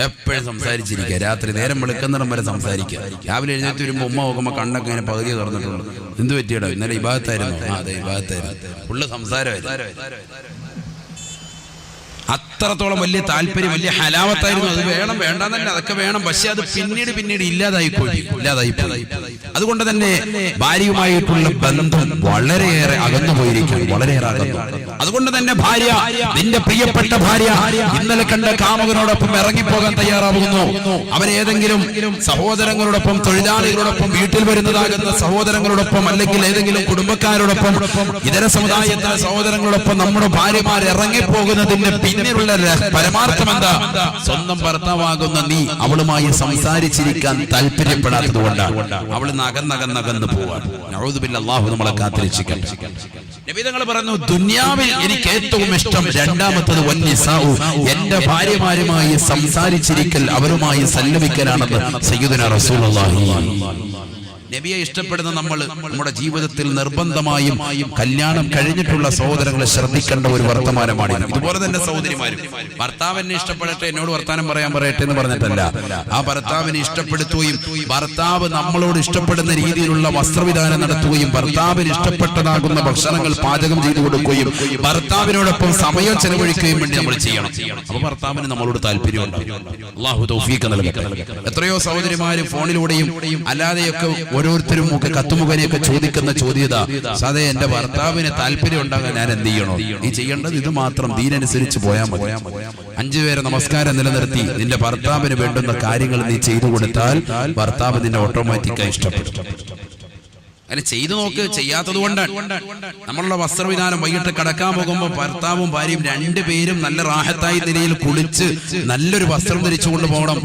എപ്പോഴും സംസാരിച്ചിരിക്കുക. രാത്രി നേരം വെളുക്കുന്നിടം വരെ സംസാരിക്കുക. രാവിലെ എഴുന്നേറ്റ് വരുമ്പോൾ ഉമ്മ നോക്കുമ്പോൾ കണ്ണൊക്കെ ഇങ്ങനെ പകുതി തുറന്നിട്ടുള്ളൂ. എന്ത് പറ്റിയടോ? ഇന്നലെ ഇബാദത്തായിരുന്നു. അതെ, ഇബാദത്തായിരുന്നു. ഫുള്ള് സംസാരമായിരുന്നു. അത്രത്തോളം വലിയ താല്പര്യം, വലിയ ഹലാവത്തായിരുന്നു. അത് വേണം വേണ്ടെന്നല്ല, അതൊക്കെ വേണം. പക്ഷെ അത് പിന്നീട് ഇല്ലാതായിപ്പോയി. അതുകൊണ്ട് തന്നെ ഭാര്യയുമായിട്ടുള്ള ബന്ധം വളരെയേറെ അകന്നു പോയിരിക്കുന്നു, വളരെയേറെ അകന്നു. അതുകൊണ്ട് തന്നെ ഭാര്യ, നിന്റെ പ്രിയപ്പെട്ട ഭാര്യ ഇന്നലെ കണ്ട കാമുകനോടൊപ്പം ഇറങ്ങിപ്പോകാൻ തയ്യാറാവുന്നു. അവരേതെങ്കിലും സഹോദരങ്ങളോടൊപ്പം, തൊഴിലാളികളോടൊപ്പം, വീട്ടിൽ വരുന്നതാകുന്ന സഹോദരങ്ങളോടൊപ്പം, അല്ലെങ്കിൽ ഏതെങ്കിലും കുടുംബക്കാരോടൊപ്പം, ഇതര സമുദായത്തിലെ സഹോദരങ്ങളോടൊപ്പം നമ്മുടെ ഭാര്യമാർ ഇറങ്ങിപ്പോകുന്നതിന്റെ പിന്നിലുള്ള പരമാർത്ഥം എന്താ? സ്വന്തം ഭർത്താവാകുന്ന നീ അവളുമായി സംസാരിച്ചിരിക്കാൻ താല്പര്യപ്പെടാത്തത് കൊണ്ടാണ്. അവൾ നകന്നകന്ന് പോവാണ്. നഊദു ബില്ലാഹ്, അല്ലാഹു നമ്മളെ കാത്തിരക്ഷിക്കട്ടെ. നബി തങ്ങൾ പറഞ്ഞു, ദുനിയാവിൽ എനിക്ക് ഏറ്റവും ഇഷ്ടം രണ്ടാമത്തത് വന്നിസാഉ, എന്റെ ഭാര്യമാരുമായി സംസാരിച്ചിരിക്കൽ, അവരുമായി സല്ലപിക്കലാണെന്ന് സയ്യിദുനാ റസൂലുള്ളാഹി. നബിയെ ഇഷ്ടപ്പെടുന്ന നമ്മൾ നമ്മുടെ ജീവിതത്തിൽ നിർബന്ധമായും കല്യാണം കഴിഞ്ഞിട്ടുള്ള സഹോദരങ്ങളെ ശ്രദ്ധിക്കേണ്ട ഒരു വർത്തമാനമാണ്. ഇതുപോലെ തന്നെ സഹോദരിമാരും ഭർത്താവിനെ ഇഷ്ടപ്പെടട്ടെ, എന്നോട് വർത്താനം പറയട്ടെ എന്ന് പറഞ്ഞിട്ടല്ല. ആ ഭർത്താവിനെ ഇഷ്ടപ്പെടുത്തുകയും ഭർത്താവ് നമ്മളോട് ഇഷ്ടപ്പെടുന്ന രീതിയിലുള്ള വസ്ത്രവിധാനം നടത്തുകയും ഭർത്താവിന് ഇഷ്ടപ്പെട്ടതാകുന്ന ഭക്ഷണങ്ങൾ പാചകം ചെയ്തു കൊടുക്കുകയും ഭർത്താവിനോടൊപ്പം സമയം ചെലവഴിക്കുകയും വേണ്ടി നമ്മൾ ചെയ്യണം. അപ്പൊ ഭർത്താവിന് നമ്മളോട് താല്പര്യമുണ്ട്. അല്ലാഹു തൗഫീഖ് നൽകട്ടെ. എത്രയോ സഹോദരിമാര് ഫോണിലൂടെയും അല്ലാതെയൊക്കെ ഓരോരുത്തരും ഒക്കെ കത്തുമുഖനെയൊക്കെ ചോദിക്കുന്ന ചോദ്യത, സാധേ എന്റെ ഭർത്താവിന് താല്പര്യം ഉണ്ടാകാൻ ഞാൻ എന്ത് ചെയ്യണോ? നീ ചെയ്യേണ്ടത് ഇത് മാത്രം, ദീനനുസരിച്ച് പോയാൽ മതി. 5 പേരെ നമസ്കാരം നിലനിർത്തി നിന്റെ ഭർത്താവിന് വേണ്ടുന്ന കാര്യങ്ങൾ നീ ചെയ്തു കൊടുത്താൽ ഭർത്താവ് നിന്നെ ഓട്ടോമാറ്റിക്കായി ഇഷ്ടപ്പെടും. അങ്ങനെ ചെയ്തു നോക്ക്. ചെയ്യാത്തത് കൊണ്ടാണ്. നമ്മളുടെ വസ്ത്രവിധാനം വൈകിട്ട് കടക്കാൻ പോകുമ്പോൾ ഭർത്താവും ഭാര്യയും രണ്ടുപേരും നല്ല റാഹത്തായി നിലയിൽ കുളിച്ച് നല്ലൊരു വസ്ത്രം ധരിച്ചു കൊണ്ടുപോകണം.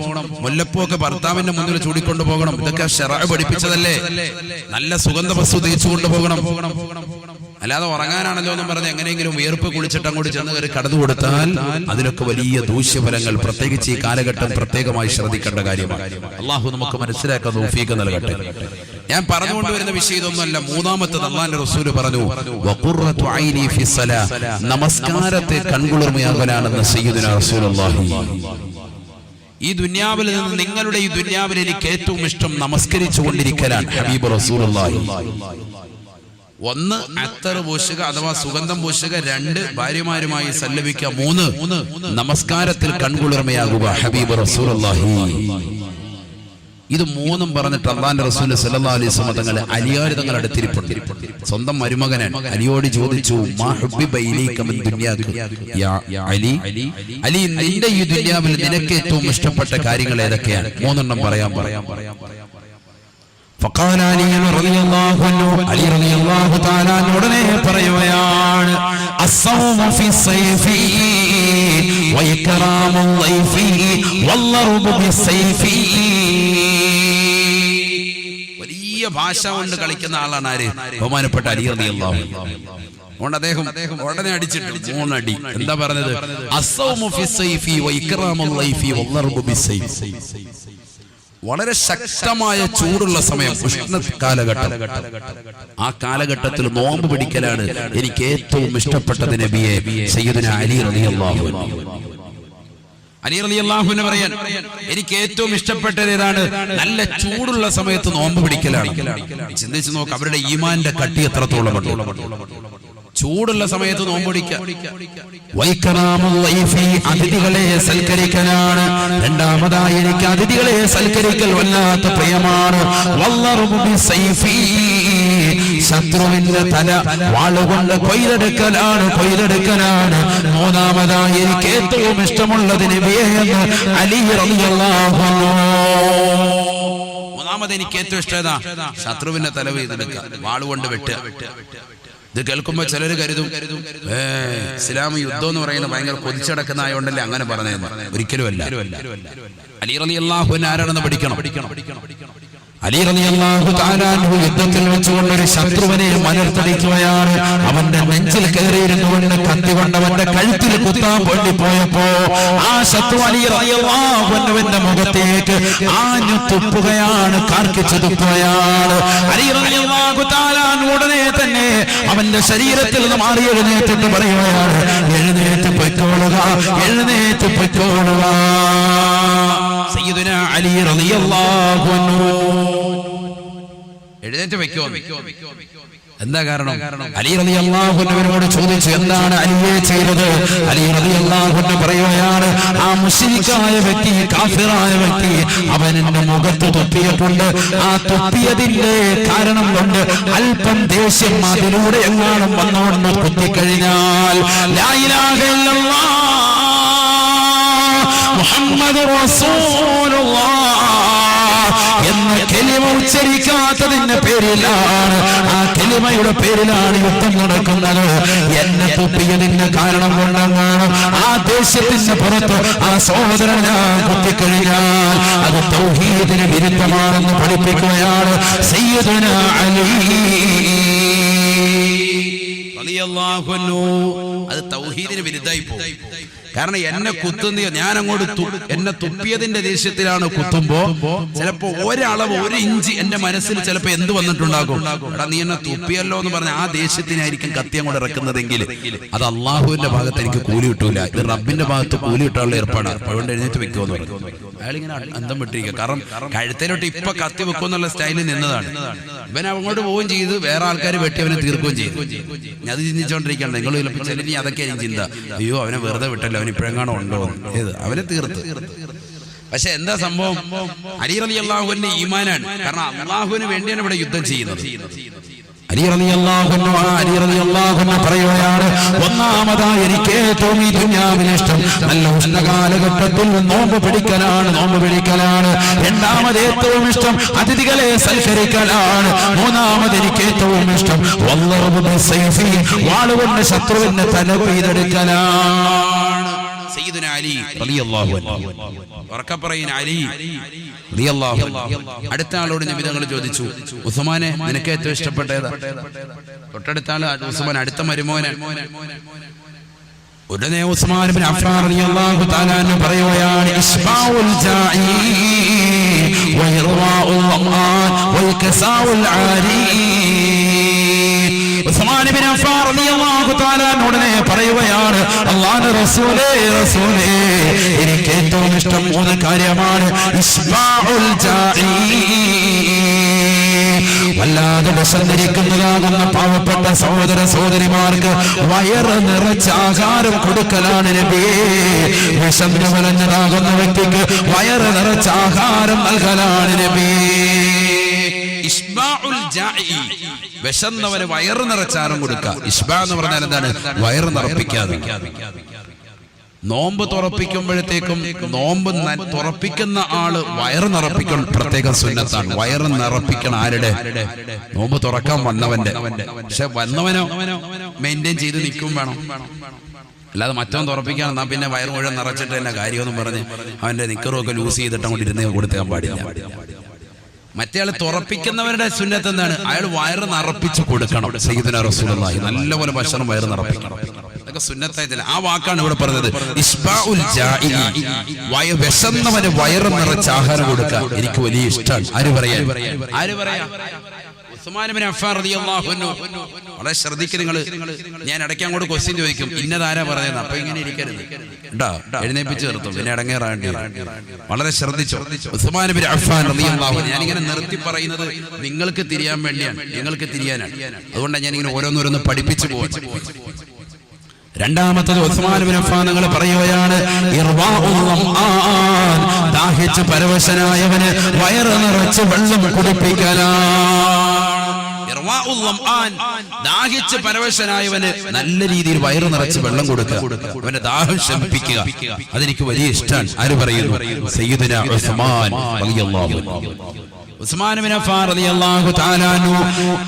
മുല്ലപ്പൂക്കെ ഭർത്താവിന്റെ മുന്നിൽ ചൂടിക്കൊണ്ടു പോകണം. ഇതൊക്കെ ശറഅ് പഠിപ്പിച്ചതല്ലേ. നല്ല സുഗന്ധ വസ്തു തേച്ചു കൊണ്ടുപോകണം. അല്ലാതെ ഉറങ്ങാനാണല്ലോ എന്നും പറഞ്ഞ് എങ്ങനെയെങ്കിലും വിയർപ്പ് കുളിച്ചിട്ട് അങ്ങോട്ട് ചെന്ന് കയറി കടന്നു കൊടുത്താൽ അതിലൊക്കെ വലിയ ദൂഷ്യഫലങ്ങൾ, പ്രത്യേകിച്ച് ഈ കാലഘട്ടം പ്രത്യേകമായി ശ്രദ്ധിക്കേണ്ട കാര്യമാണ്. അള്ളാഹു നമുക്ക് മനസ്സിലാക്കാൻ തൗഫീഖ് നൽകട്ടെ. ഞാൻ പറഞ്ഞുകൊണ്ടുവരുന്ന വിഷയം ഇതൊന്നുമല്ല. മൂന്നാമത്തെ അല്ലാഹുവിന്റെ റസൂല് പറഞ്ഞു, വഖുറത്തു ഐനി ഫിസ്സലാ, നമസ്കാരത്തെ കൺകുളിർമയാകലാണെന്ന് സയ്യിദുനാ റസൂലുള്ളാഹി. ഈ ദുനിയാവിൽ നിന്ന്, നിങ്ങളുടെ ഈ ദുനിയാവിൽ എനിക്ക് ഏറ്റവും ഇഷ്ടം നമസ്കരിച്ചു കൊണ്ടിരിക്കലാണ് ഹബീബ് റസൂലുള്ളാഹി. ഒന്ന് അത്തർ പൂശുക അഥവാ സുഗന്ധം പൂശുക, രണ്ട് ഭാര്യമാരുമായി സല്ലപിക്കുക, മൂന്ന് നമസ്കാരത്തിൽ കൺകുളിർമയാകുക ഹബീബ് റസൂലുള്ളാഹി. ഇത് മൂന്നും പറഞ്ഞിട്ട് അല്ലാഹുവിന്റെ റസൂൽ സല്ലല്ലാഹു അലൈഹി വസല്ലം തങ്ങളെ അലിയാർ തങ്ങൾ അടുത്തിരിപ്പുണ്ട്. സ്വന്തം മരുമകനാണ്. അലിയോട് ചോദിച്ചു, മാ ഹുബ്ബിബ ഇലൈക മിൻ ദുനിയാക യാ അലി, അലി നിന്റെ ഈ ദുനിയാവിൽ നിനക്ക് ഏറ്റവും ഇഷ്ടപ്പെട്ട കാര്യങ്ങൾ ഏതൊക്കെയാണ്? മൂന്നെണ്ണം പറയാം. فقال علي رضي الله عنه, علي رضي الله تعالى ഉടനെ പറയുകയാണ്, الصوم في الصيف وإكرام الضيف والضرب بالسيف. വലിയ ഭാഷ കൊണ്ട് കളിക്കുന്ന ആളാണ് ആര്? ബഹുമാനപ്പെട്ട അലി റളിയല്ലാഹു അൻഹു. അതുകൊണ്ട് അദ്ദേഹം ഉടനെ അടിച്ചിട്ട് 3 അടി. എന്താ പറഞ്ഞത്? الصوم في الصيف وإكرام الضيف والضرب بالسيف. വളരെ ശക്തമായ ചൂടുള്ള സമയം, ഉഷ്ണ കാലഘട്ടം. ആ കാലഘട്ടത്തിൽ നോമ്പ് പിടിക്കലാണ് എനിക്ക് ഏറ്റവും ഇഷ്ടപ്പെട്ടത് നബിയെ. സയ്യിദുനാ അലി റളിയല്ലാഹു അൻഹു. അലി റളിയല്ലാഹു അൻഹു പറയാൻ, എനിക്ക് ഏറ്റവും ഇഷ്ടപ്പെട്ടത് ഏതാണ്? നല്ല ചൂടുള്ള സമയത്ത് നോമ്പ് പിടിക്കലാണ്. ചിന്തിച്ചു നോക്ക്, അവരുടെ ഈമാന്റെ കട്ടി എത്രത്തോളം ഉണ്ട്. ചൂടുള്ള സമയത്ത് നോമ്പൊടിക്കുക. അതിഥികളെ സൽക്കരിക്കലാണ്. രണ്ടാമതായി എനിക്ക് അതിഥികളെ സൽക്കരിക്കൽ വല്ലാത്ത പ്രിയമാണ്. ശത്രുവിന്റെ തല വാളുകൊണ്ട് കൊയ്തെടുക്കലാണ്. മൂന്നാമതായി എനിക്ക് ഏറ്റവും ഇഷ്ടമുള്ളത് നബിയെ എന്ന് അലി റളിയല്ലാഹു അൻഹു. മൂന്നാമത് എനിക്ക് ഏറ്റവും ഇഷ്ടം ശത്രുവിന്റെ തല കൊയ്തെടുക്കുക, വാളുകൊണ്ട് വെട്ടുക. ഇത് കേൾക്കുമ്പോ ചിലര് കരുതും ഇസ്ലാം യുദ്ധം എന്ന് പറയുന്നത് ഭയങ്കര കൊതിച്ചടക്കുന്ന ആയോണ്ടല്ലേ അങ്ങനെ പറഞ്ഞത്. ഒരിക്കലുമല്ല. അലി റളിയല്ലാഹു അൻഹു ആരാണെന്ന് പഠിക്കണം. അലി റളിയല്ലാഹു തആല അൻഹു യുദ്ധത്തിൽ വെച്ചുകൊണ്ട് ഒരു ശത്രുവിനെ മലർത്തടിക്കുകയാണ്. അവന്റെ നെഞ്ചിൽ കയറിയിരുന്നുകൊണ്ട് കത്തി കൊണ്ട് അവന്റെ കഴുത്തിൽ കുത്താൻ വേണ്ടി പോയപ്പോ ആ ശത്രു അലി റളിയല്ലാഹു അൻഹുവിന്റെ മുഖത്തേക്ക് ആഞ്ഞു തുപ്പുകയാണ്, കാർക്കിച്ചു തുപ്പുകയാണ്. അലി റളിയല്ലാഹു തആല ഉടനെ തന്നെ അവന്റെ ശരീരത്തിൽ നിന്ന് മാറി എഴുന്നേറ്റിട്ട് പറയുകയാണ്, എഴുന്നേറ്റ് പൊയ്ക്കോളുക, എഴുന്നേറ്റ് പൊയ്ക്കോളുക. സയ്യിദുനാ അലി റളിയല്ലാഹു അൻഹു എഴുന്നേറ്റ് വെക്കോ. എന്താ കാരണം? അലി റളിയല്ലാഹു അൻഹുവിനോട് ചോദിച്ചു, എന്താണ് അലിയെ ചെയ്തത്? അലി റളിയല്ലാഹു അൻഹു പറയുകയാണ്, ആ മുശ്രിക്കായ വ്യക്തി, കാഫിറായ വ്യക്തി അവൻ എന്റെ മുഖത്ത് തുപ്പിയിട്ടുണ്ട്. ആ തുപ്പിയതിന്റെ കാരണം കൊണ്ട് അല്പം ദേഷ്യം അതിലൂടെ എങ്ങാനും വന്നുകൊണ്ട് കുത്തിക്കഴിഞ്ഞാൽ ലാ ഇലാഹ ഇല്ലല്ലാഹ് മുഹമ്മദുർ റസൂലുള്ളാഹ് എന്ന കലിമ ഉച്ചരിക്കാത്തതിന്റെ പേരിലാണ്, ആ കലിമയുടെ പേരിലാണ് യുദ്ധം നടക്കുന്നത്. എന്നെ തുപ്പിയതിന്റെ കാരണം കൊണ്ടെന്നാണ് ആ ദേഷ്യത്തിന്റെ പുറത്ത് ആ സഹോദരൻ ഞാൻ കുത്തിക്കഴിഞ്ഞാൽ അത് തൗഹീദിന് വിരുദ്ധമാണെന്ന് പഠിപ്പിക്കുകയാണ് സയ്യിദുനാ അലി റളിയല്ലാഹു അൻഹു. അത് തൗഹീദിന് വിരുദ്ധമായി പോകും. കാരണം എന്നെ കുത്തുന്ന, ഞാൻ അങ്ങോട്ട് എന്നെ തുപ്പിയതിന്റെ ദേഷ്യത്തിലാണ് കുത്തുമ്പോ ചിലപ്പോ ഒരളവ്, 1 ഇഞ്ച് എന്റെ മനസ്സിൽ ചിലപ്പോ എന്ത് വന്നിട്ടുണ്ടാകും? എടാ നീ എന്നെ തുപ്പിയല്ലോ എന്ന് പറഞ്ഞ ആ ദേഷ്യത്തിനായിരിക്കും കത്തി അങ്ങോട്ട് ഇറക്കുന്നതെങ്കിൽ അത് അള്ളാഹുവിന്റെ ഭാഗത്ത് എനിക്ക് കൂലി കിട്ടൂല. ഇത് റബ്ബിന്റെ ഭാഗത്ത് കൂലി കിട്ടാനുള്ള ഏർപ്പാടാണ്. അതുകൊണ്ട് എഴുന്നേറ്റ് വെക്കുമെന്ന് പറഞ്ഞു. അയാളിങ്ങനെ അന്തം വിട്ടിരിക്കുക. കാരണം കഴുത്തേലോട്ട് ഇപ്പൊ കത്തി വെക്കുമെന്നുള്ള സ്റ്റൈലിൽ നിന്നതാണ്. ഇവൻ അങ്ങോട്ട് പോവുകയും ചെയ്ത് വേറെ ആൾക്കാർ വെട്ടി അവനെ തീർക്കുകയും ചെയ്തു. അത് ചിന്തിച്ചോണ്ടിരിക്കണ്ട നിങ്ങൾ. ചിലപ്പോൾ അതൊക്കെയായിരിക്കും ചിന്ത, അയ്യോ അവനെ വെറുതെ വിട്ടല്ലോ, അവൻ ഇപ്പോഴെങ്ങാണോ ഉണ്ടോ, ഏത് അവനെ തീർത്ത്. പക്ഷെ എന്താ സംഭവം? അലി റളിയല്ലാഹു അൻഹു ഈമാനാണ്. കാരണം അള്ളാഹുവിന് വേണ്ടിയാണ് ഇവിടെ യുദ്ധം ചെയ്യുന്നത്. അലി റളിയല്ലാഹു അൻഹു പറയുകയാണ്, ഒന്നാമതായി എനിക്ക് ഏറ്റവും ഈ ദുനിയാവിൽ ഇഷ്ടം നല്ല ഉഷ്ണകാലഘട്ടത്തിൽ നോമ്പ് പിടിക്കലാണ്. രണ്ടാമത് ഏറ്റവും ഇഷ്ടം അതിഥികളെ സൽക്കരിക്കലാണ്. മൂന്നാമത് എനിക്ക് ഏറ്റവും ഇഷ്ടം വാളുകൊണ്ട് ശത്രുവിന്റെ തല കൊയ്തെടുക്കലാണ്. സയ്യിദുന അലി റളിയല്ലാഹു അൻഹു, ഉറക്കെ പറയുന്ന അലി റളിയല്ലാഹു അൻഹു. അടുത്ത ആളോട് നബി തങ്ങൾ ചോദിച്ചു, ഉസ്മാനെ നിനക്ക് ഏറ്റവും ഇഷ്ടപ്പെട്ട ഏതാ? തൊട്ടടുത്ത ആള് ഉസ്മാൻ, അടുത്ത മരുമോനെ. ഉടനെ ഉസ്മാൻ ഇബ്നു അഫ്ഫാൻ റളിയല്ലാഹു തആല അൻഹു പറയുകയാണ്, ഇസ്മാഉൽ ജാഇ വഇർവാഉൽ ളമാൻ വൽകസാഉൽ ആരി. ഉസ്മാൻ ഇബ്നു അഫ്ഫാൻ റളിയല്ലാഹു തആല ഉടനെ പറയുകയാണ്, അല്ലാഹുവിന്റെ റസൂലേ, എനിക്ക് ഏറ്റവും ഇഷ്ടം 3 കാര്യമാണ്. ഇസ്മാഉൽ ജാഇ, വല്ലാതെ വിശന്നിരിക്കുന്നതാകുന്ന പാവപ്പെട്ട സഹോദര സഹോദരിമാർക്ക് വയറ് നിറച്ച് ആഹാരം കൊടുക്കലാണ് നബിയേ. വിശന്ന് വലഞ്ഞതാകുന്ന വ്യക്തിക്ക് വയറ് നിറച്ച് ആഹാരം നൽകലാണ് നബിയേ. ഇസ്ബാഉൽ ജാഇ, വിശന്നവന് വയറ് നിറച്ചാരം കൊടുക്കുക. ഇസ്ബാ എന്ന് പറഞ്ഞാൽ എന്താണ്? വയറ് നിറപ്പിക്കാതെ. നോമ്പ് തുറപ്പിക്കുമ്പോഴത്തേക്കും നോമ്പ് തുറപ്പിക്കുന്ന ആള് വയറ് നിറപ്പിക്കണം, പ്രത്യേക സുന്നത്താണ്. വയറ് നിറപ്പിക്കണം ആരുടെ? നോമ്പ് തുറക്കാൻ വന്നവന്റെ. പക്ഷെ വന്നവനോ മെയിൻറ്റെയിൻ ചെയ്ത് നിൽക്കും വേണം. അല്ലാതെ മറ്റവൻ തുറപ്പിക്കാൻ എന്നാ പിന്നെ വയറ് മുഴുവൻ നിറച്ചിട്ട് തന്നെ കാര്യമൊന്നും പറഞ്ഞ് അവന്റെ നിക്കറുമൊക്കെ ലൂസ് ചെയ്തിട്ട് അങ്ങോട്ട് ഇരുന്ന് കൊടുക്കാൻ പാടില്ല. മറ്റേ ആള് തുറപ്പിക്കുന്നവരുടെ സുന്നത്ത് എന്താണ്? അയാൾ വയറ് നിറപ്പിച്ച് കൊടുക്കണം. സയ്യിദുനാ റസൂലുള്ളാഹി നല്ലപോലെ ഭക്ഷണം വയറ് നിറപ്പിക്കണം. അതൊക്കെ സുന്നത്തായിട്ടില്ല. ആ വാക്കാണ് ഇവിടെ പറഞ്ഞത്. ഇസ്ബാഉൽ ജാഇ, വിശന്നവന് വയറ് നിറച്ച് ആഹാരം കൊടുക്കുക എനിക്ക് വലിയ ഇഷ്ടമാണ്. ആര് പറയാ? ഉസ്മാൻ ഇബ്നു അഫ്ഫാൻ റളിയല്ലാഹു അൻഹു. വളരെ ശ്രദ്ധിക്കുക നിങ്ങൾ. ഞാൻ ഇടയ്ക്ക് അങ്ങോട്ട് ക്വസ്റ്റ്യൻ ചോദിക്കും, ഇന്നതാരാ പറയുന്നത്? അപ്പൊ ഇങ്ങനെ ഇരിക്കരുത് കേട്ടോ, എഴുന്നേപ്പിച്ച് നിർത്തും, പിന്നെ ഇടങ്ങേറാണ്ടി. വളരെ ശ്രദ്ധിച്ചോ. ഉസ്മാൻ ഇബ്നു അഫ്ഫാൻ റളിയല്ലാഹു അൻഹു. ഞാനിങ്ങനെ നിർത്തി പറയുന്നത് നിങ്ങൾക്ക് തിരിയാൻ വേണ്ടിയാണ്, നിങ്ങൾക്ക് തിരിയാനാണ്. അതുകൊണ്ടാണ് ഞാനിങ്ങനെ ഓരോന്നോരോന്ന് പഠിപ്പിച്ചു പോകുന്നത്. രണ്ടാമത്തത് ഉസ്മാൻ ഇബ്നു അഫ്ഫാൻ നിങ്ങൾ പറയുകയാണ്, ഇർവാഉൽ ളമാൻ, ദാഹിച്ച് പരവശനായവന് വയറ് നിറച്ച് വെള്ളം കുടിപ്പിക്കലാണ്. ഇർവാഉൽ ളമാൻ, ദാഹിച്ച് പരവശനായവന് നല്ല രീതിയിൽ വയറ് നിറച്ച് വെള്ളം കൊടുക്കുക, അവന്റെ ദാഹം ശമിപ്പിക്കുക. അതെനിക്ക് വലിയ ഇഷ്ടമാണ്. ആര് പറയുന്നു? സയ്യിദുനാ ഉസ്മാൻ റളിയല്ലാഹു അൻഹു. ഉസ്മാൻ ഇബ്നു അഫ്ഫാൻ റളിയല്ലാഹു തആല അൻഹു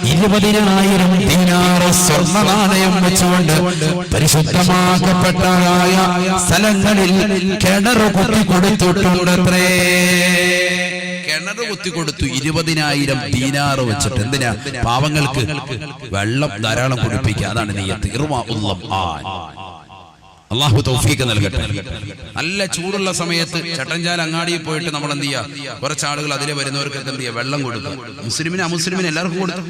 20,000 ദിനാർ സ്വർണ്ണ നാണയം വെച്ചുകൊണ്ട് പരിശുദ്ധമാക്കപ്പെട്ടതായ സ്ഥലങ്ങളിൽ കിണർ കുത്തി കൊടുത്തിട്ടുണ്ടത്രേ. കിണർ കുത്തി കൊടുത്തു 20,000 ദീനാർ വെച്ചിട്ട്. എന്തിനാ? പാവങ്ങൾക്ക് വെള്ളം ധാരാളം കുടിപ്പിക്കുക. അതാണ് നിയ്യത്ത്. ഇർവാഉൽ ളമാൻ. അള്ളാഹു തൗഫീഖ് നൽകട്ടെ. നല്ല ചൂടുള്ള സമയത്ത് ചട്ടഞ്ചാൽ അങ്ങാടിയിൽ പോയിട്ട് നമ്മൾ എന്ത് ചെയ്യുക? കുറച്ചാളുകൾ അതിലെ വരുന്നവർക്കൊക്കെ എന്ത് ചെയ്യുക? വെള്ളം കൊടുക്കുക. മുസ്ലിമിന് അമുസ്ലിമിന് എല്ലാവർക്കും കൊടുത്തു.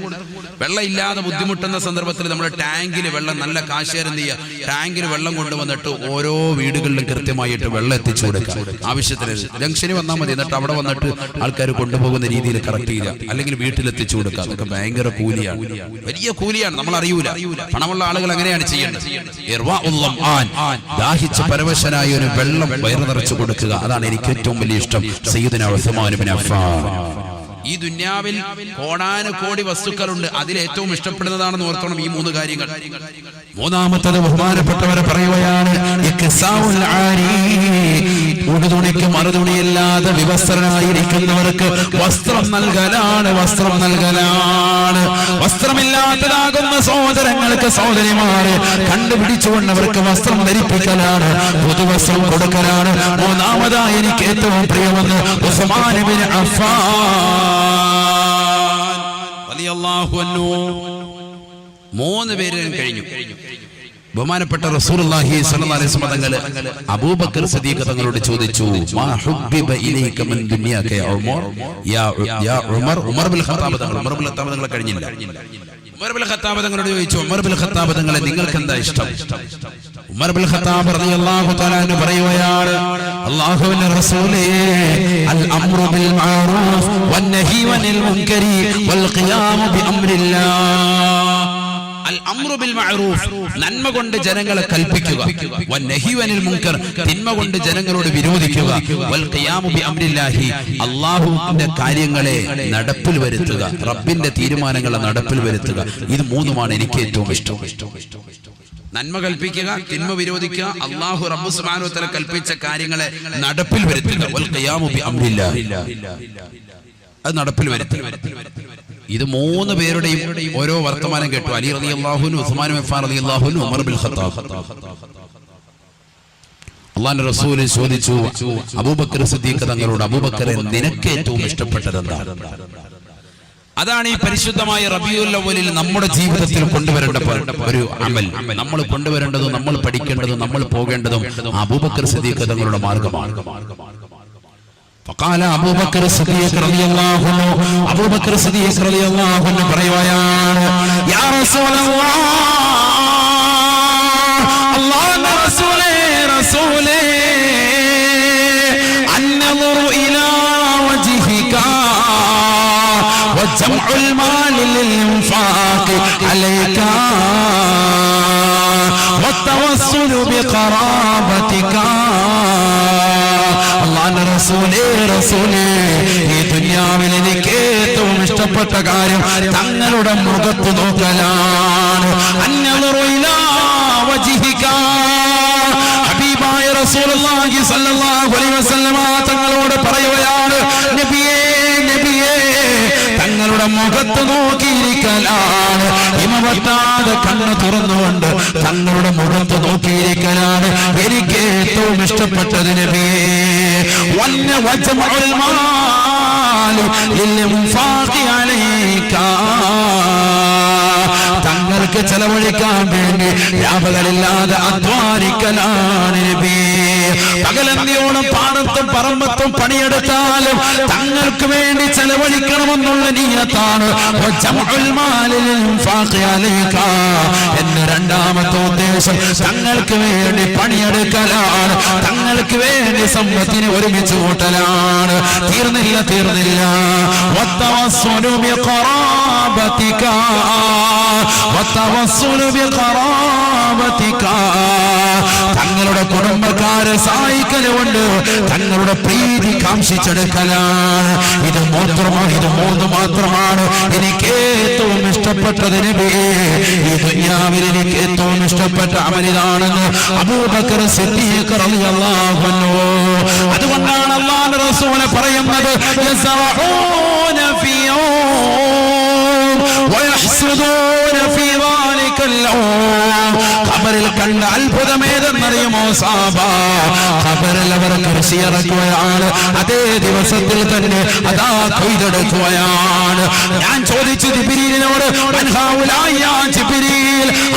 വെള്ളം ഇല്ലാതെ ബുദ്ധിമുട്ടുന്ന സന്ദർഭത്തിൽ നമ്മൾ ടാങ്കിൽ വെള്ളം, നല്ല കാശുകാർ എന്ത് ചെയ്യുക? ടാങ്കിൽ വെള്ളം കൊണ്ടുവന്നിട്ട് ഓരോ വീടുകളിലും കൃത്യമായിട്ട് വെള്ളം എത്തിച്ചു കൊടുക്കുക. ആവശ്യത്തിന് ജംഗ്ഷന് വന്നാൽ മതി. എന്നിട്ട് അവിടെ വന്നിട്ട് ആൾക്കാർ കൊണ്ടുപോകുന്ന രീതിയിൽ കറക്റ്റ് ചെയ്യുക, അല്ലെങ്കിൽ വീട്ടിലെത്തിച്ചു കൊടുക്കുക. അതൊക്കെ ഭയങ്കര കൂലിയാണ്, വലിയ കൂലിയാണ്. നമ്മൾ അറിയൂല. പണമുള്ള ആളുകൾ അങ്ങനെയാണ് ചെയ്യേണ്ടത്. ഇർവാഉൽ ളമാൻ, ദാഹിച്ച് പരവശനായ ഒരു വെള്ളം വയറ് നിറച്ചു കൊടുക്കുക. അതാണ് എനിക്ക് ഏറ്റവും വലിയ ഇഷ്ടം. സയ്യിദുനാ ഉസ്മാൻ ഇബ്നു അഫ്ഫാൻ. ഈ ദുന്യാവിൽ കോടാനുകോടി വസ്തുക്കളുണ്ട്, അതിൽ ഏറ്റവും ഇഷ്ടപ്പെടുന്നതാണെന്ന് ഓർത്തോണം ഈ 3 കാര്യങ്ങൾ. മൂന്നാമത്തത് ബഹുമാനപ്പെട്ടവരെ പറയുകയാണ്, ഉടുതുണിക്ക് മറുതുണിയില്ലാതെ വിവസ്ത്രനായിരിക്കുന്നവർക്ക് വസ്ത്രം നൽകലാണ്. വസ്ത്രമില്ലാത്തതാകുന്ന സഹോദരങ്ങൾക്ക്, സഹോദരിമാരെ കണ്ടുപിടിച്ചുകൊണ്ടവർക്ക് വസ്ത്രം ധരിപ്പിക്കലാണ്, പുതുവസ്ത്രം കൊടുക്കലാണ്. മൂന്നാമതായി എനിക്ക് ഏറ്റവും പ്രിയമെന്ന് ഉസ്മാൻ ഇബ്നു അഫ്ഫാൻ റളിയല്ലാഹു അൻഹു. 3 പേര് കഴിഞ്ഞു. ബഹുമാനപ്പെട്ട റസൂലുള്ളാഹി സ്വല്ലല്ലാഹു അലൈഹി വസല്ലം തങ്ങൾ അബൂബക്കർ സിദ്ദീഖ് തങ്ങളോട് ചോദിച്ചു, മാ ഹുബ്ബിബ ഇലൈക മിൻ ദുനിയാക യാ ഉമർ? ഉമർ ബിൻ ഖത്താബ് തങ്ങൾ കഴിഞ്ഞില്ല. ഉമർ ബിൻ ഖത്താബ് തങ്ങളോട് ചോദിച്ചു, ഉമർ ബിൻ ഖത്താബ് തങ്ങളെ നിങ്ങൾക്ക് എന്താ ഇഷ്ടം? ഉമർ ബിൻ ഖത്താബ് റളിയല്ലാഹു തആല അൻഹു പറയുകയാണ്, അല്ലാഹുവിന്റെ റസൂലേ, അൽ അംറു ബിൽ മഅറൂഫ് വൻ നഹി അനിൽ മുൻകരി വൽ ഖിയാമു ബി അംരില്ലാഹ്. അൽ അംറു ബിൽ മഅറൂഫ്, നന്മ കൊണ്ട് ജനങ്ങളെ കൽപ്പിക്കുക, വന്നഹി അനിൽ മുൻകർ, തിന്മ കൊണ്ട് ജനങ്ങളോട് വിരോധിക്കുക, വൽ ഖിയാമു ബി അംരില്ലാഹി, അല്ലാഹുവിന്റെ കാര്യങ്ങളെ നടപ്പിൽ വരുത്തുക, റബ്ബിന്റെ തീരുമാനങ്ങളെ നടപ്പിൽ വരുത്തുക. ഇത് മൂന്നുമാണ് എനിക്ക് ഏറ്റവും ഇഷ്ടം. നന്മ കൽപ്പിക്കുക, തിന്മ വിരോധിക്കുക, അല്ലാഹു റബ്ബ് സുബ്ഹാനഹു വ തആല കൽപ്പിച്ച കാര്യങ്ങളെ നടപ്പിൽ വരുത്തുക, വൽ ഖിയാമു ബി അംരില്ലാഹി, അത് നടപ്പിൽ വരുത്തുക. ഇത് മൂന്ന് പേരുടെയും ഓരോ വർത്തമാനം കേട്ടു. അലി റളിയല്ലാഹു അൻഹു, ഉസ്മാൻ അഫ്ഫാൻ റളിയല്ലാഹു അൻഹു, ഉമർ ബിൻ ഖത്താബ്. അല്ലാഹുവിന്റെ റസൂൽ ചോദിച്ചു അബൂബക്കർ സിദ്ദീഖ് തങ്ങളോട്, അബൂബക്കറെ നിനക്ക് ഏറ്റവും ഇഷ്ടപ്പെട്ടത് എന്താണ്? അതാണ് ഈ പരിശുദ്ധമായ റബീഉൽ അവ്വലിൽ നമ്മുടെ ജീവിതത്തിൽ കൊണ്ടുവരേണ്ട ഒരു അമൽ. നമ്മൾ കൊണ്ടുവരേണ്ടതും നമ്മൾ പഠിക്കേണ്ടതും നമ്മൾ പോകേണ്ടതും അബൂബക്കർ സിദ്ദീഖ് തങ്ങളുടെ മാർഗമാണ്. فقال أبو بكر الصديق رضي الله عنه, أبو بكر الصديق رضي الله عنه പറയുകയാണ്, യാ റസൂലല്ലാഹ്, അല്ലാഹുവിന്റെ റസൂലേ, റസൂലേ, അന്നദറു ഇലാ വജ്ഹിക വജംഉൽ മാൽ ലിൽഇൻഫാഖ് അലൈക വതവസ്സുലു ബിഖറാബതിക. അല്ലാഹുവിന്റെ റസൂലേ, റസൂലേ, ഈ ദുനിയാവിൽ എനിക്ക് ഏറ്റവും ഇഷ്ടപ്പെട്ട കാര്യം തങ്ങളുടെ മുഖത്ത് നോക്കലാണ്. അന്നദറു ഇലാ വജ്ഹിക, ഹബീബായ റസൂലുള്ളാഹി സ്വല്ലല്ലാഹു അലൈഹി വസല്ലമ തങ്ങളോട് പറയുകയാണ്, നബിയേ, നബിയേ, തങ്ങളുടെ മുഖത്ത് നോക്കിയിരിക്കലാണ്, ഹിമവത്താതെ കണ്ണ് തുറന്നുകൊണ്ട് തങ്ങളുടെ മുഖത്ത് നോക്കിയിരിക്കലാണ് എനിക്ക് ഏറ്റവും ഇഷ്ടപ്പെട്ടത് നബിയേ. വന്ന വജമഉൽ മാൽ ലിൽഇൻഫാഖി അലൈക, തങ്ങൾക്ക് ചെലവഴിക്കാൻ വേണ്ടി വ്യാപകമില്ലാതെ അധ്വാനിക്കലാണ് നബിയേ. പകലന്തിയോളം പാടത്തും പറമ്പത്തും പണിയെടുത്താലും തങ്ങൾക്ക് വേണ്ടി ചെലവഴിക്കണമെന്നുള്ള നിയ്യത്താണ്. എന്റെ രണ്ടാമത്തെ ഉദ്ദേശം തങ്ങൾക്ക് വേണ്ടി പണിയെടുക്കലാണ്, തങ്ങൾക്ക് വേണ്ടി സമ്പത്തിനെ ഒരുമിച്ച് കൂട്ടലാണ്. തീർന്നില്ല, തീർന്നില്ല. വത്തവസ്സുലു ബിഖറാബതിക, വത്തവസ്സുലു ബിഖറാബതിക, തങ്ങളുടെ കുടുംബക്കാരെ സഹായിക്കലുകൊണ്ട് തങ്ങളുടെ പ്രീതി കാംക്ഷിച്ചെടുക്കലാണ്. ഇത് മൂന്ന് മാത്രമാണ് എനിക്ക് ഏറ്റവും ഇഷ്ടപ്പെട്ടത് നബിയേ. ഈ ദുനിയാവിൽ എനിക്ക് ഏറ്റവും ഇഷ്ടപ്പെട്ട അമലിതാണെന്ന് അബൂബക്കർ സിദ്ദീഖ് റളിയല്ലാഹു അൻഹു. അതുകൊണ്ടാണ് അല്ലാഹുവിന്റെ റസൂൽ പറയുന്നത്, യസറഊന ഫീ വയഹ്സുദൂന ഫീ ദാലികൽ യൗം. ഖബറിൽ കണ്ട അത്ഭുതമേതെന്നറിയുമോ സാബ? ഖബറിൽ അവർ കൃഷി ഇറക്കുകയാണ്, അതേ ദിവസത്തിൽ തന്നെ അതാ കൊയ്തെടുക്കുകയാണ്. ഞാൻ ചോദിച്ചു ജിബ്രീലിനോട്,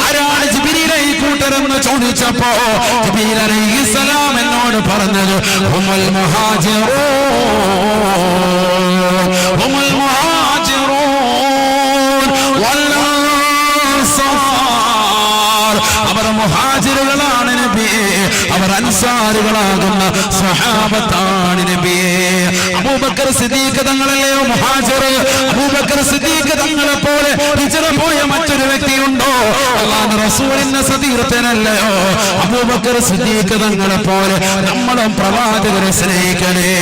ആരാണ് ജിബ്രീലെ ഈ കൂട്ടരെന്ന് ചോദിച്ചപ്പോ ജിബ്രീൽ അലൈഹിസ്സലാം എന്നോട് പറഞ്ഞത്, ഹുമുൽ മുഹാജിറൂൻ, ഹുമുൽ മുഹാജിറൂൻ വൽ അൻസാർ. അവർ മുഹാജിറുകളാണ് നബിയേ, അവർ അൻസാറുകളാകുന്ന സ്വഹാബത്താണ് നബിയേ. അബൂബക്കർ സിദ്ദീഖ് തങ്ങളല്ലയോ മുഹാജിർ? അബൂബക്കർ സിദ്ദീഖ് തങ്ങളെ പോലെ ഹിജ്റ പോയ മറ്റൊരു വ്യക്തിയുണ്ടോ? അല്ലാഹുവിന്റെ റസൂലിന്റെ സതീർത്ഥനല്ലയോ അബൂബക്കർ സിദ്ദീഖ് തങ്ങളെ പോലെ? നമ്മളും പ്രവാചകരെ സ്നേഹിക്കണേ.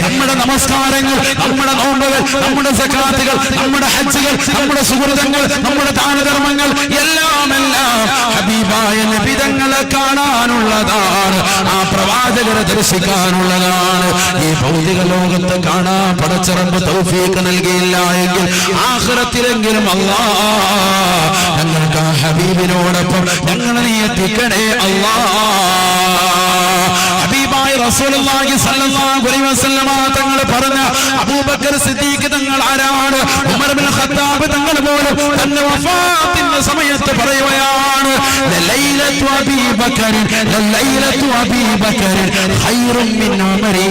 നമ്മുടെ നമസ്കാരങ്ങൾ, നമ്മുടെ നോമ്പുകൾ, നമ്മുടെ സകാത്തുകൾ, നമ്മുടെ ഹജ്ജുകൾ, നമ്മുടെ സുഹൃതങ്ങൾ, നമ്മുടെ ദാനധർമ്മങ്ങൾ എല്ലാം ഹബീബായ നബി തങ്ങളെ കാണാനുള്ളതാണ്, ആ പ്രവാചകരെ ദർശിക്കാനുള്ളതാണ്. ഈ ഭൗതിക ലോകത്ത് കാണാൻ പടച്ച റബ്ബ് തൗഫീഖ് നൽകിയില്ല എങ്കിൽ ആഖിറത്തിലെങ്കിലും അല്ലാഹ് ഞങ്ങൾക്ക് ആ ഹബീബിനോടൊപ്പം ഞങ്ങളെ നീ എത്തിക്കണേ അല്ലാഹ്. ഹബീബായ റസൂലുള്ളാഹി സ്വല്ലല്ലാഹു അലൈഹി വസല്ലമ തങ്ങൾ പറഞ്ഞ അബൂബക്കർ സിദ്ദീഖ് തങ്ങൾ ആരാണ്? ഉമർ ഇബ്നു ഖത്താബ് തങ്ങൾ പോലും തന്റെ വഫാത്തിന്റെ സമയത്ത് പറയുകയാണ്, ലൈലത്തു അബീ ബക്കർ, ലൈലത്തു അബീ ബക്കർ ഖൈറുൻ മിൻ ഉമരി.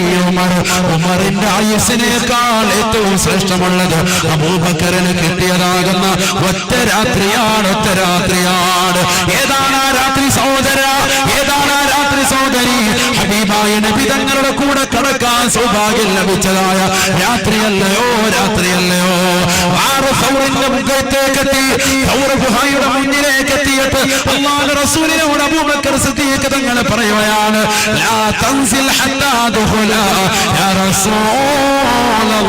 ഉമറിന്റെ ആയുസ്സിനേക്കാൾ ഏറ്റവും ശ്രേഷ്ഠമുള്ളത് അബൂബക്കറിന് കിട്ടിയതാകുന്ന ഒറ്റ രാത്രിയാണ്, ഒറ്റ രാത്രിയാണ്. ഏതാണ് ആ രാത്രി സഹോദര? ഏതാണ് ആ രാത്രി സഹോദരി? ഹബീബായ നബി തങ്ങളുടെ കൂടെ കടക്കാൻ സൗഭാഗ്യം ലഭിച്ചതായ രാത്രിയല്ലയോ, രാത്രിയല്ലയോ? ആറ് സൗറിന്റെ മുഖത്തേക്കെത്തി, സൗർ ഗുഹയുടെ മുന്നിലേക്ക് സമയത്ത് അല്ലാഹുവിന്റെ റസൂലിനോട് അബൂബക്കർ സിദ്ദീഖ് തങ്ങൾ പറയുകയാണ്, ലാ തൻസിൽ ഹത്താ ദുഖുല യാ റസൂലല്ലാഹ്.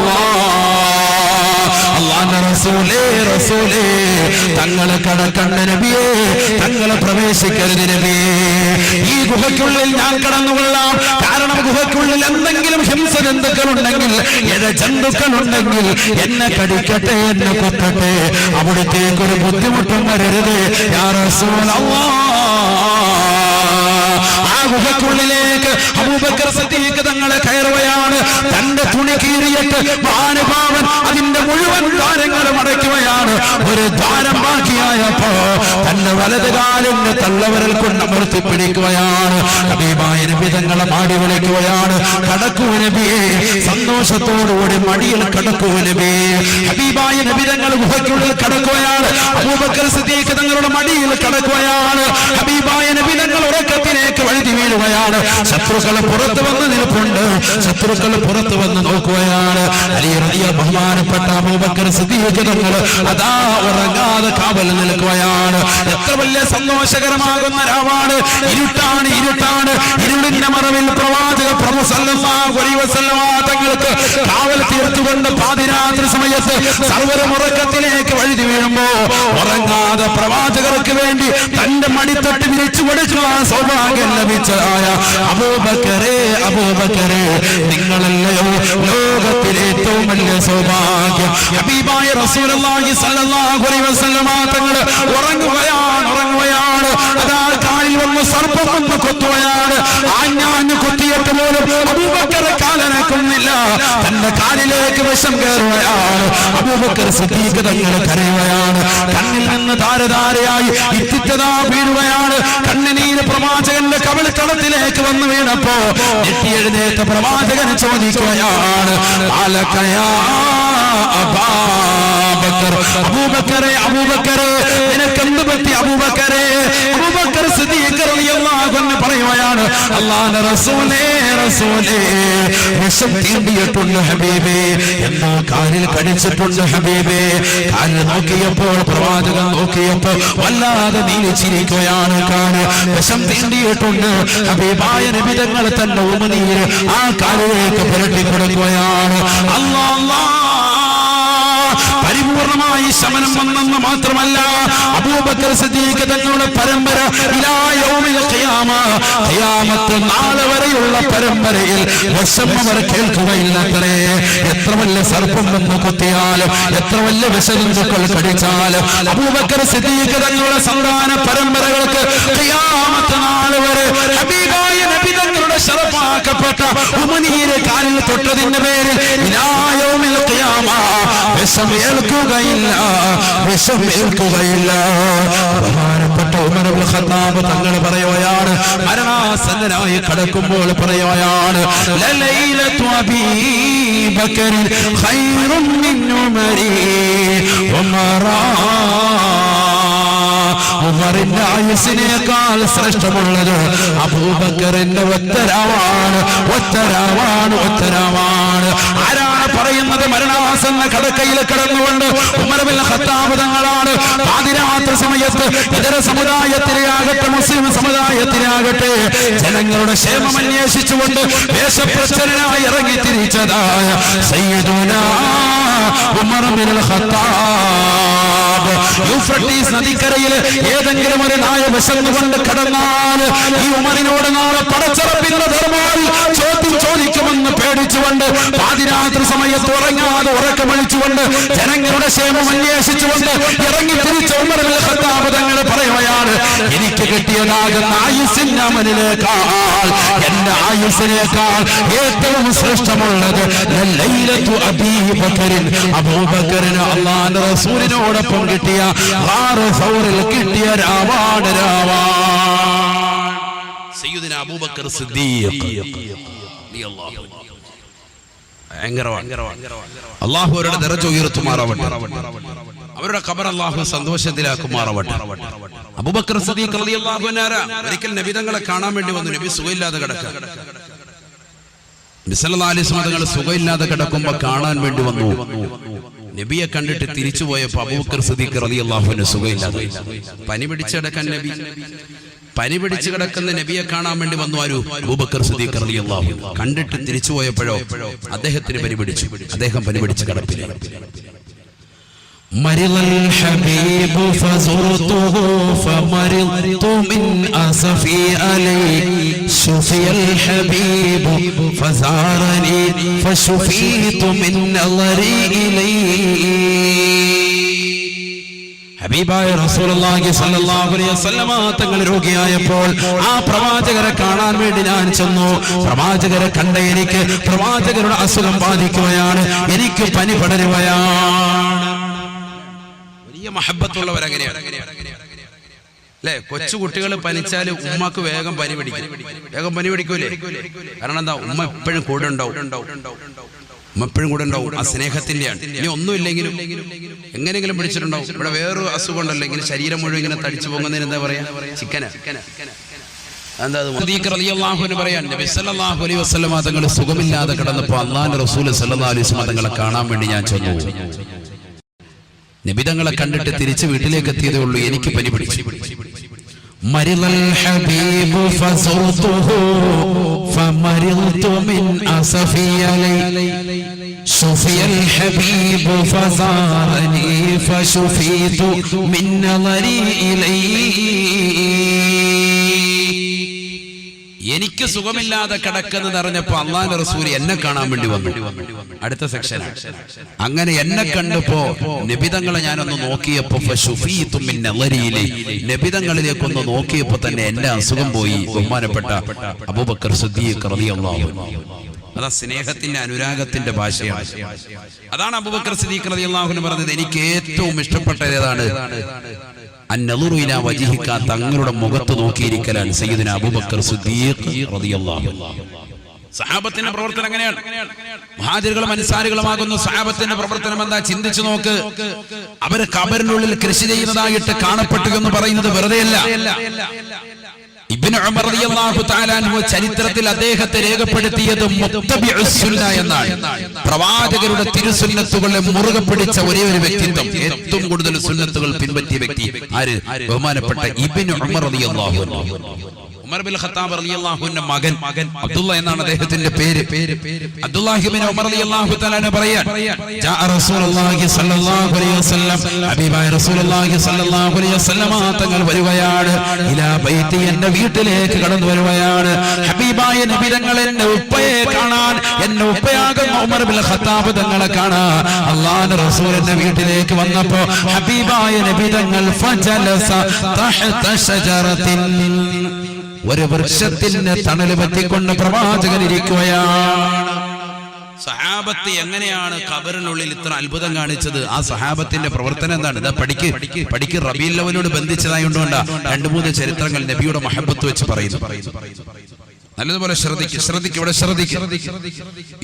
അല്ലാഹുവിന്റെ റസൂലേ തങ്ങളെ കടക്കണ്ട നബിയേ, തങ്ങളെ പ്രവേശിക്കരുത് നബിയേ. ഈ ഗുഹയ്ക്കുള്ളിൽ ഞാൻ കടന്നുകൊള്ളാം. കാരണം ഗുഹയ്ക്കുള്ളിൽ എന്തെങ്കിലും ഹിംസജന്തുക്കളുണ്ടെങ്കിൽ, ഇഴജന്തുക്കളുണ്ടെങ്കിൽ എന്നെ കടിക്കട്ടെ, എന്നെ കൊത്തട്ടെ, അവിടത്തേക്കൊരു ബുദ്ധിമുട്ടും വരരുത് യാ റസൂലല്ലാഹ്. ആ ഗുഹയ്ക്കുള്ളിലേക്ക് അബൂബക്കർ സിദ്ദീഖ് തങ്ങളെ കയറുകയാണ്. തന്റെ തുണി കീറിയിട്ട് മഹാനുഭാവൻ അതിന്റെ മുഴുവൻ ദ്വാരങ്ങളും അടയ്ക്കുകയാണ്. ഒരു ദ്വാരം ബാക്കിയായപ്പോ തന്റെ വലത് കാലിന്റെ തള്ളവരൽ കൊണ്ട് അമർത്തി പിടിക്കുകയാണ്. ഹബീബായ നബി തങ്ങളെ മാടി വിളിക്കുകയാണ്, കടക്കൂ നബിയേ. സന്തോഷത്തോടുകൂടി മടിയിൽ കടക്കൂ നബിയേ. ഹബീബായ നബി തങ്ങൾ ഗുഹയ്ക്കുള്ളിൽ കടക്കുകയാണ്. അബൂബക്കർ സിദ്ദീഖ് തങ്ങളുടെ മടിയിൽ കടക്കുകയാണ്. ഹബീബായ നബി തങ്ങൾ ഉറക്കത്തിലേക്ക് വഴുതി വീഴുകയാണ്. ശത്രുക്കൾ പുറത്തു വന്ന് നിൽപ്പുണ്ട്. ശത്രുക്കൾ പുറത്തു വന്ന് നോക്കുകയാണ്. അലി റളിയല്ലാഹു ബഹുമാനപ്പെട്ട അബൂബക്കർ സിദ്ദീഖ് തങ്ങൾ അതാ ഉറങ്ങാതെ കാവൽ നിൽക്കുകയാണ്. എത്ര വലിയ സന്തോഷകരമാകുന്ന രാവാണ്. ഇരുട്ടാണ്. ഇരുളിന്റെ മറവിൽ പ്രവാചക പ്രഭു സല്ലല്ലാഹു അലൈഹി വസല്ലം തങ്ങൾക്ക് കാവൽ തീർത്തുകൊണ്ട് പാതിരാത്രി സമയത്ത് സർവ്വരും ഉറക്കത്തിലേക്ക് വഴുതി വീഴുമ്പോ ഉറങ്ങാതെ പ്രവാചകർക്ക് വേണ്ടി തന്റെ മടിത്തട്ട് വിരിച്ചു കൊടുക്കുവാൻ സൗഭാഗ്യം ലഭിച്ചതായ അബൂബക്കറേ, നിങ്ങളല്ലയോ ലോകത്തിലെ ഏറ്റവും വലിയ സൗഭാഗ്യം. ഹബീബായ റസൂലുള്ളാഹി സ്വല്ലല്ലാഹു അലൈഹി വസല്ലം തങ്ങൾ ഉറങ്ങുകയാണ്. അതാ കാലിൽ വന്ന് സർപ്പം വന്ന് കൊത്തുകയാണ്. ആഞ്ഞാഞ്ഞ് കൊത്തിയിട്ട് പോലും അബൂബക്കർ കാലനക്കുന്നില്ല. തന്റെ കാലിലേക്ക് വിഷം കയറുകയാണ്. അബൂബക്കർ സിദ്ദീഖ് തങ്ങൾ കരയുകയാണ്. കണ്ണിൽ നിന്ന് ധാരധാരയായി ഇത്തിത്തതാ വീഴുകയാണ്. കണ്ണുനീര് പ്രവാചകന്റെ കവിളിത്തടത്തിലേക്ക് വന്നു വീണപ്പോ ഞെട്ടിയെഴുന്നേറ്റ പ്രവാചകന് ചോദിക്കുകയാണ്, അബൂബക്കറെ നിനക്കെന്ത് പറ്റി അബൂബക്കറെ? അബൂബക്കർ സിദ്ദീഖ് റളിയല്ലാഹു അൻഹു പറയുകയാണ്, അല്ലാഹുവിന്റെ റസൂലേ വിഷം തീണ്ടിയിട്ടുണ്ട് ഹബീബേ, എന്നാ കാലിൽ കടിച്ചിട്ടുണ്ട് ഹബീബേ. കാലിൽ നോക്കിയപ്പോൾ പ്രവാചകൻ നോക്കിയപ്പോൾ വല്ലാതെ നീലിച്ചിരിക്കുകയാണ്. കാല് വിഷം തീണ്ടിയിട്ടുണ്ട്. ഹബീബായ നബി തങ്ങൾ തന്റെ ഉമിനീര് ആ കാലിലേക്ക് പുരട്ടി കൊടുക്കുകയാണ്. പരിപൂർണമായി ശമനം വന്നെന്ന് മാത്രമല്ല, അബൂബക്കർ സിദ്ദീഖ് തങ്ങളുടെ പരമ്പര ഇലാ യൗമിൽ ഖിയാമ, ഖിയാമത്ത് നാളെ വരെയുള്ള പരമ്പരയിൽ വിഷം അവർ കേൾക്കുകയില്ലത്രേ. എത്ര വലിയ സർപ്പം വന്ന് കുത്തിയാലും, എത്ര വലിയ വിഷജന്തുക്കൾ കടിച്ചാലും അബൂബക്കർ സിദ്ദീഖ് തങ്ങളുടെ സന്താന പരമ്പരകൾക്ക് ഖിയാമത്ത് നാളെ വരെ ഹബീബായ നബി തങ്ങളുടെ ശറഫാക്കപ്പെട്ട ഉമിനീര് കാലിൽ തൊട്ടതിന്റെ പേരിൽ ഇലാ യൗമിൽ ഖിയാമ വിഷം ഏൽക്കുകയില്ല. ബഹുമാനപ്പെട്ട ഉമർ ഇബ്നു ഖത്താബ് തങ്ങൾ പറയുകയാണ്, മരണാസന്നനായി കിടക്കുമ്പോൾ പറയുകയാണ്, ലലൈലതു അബീ ബക്കറിൻ ഖൈറും മിൻ ഉമരി ഉമറാ. ഉമറിന്റെ ആയുസ്സിനേക്കാൾ ശ്രേഷ്ഠമുള്ളത് അബൂബക്കറിന്റെ ഒത്തരാവാണ്. ആരാണ് പറയുന്നത്? മരണാസന്ന കടക്കയിൽ കിടന്നുകൊണ്ട് ഉമർ ഇബ്നു ഖത്താബ് തങ്ങളാണ്. പാതിരാത്രി സമയത്ത് ഇതര സമുദായത്തിലാകട്ടെ മുസ്ലിം സമുദായത്തിലാകട്ടെ ജനങ്ങളുടെ ക്ഷേമം അന്വേഷിച്ചുകൊണ്ട് ദേശപ്രചരനായി ഇറങ്ങി തിരിച്ചതായ സയ്യിദുനാ ഉമർ ഇബ്നുൽ ഖത്താബ് യൂഫ്രട്ടീസ് നദിക്കരയിൽ ഏതെങ്കിലും ഒരു നായ വിശന്നുകൊണ്ട് കടന്നാൽ ഈ ഉമറിനോട് നാളെ പടച്ചറപ്പിന്റെ ധർമ്മമായി ചോദ്യം ചോദിക്കുമെന്ന് പേടിച്ചുകൊണ്ട് പാതിരാത്രി സമയത്ത് ഉറങ്ങാതെ ഉറക്കമഴിച്ചുകൊണ്ട് ജനങ്ങളുടെ ക്ഷേമം അന്വേഷിച്ചുകൊണ്ട് ഇറങ്ങി തിരിച്ച ഉമർ ഇബ്നുൽ ഖത്താബ് തങ്ങൾ പറയുകയാണ്, എനിക്ക് കിട്ടിയതാകുന്ന ആയുസ്സിന്റെ അമലിനേക്കാൾ, എന്റെ ആയുസ്സിനേക്കാൾ ഏറ്റവും ശ്രേഷ്ഠമുള്ളത് ലൈലത്തു അബീ ബക്കറിൻ, അബൂബക്കറിന് അല്ലാഹുവിന്റെ റസൂലിനോടൊപ്പം കിട്ടിയ ഗാറ് സൗറിൽ കിട്ടിയ രാവാണ്. സയ്യിദുനാ അബൂബക്കർ സിദ്ദീഖ് അല്ലാഹു അവരുടെ ദറജ ഉയർത്തുമാറാവട്ടെ, അവരുടെ ഖബർ അല്ലാഹു സന്തോഷത്തിലാക്കുമാറാവട്ടെ. അബൂബക്കർ സിദ്ദീഖ് റളിയല്ലാഹു അൻഹു ഒരിക്കൽ നബി തങ്ങളെ കാണാൻ വേണ്ടി വന്നു. നബി സുഖമില്ലാതെ കിടക്കുക. നബി സല്ലല്ലാഹു അലൈഹി വസല്ലം തങ്ങൾ സുഖമില്ലാതെ കിടക്കുമ്പോൾ കാണാൻ വേണ്ടി വന്നു. നബിയെ കണ്ടിട്ട് തിരിച്ചു പോയപ്പോ അബൂബക്കർ സിദ്ദീഖ് റളിയല്ലാഹു അൻഹു സുഖമില്ലാതെ പനി പിടിച്ച് കിടക്കാൻ പനി പിടിച്ച് കിടക്കുന്ന നബിയെ കാണാൻ വേണ്ടി വന്നു ആരു അബൂബക്കർ സിദ്ദീഖ് റളിയല്ലാഹു അൻഹു. കണ്ടിട്ട് തിരിച്ചു പോയപ്പോഴോ അദ്ദേഹത്തിന് പനി പിടിച്ചു. അദ്ദേഹം പനി പിടിച്ച് കിടപ്പില്ല. مرض الحبيب فزرته فمرضت من أسفي عليه شفي الحبيب فزارني فشفيت من نظري إليه. ഹബീബായ റസൂലുള്ളാഹി സ്വല്ലല്ലാഹു അലൈഹി വസല്ലമ തങ്ങൾ രോഗിയായപ്പോൾ ആ പ്രവാചകരെ കാണാൻ വേണ്ടി ഞാൻ ചെന്നു. പ്രവാചകരെ കണ്ട എനിക്ക് പ്രവാചകരുടെ അസുഖം ബാധിക്കുകയാണ്, എനിക്ക് പനി പടരുകയാണ്. മഹബത്തുള്ളവരങ്ങനെയാണ് അല്ലെ? കൊച്ചു കുട്ടികൾ പനിച്ചാൽ ഉമ്മക്ക് വേഗം പനി പിടിക്കൂലേ? കാരണം എന്താ? ഉമ്മ എപ്പോഴും കൂടെ ഉണ്ടാവും. ആ സ്നേഹത്തിന്റെയാണ്. ഇനി ഒന്നുമില്ലെങ്കിലും എങ്ങനെയെങ്കിലും പിടിച്ചിട്ടുണ്ടാവും. ഇവിടെ വേറൊരു അസുഖം ഉണ്ടല്ലോ, ഇങ്ങനെ ശരീരം മുഴുവൻ ഇങ്ങനെ തടിച്ചു പോകുന്നതിന് എന്താ പറയാ? ചിക്കന. നബി സല്ലല്ലാഹു അലൈഹി വസല്ലം തങ്ങൾ സുഖമില്ലാതെ കിടന്നപ്പോൾ അല്ലാഹുവിന്റെ റസൂൽ സല്ലല്ലാഹു അലൈഹി വസല്ലം തങ്ങളെ കാണാൻ വേണ്ടി ഞാൻ ചെന്നു. നബി തങ്ങളെ കണ്ടിട്ട് തിരിച്ച് വീട്ടിലേക്ക് എത്തിയതേ ഉള്ളൂ, എനിക്ക് പനി പിടിച്ചു. മരിളൽ ഹബീബു ഫസറുതുഹു ഫമരിൽതു മിൻ അസഫി അലൈ ശുഫിയൽ ഹബീബു ഫസാറനി ഫശുഫീതു മിൻ നളരി ഇലൈ. എനിക്ക് സുഖമില്ലാതെ കിടക്കുന്നത് അറിഞ്ഞപ്പോ അല്ലാഹുവിന്റെ റസൂൽ എന്നെ കാണാൻ വേണ്ടി വന്നു. അടുത്ത സെക്ഷനാണ്. അങ്ങനെ എന്നെ കണ്ടപ്പോ നബിതങ്ങളെ ഞാനൊന്ന് നോക്കിയപ്പോ ഫശുഫീതു മിൻ നളരി ഇലൈ, നബിതങ്ങളിലേക്കൊന്ന് നോക്കിയപ്പോ തന്നെ എന്റെ അസുഖം പോയി. ബഹുമാനപ്പെട്ട അബൂബക്കർ സിദ്ദീഖ് റളിയല്ലാഹു അൻഹു. അതാ സ്നേഹത്തിന്റെ അനുരാഗത്തിന്റെ ഭാഷയാണ്. അതാണ് അബൂബക്കർ സിദ്ദീഖ് റളിയല്ലാഹു അൻഹു പറഞ്ഞത്, എനിക്ക് ഏറ്റവും ഇഷ്ടപ്പെട്ടത് ഏതാണ്? അന്നളുറുഇലാ വജ്ഹിക, തങ്ങളുടെ മുഖത്ത് നോക്കിയിരിക്കലാണ് സയ്യിദുനാ അബൂബക്കർ സിദ്ദീഖ് റളിയല്ലാഹു അൻഹു. സഹാബത്തിന്റെ പ്രവർത്തനം എങ്ങനെയാണ്? മുഹാജിറുകളും അൻസാരികളുമാകുന്ന സഹാബത്തിന്റെ പ്രവർത്തനം എന്താ? ചിന്തിച്ചു നോക്ക്. അവര് ഖബറിനുള്ളിൽ കൃഷി ചെയ്യുന്നതായിട്ട് കാണപ്പെട്ടു എന്ന് പറയുന്നത് വെറുതെയല്ല. ഇബ്നു ഉമർ റളിയല്ലാഹു തആല അൻഹു ചരിത്രത്തിൽ അദ്ദേഹത്തെ രേഖപ്പെടുത്തിയത് മുത്തബിഉസ് സുന്ന എന്നാണ്. പ്രവാചകരുടെ തിരുസുന്നത്തുകളെ മുറുകെ പിടിച്ച ഒരേ ഒരു വ്യക്തിത്വം, ഏറ്റവും കൂടുതൽ സുന്നത്തുകൾ പിൻപറ്റിയ വ്യക്തി ആര്? ബഹുമാനപ്പെട്ട ഇബ്നു ഉമർ റളിയല്ലാഹു അൻഹു. ഉമർ ബിൻ ഖത്താബ് റളിയല്ലാഹു അൻഹു മകൻ അബ്ദുള്ള എന്നാണ് അദ്ദേഹത്തിന്റെ പേര്. അബ്ദുല്ലാഹി ഇബ്നു ഉമർ റളിയല്ലാഹു തആല അൻഹു പറയാൻ, ജാ റസൂലുള്ളാഹി സ്വല്ലല്ലാഹു അലൈഹി വസല്ലം, ഹബീബായ റസൂലുള്ളാഹി സ്വല്ലല്ലാഹു അലൈഹി വസല്ലം തങ്ങൾ വരികയാണ്. ഇലാ ബൈതി, എന്റെ വീട്ടിലേക്ക് കടന്നു വരികയാണ്. ഹബീബായ നബി തങ്ങൾ എന്റെ ഉപ്പയെ കാണാൻ, എന്റെ ഉപ്പയാകുന്ന ഉമർ ബിൻ ഖത്താബ് തങ്ങളെ കാണാൻ അല്ലാഹുവിന്റെ റസൂൽ എന്റെ വീട്ടിലേക്ക് വന്നപ്പോൾ ഹബീബായ നബി തങ്ങൾ ഫജലസ തഹത ഷജറത്തിൻ, ഒരു വൃക്ഷത്തിന്റെ തണൽ പറ്റിക്കൊണ്ട് പ്രവാചകൻ ഇരിക്കുകയാണ്. സഹാബത്ത് എങ്ങനെയാണ് ഖബറിനുള്ളിൽ ഇത്ര അത്ഭുതം കാണിച്ചത്? ആ സഹാബത്തിന്റെ പ്രവർത്തനം എന്താണ്? ഇതാ പഠിക്ക്. റബീഉൽ അവ്വലോട് ബന്ധിച്ചതായോണ്ടാ 2-3 ചരിത്രങ്ങൾ നബിയുടെ മഹബത്ത് വെച്ച് പറയുന്നു. നല്ലതുപോലെ ശ്രദ്ധിക്ക്. ഇവിടെ ശ്രദ്ധിക്ക്.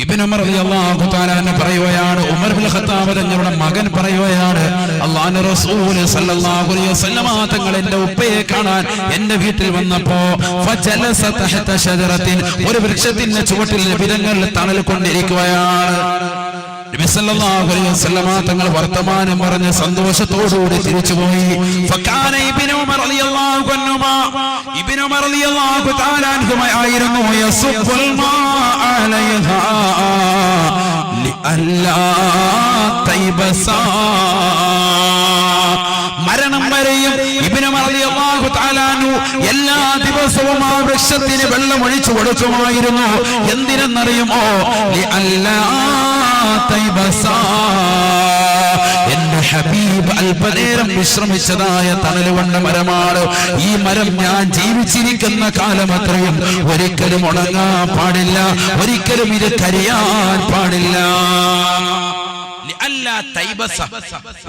ഇബ്നു ഉമർ റളിയല്ലാഹു തആല അൻഹു പറയുകയാണ്, ഉമർ ബിൻ ഖത്താബ് തങ്ങളുടെ മകൻ പറയുകയാണ്, അല്ലാഹുവിന്റെ റസൂൽ സല്ലല്ലാഹു അലൈഹി വസല്ലം തങ്ങൾ എന്റെ ഉപ്പയെ കാണാൻ എന്റെ വീട്ടിൽ വന്നപ്പോ ഫജലസ തഹത ഷജറത്തിൻ, ഒരു വൃക്ഷത്തിന്റെ ചുവട്ടിൽ നബിതങ്ങൾ തണൽ കൊണ്ടിരിക്കുകയാണ്. നബി സല്ലല്ലാഹു അലൈഹി വസല്ലം തങ്ങൾ വർത്തമാനം പറഞ്ഞ് സന്തോഷത്തോടുകൂടി തിരിച്ചുപോയി. ഫകാന ഇബ്നു ഉമർ റളിയല്ലാഹു അൻഹുമാ, ഇബ്നു ഉമർ റളിയല്ലാഹു തആല അൻഹുമാ ആയിരുന്നു യസുബ്ബുൽ മാ അലൈഹാ ലിഅല്ലാ തൈബസാ. മരണം വരെയും ഇബ്നു ഉമർ റളിയല്ലാഹു തആല അൻഹു എല്ലാ ദിവസവും ആ വൃക്ഷത്തിന് വെള്ളം ഒഴിച്ചു കൊടുക്കുമായിരുന്നു. എന്തിനെന്നറിയുമോ? ലിഅല്ലാ തൈബസാ, എന്റെ ഹബീബ് അല്പനേരം വിശ്രമിച്ചതായ തണലുകൊണ്ട മരമാണ്. ഈ മരം ഞാൻ ജീവിച്ചിരിക്കുന്ന കാലം അത്രയും ഒരിക്കലും ഉണങ്ങാൻ പാടില്ല, ഒരിക്കലും ഇത് കരിയാൻ പാടില്ല.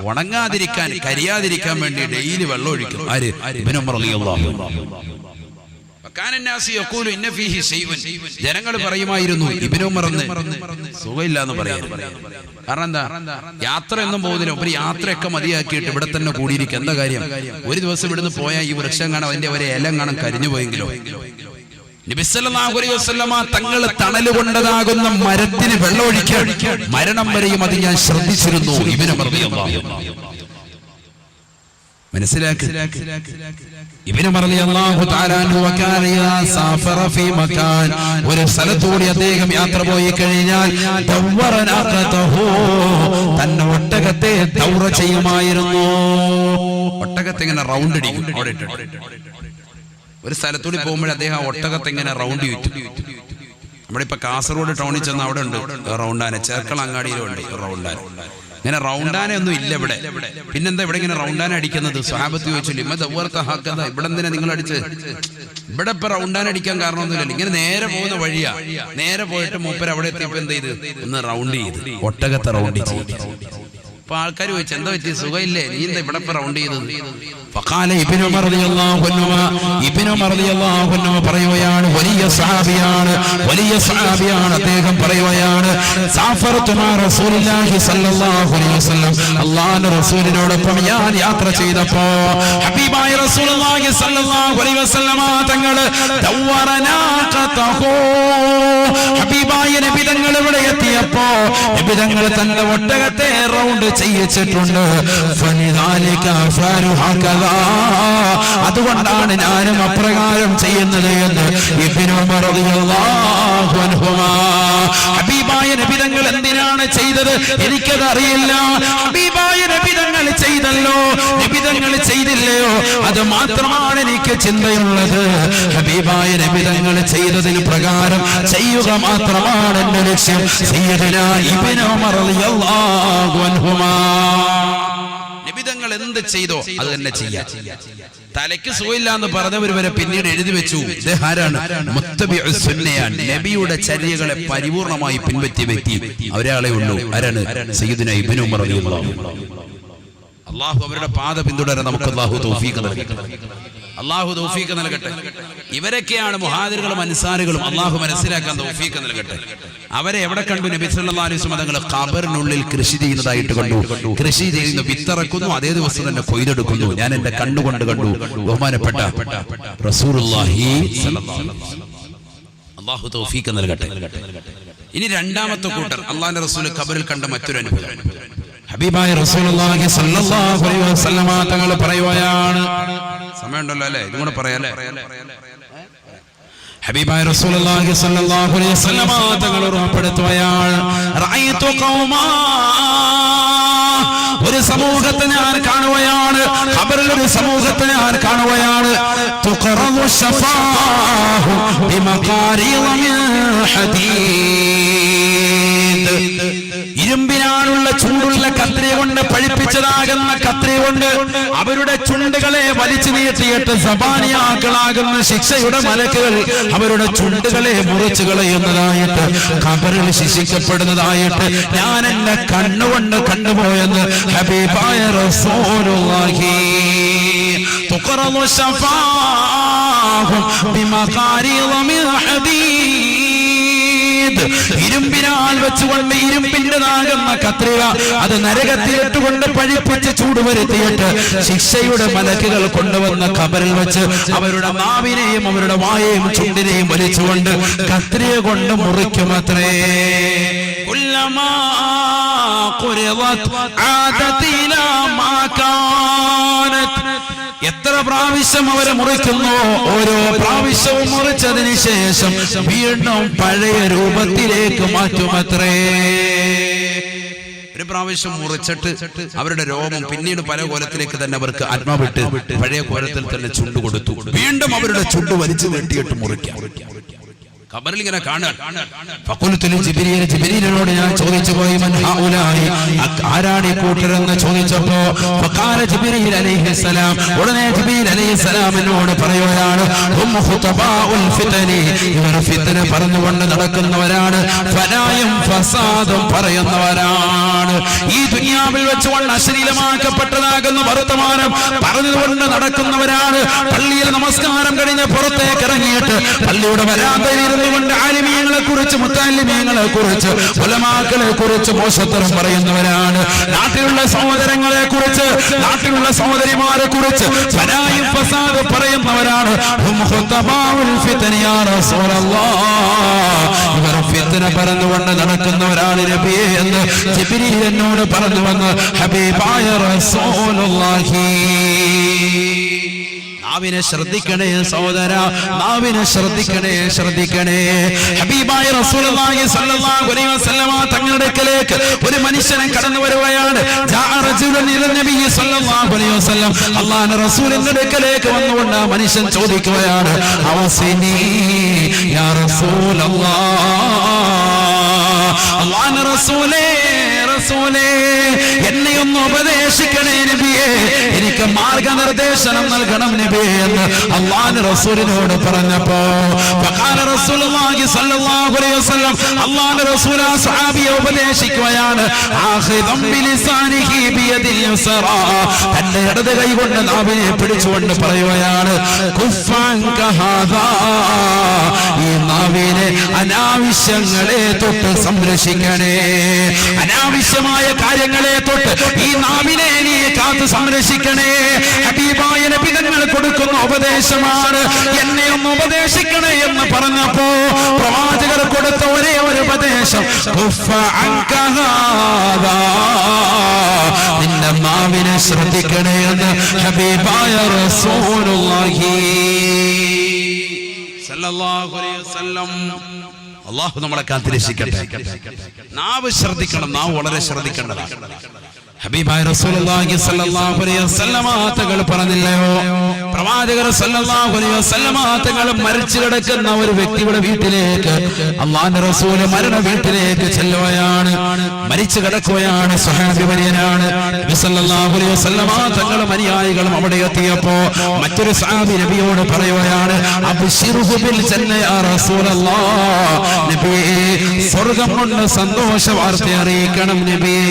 ഉണങ്ങാതിരിക്കാൻ, കരിയാതിരിക്കാൻ വേണ്ടി ഡെയിലി വെള്ളം ഒഴിക്കും. ആര്? ഇബ്നു ഉമർ റളിയല്ലാഹു അൻഹു. ജനങ്ങൾ പറയുമായിരുന്നു ഇബ്നു ഉമർ സുഖമില്ല എന്ന് പറയാൻ. കാരണം എന്താ? യാത്ര ഒന്നും പോകുന്നില്ല. ഒരു യാത്രയൊക്കെ മതിയാക്കിയിട്ട് ഇവിടെ തന്നെ കൂടിയിരിക്കും. എന്താ കാര്യം? ഒരു ദിവസം ഇവിടുന്ന് പോയാൽ ഈ വൃക്ഷം കാണാൻ, അതിന്റെ ഒരു ഇല കാണാൻ കരിഞ്ഞു പോയെങ്കിലോ. നബി സല്ലല്ലാഹു അലൈഹി വസല്ലമ തങ്ങൾ തണല് കൊണ്ടതാകുന്ന മരത്തിന് വെള്ളമൊഴിക്കാൻ മരണം വരെയും അത് ഞാൻ ശ്രദ്ധിച്ചിരുന്നു. ഇബ്നു റളിയല്ലാഹു മനസ്സിലാക്കി. ഇബ്നു റളിയല്ലാഹു തആല അൻഹു വകാന യാ സാഫറ ഫീ മകാൻ, ഒരു സ്ഥലത്തൂടി അദ്ദേഹം യാത്ര പോയി കഴിഞ്ഞാൽ ദവറനഖതഹു, തന്റെ ഒട്ടകത്തെ ദൗറ ചെയ്യുമായിരുന്നു. ഒട്ടകത്തെ ഇങ്ങനെ റൗണ്ട് അടിക്കും. അവിടെ ഒരു സ്ഥലത്തൂടി പോകുമ്പോൾ അദ്ദേഹം ഒട്ടകത്തെ ഇങ്ങനെ റൗണ്ട് ചുറ്റും. നമ്മുടെ ഇപ്പൊ കാസർഗോഡ് ടൗണിൽ ചെന്ന് അവിടെ ഉണ്ട് റൗണ്ടാന, ചേർക്കള അങ്ങാടിയിലും ഉണ്ട് റൗണ്ടാന. ഇങ്ങനെ റൗണ്ടാന ഒന്നും ഇല്ല ഇവിടെ. പിന്നെന്താ ഇവിടെ ഇങ്ങനെ റൗണ്ടാന അടിക്കുന്നത്? സ്വഹാബത്ത് ചോദിച്ചു, ഇവിടെ എന്തിനാ നിങ്ങൾ അടിച്ചത്? ഇവിടെ ഇപ്പൊ റൗണ്ടാന അടിക്കാൻ കാരണമൊന്നുമില്ലല്ലോ. ഇങ്ങനെ നേരെ പോകുന്ന വഴിയാ. നേരെ പോയിട്ട് മൂപ്പർ അവിടെ എത്തിയപ്പോ എന്ത് ചെയ്ത്? ഒന്ന് റൗണ്ട് ചെയ്ത്, ഒട്ടകത്തെ റൗണ്ട് ചെയ്ത്. അപ്പൊ ആൾക്കാർ ചോദിച്ചു, എന്താ പറ്റി, സുഖമില്ലേ, നീ എന്താ ഇവിടെ ഇപ്പൊ റൗണ്ട് ചെയ്തത്? ഫഖാല ഇബ്നു ഉമർ റളിയല്ലാഹു അൻഹു പറയുകയാണ്, വലിയ സഹാബിയാണ്, അദ്ദേഹം പറയുകയാണ്, സാഫറതു മാ റസൂലില്ലാഹി സ്വല്ലല്ലാഹു അലൈഹി വസല്ലം, അല്ലാഹുവിന്റെ റസൂലിനോടൊപ്പം ഞാൻ യാത്ര ചെയ്തപ്പോ ഹബീബായ റസൂലുള്ളാഹി സ്വല്ലല്ലാഹു അലൈഹി വസല്ലം തങ്ങൾ ദവറനാഖതഹു, ഹബീബായ നബി തങ്ങൾ ഇവിടെ എത്തിയപ്പോ നബി തങ്ങൾ തന്റെ ഒട്ടകത്തെ റൗണ്ട് ചെയ്യിച്ചിട്ടുണ്ട്. ഫലിദാലിക ഫാരു ഹകദാ, അതുകൊണ്ടാണ് ഞാനും അപ്രകാരം ചെയ്യുന്നത് എന്ന് ഇബ്നു ഉമർ റളിയല്ലാഹു അൻഹുമാ. ഹബീബായ നബി തങ്ങൾ എന്തിനാണ് ചെയ്തത് എനിക്കത് അറിയില്ല. ഹബീബായ നബി തങ്ങൾ ചെയ്തല്ലോ, നബി തങ്ങൾ ചെയ്തില്ലയോ, അത് മാത്രമാണ് എനിക്ക് ചിന്തയുള്ളത്. ഹബീബായ നബി തങ്ങൾ ചെയ്തതിന് പ്രകാരം ചെയ്യുക മാത്രമാണ് എന്റെ ലക്ഷ്യം. സയ്യിദുനാ ഇബ്നു ഉമർ റളിയല്ലാഹു അൻഹുമാ. നിബിതങ്ങൾ എന്ത് ചെയ്തോ അത് തന്നെ ചെയ്യാം. തലയ്ക്ക് സുഖമില്ല എന്ന് പറഞ്ഞവർ വരെ പിന്നീട് എഴുതി വെച്ചു, ഇദ്ദേഹാരാണ്? മുത്തബിഉസ് സുന്നയാണ്, നബിയുടെ ചര്യകളെ പരിപൂർണമായി പിൻപറ്റിയ വ്യക്തി ഒരാളെ ഉള്ളൂ. ആരാണ്? സയ്യിദുനാ ഇബ്നു ഉമർ റളിയല്ലാഹു അൻഹു. അല്ലാഹു അവരുടെ പാത പിന്തുടരാൻ നമുക്ക് അല്ലാഹു തൗഫീഖ് നൽകട്ടെ. അല്ലാഹു തൗഫീഖ് നൽകട്ടെ. ഇവരൊക്കെയാണ് മുഹാദിറുകളും അൻസാറുകളും. അല്ലാഹു മനസ്സിലാക്കാൻ തൗഫീഖ് നൽകട്ടെ. അവരെ എവിടെ കണ്ടു? നബി സല്ലല്ലാഹു അലൈഹി വസല്ലം തങ്ങൾ ഖബറിനുള്ളിൽ കൃഷി ചെയ്യുന്നതായിട്ട് കണ്ടു. കൃഷി ചെയ്യുന്ന വിത്തിറക്കുന്നു, അതേ ദിവസം തന്നെ കൊയ്തെടുക്കുന്നു. ഞാൻ എന്റെ കണ്ണുകൊണ്ട് കണ്ടു. ബഹുമാനപ്പെട്ട റസൂലുള്ളാഹി സ്വല്ലല്ലാഹു അലൈഹി വസല്ലം. അല്ലാഹു തൗഫീഖ് നൽകട്ടെ. ഇനി രണ്ടാമത്തെ കൂട്ടർ അല്ലാഹുവിന്റെ റസൂൽ ഖബറിൽ കണ്ട മറ്റൊരു അനുഭവം. ഹബീബായ റസൂലുള്ളാഹി സ്വല്ലല്ലാഹു അലൈഹി വസല്ലം തങ്ങൾ പറയുകയാണ്, സമയമുണ്ടല്ലോ അല്ലേ, ഇതും കൂടെ പറയാല്ലേ. ഹബീബായ റസൂലുള്ളാഹി സ്വല്ലല്ലാഹു അലൈഹി വസല്ലം തങ്ങൾ ഉറപ്പെടുത്തുകയാണ്, റഅയ്തു ഖൗമാ, ഒരു സമൂഹത്തെ ഞാൻ കാണുകയാണ്, ഖബറിൽ ഒരു സമൂഹത്തെ ഞാൻ കാണുകയാണ്, തുഖറദു ശഫാഹു ബിമഖാരിദ മിൻ ഹദീദ്, ഇരുമ്പിനാലുള്ള ചൂടുള്ള കത്രിക കൊണ്ട് പഴിപ്പിച്ചതാകുന്ന കത്രിക കൊണ്ട് അവരുടെ ചുണ്ടുകളെ വലിച്ചു നീട്ടിയിട്ട് സബാനിയാക്കളാകുന്ന ശിക്ഷയുടെ മലക്കുകൾ അവരുടെ ചുണ്ടുകളെ മുറിച്ചു കളയുന്നതായിട്ട്, ഖബറിൽ ശിക്ഷിക്കപ്പെടുന്നതായിട്ട് ഞാൻ എന്റെ കണ്ണുകൊണ്ട് കണ്ടുപോയെന്ന് ഹബീബായ റസൂലുള്ളാഹി. തുഖറദു ശഫാഹു ബിമഖാരിദ മിൻ ഹദീദ്, ഇരുമ്പിനാൽ വെച്ചുകൊണ്ട് ഇരുമ്പിൻ്റെതാകുന്ന കത്രിക അത് നരകത്തിലിട്ടുകൊണ്ട് പഴിപ്പിച്ച് ചൂടുവരുത്തിയിട്ട് ശിക്ഷയുടെ മലക്കുകൾ കൊണ്ടുവന്ന ഖബറിൽ വെച്ച് അവരുടെ നാവിനെയും അവരുടെ വായെയും ചുണ്ടിനെയും വലിച്ചുകൊണ്ട് കത്രിക കൊണ്ട് മുറിക്കുമത്രേ. കുല്ലമാ ഖുരിദത് ആദത് ഇലാ മാ കാനത്, എത്ര പ്രാവശ്യം അവരെ മുറിക്കുന്നു, ഓരോ പ്രാവശ്യവും മുറിച്ചതിന് ശേഷം വീണ്ടും പഴയ രൂപത്തിലേക്ക് മാറ്റുമത്രേ. ഒരു പ്രാവശ്യം മുറിച്ചിട്ട് അവരുടെ രോമം പിന്നീട് പല കോലത്തിലേക്ക് തന്നെ അവർക്ക് ആത്മാവിട്ട് പഴയ കോലത്തിൽ തന്നെ ചുണ്ടു കൊടുത്തു. വീണ്ടും അവരുടെ ചുണ്ട് വലിച്ചു നീട്ടിയിട്ട് മുറിക്കാം. ഖബറിൽ ഇങ്ങനെ കാണാൻ. ജിബ്രീലിനോട് ഞാൻ ചോദിച്ചു പോയി, മൻ ഹൗലായി, ആരാണ് ഈ കൂട്ടരെന്ന് ചോദിച്ചപ്പോ ഫഖാല ജിബ്രീൽ അലൈഹിസ്സലാം, ഉടനെ ജിബ്രീൽ അലൈഹിസ്സലാം എന്നോട് പറയുകയാണ്, ഹും ഖുതബാഉൽ ഫിതനി, ഇവർ ഫിത്ന പറഞ്ഞുകൊണ്ട് നടക്കുന്നവരാണ്, ഫനായും ഫസാദും പറയുന്നവരാണ്. ഈ ദുനിയാവിൽ വെച്ചുകൊണ്ട് അശ്ലീലമാക്കപ്പെട്ടതാകുന്ന വർത്തമാനം പറഞ്ഞുകൊണ്ട് നടക്കുന്നവരാണ്. പള്ളിയിൽ നമസ്കാരം കഴിഞ്ഞ് പുറത്തേക്ക് ഇറങ്ങിയിട്ട് പള്ളിയുടെ വരാന്തയിൽ നിന്നുകൊണ്ട് ആലിമീങ്ങളെ കുറിച്ച് മുത്തല്ലിമീങ്ങളെ കുറിച്ച് ഉലമാക്കളെ കുറിച്ച് മോശത്തരം പറയുന്നവരാണ്. നാട്ടിലുള്ള സഹോദരങ്ങളെ കുറിച്ച് നാട്ടിലുള്ള സഹോദരിമാരെ കുറിച്ച് ഫനായും ഫസാദ് പറയുന്നവരാണ്. ഇവർ ഫിത്ന പറഞ്ഞുകൊണ്ട് നടക്കുന്നവരാണ് നബിയെ എന്ന് ജിബ്രീൽ എന്നോട് പറഞ്ഞു വന്ന് ഹബീബായ റസൂലുള്ളാഹി. നാവിനെ ശ്രദ്ധിക്കണേ സഹോദര, നാവിനെ ശ്രദ്ധിക്കണേ. ഹബീബായ റസൂലുള്ളാഹി സ്വല്ലല്ലാഹു അലൈഹി വസല്ലമ തങ്ങളുടെ അടുക്കലേക്ക് ഒരു മനുഷ്യൻ കടന്നു വരുകയാണ്. ജാഅ റജുലുൻ ഇലൻ നബി സ്വല്ലല്ലാഹു അലൈഹി വസല്ലം. അല്ലാഹുവിന്റെ റസൂലിന്റെ അടുക്കലേക്ക് വന്നുകൊണ്ട് ആ മനുഷ്യൻ ചോദിക്കുകയാണ്, അവസിനി യാ റസൂലല്ലാഹ്, അല്ലാഹുവിന്റെ റസൂലേ എന്നെ ഒന്ന് ഉപദേശിക്കണേ നബിയെ, എനിക്ക് മാർഗനിർദ്ദേശനം നൽകണം നബിയെ എന്ന് അല്ലാഹുവിന്റെ റസൂലിനോട് പറഞ്ഞപ്പോ ഫഖാല റസൂലുള്ളാഹി സ്വല്ലല്ലാഹു അലൈഹി വസല്ലം, അല്ലാഹുവിന്റെ റസൂൽ ആ സ്വഹാബിയെ ഉപദേശിക്കുകയാണ്, ആഖിദം ബിലിസാനിഹി ബിയദിൽ യുസ്റാ, തന്റെ ഇടത് കൈ കൊണ്ട് നാവിനെ പിടിച്ചുകൊണ്ട് പറയുകയാണ്, കുഫ്ഫൻക ഹാദാ, ഈ നാവിനെ അനാവശ്യങ്ങളെ തൊട്ട് സംരക്ഷിക്കണേ, അനാവശ്യമായ കാര്യങ്ങളെ തൊട്ട് ഈ നാവിനെ നീ കാത്തു സംരക്ഷിക്കണേ. ഹബീബായ നബി തങ്ങൾ കൊടുക്കുന്ന ഉപദേശമാണ്, എന്നെ ഒന്ന് ഉപദേശിക്കണേ എന്ന് പറഞ്ഞപ്പോ പ്രവാചകർ കൊടുത്ത ഒരേ ഒരു ഉപദേശം, നിന്റെ നാവിനെ ശ്രദ്ധിക്കണേ എന്ന് ഹബീബായ റസൂലുള്ളാഹി സല്ലല്ലാഹു അലൈഹി വസല്ലം. അല്ലാഹു നമ്മളെ കാത്തിരക്ഷിക്കട്ടെ. നാവ് ശ്രദ്ധിക്കണം, നാവ് വളരെ ശ്രദ്ധിക്കേണ്ടതാണ്. ഹബീബായ റസൂലുള്ളാഹി സ്വല്ലല്ലാഹു അലൈഹി വസല്ലമ തങ്ങൾ പറഞ്ഞില്ലയോ, പ്രവാചകർ സ്വല്ലല്ലാഹു അലൈഹി വസല്ലമ തങ്ങൾ മരിച്ചു കിടക്കുന്ന ഒരു വ്യക്തിയുടെ വീട്ടിലേക്ക് അല്ലാഹുവിന്റെ റസൂൽ മരണ വീട്ടിലേക്ക് ചെല്ലുകയാണ്. മരിച്ചു കിടക്കുകയാണ്, സ്വഹാബി വര്യനാണ്. നബി സ്വല്ലല്ലാഹു അലൈഹി വസല്ലമ തങ്ങളും അനുയായികളും അവിടെ എത്തിയപ്പോ മറ്റൊരു സ്വഹാബി നബിയോട് പറയുകയാണ്, അബ്ശിറുഹു ബിൽ ജന്ന യാ റസൂലല്ലാഹ്, നബിയേ സ്വർഗ്ഗം കൊണ്ട് സന്തോഷ വാർത്ത അറിയിക്കണം നബിയേ.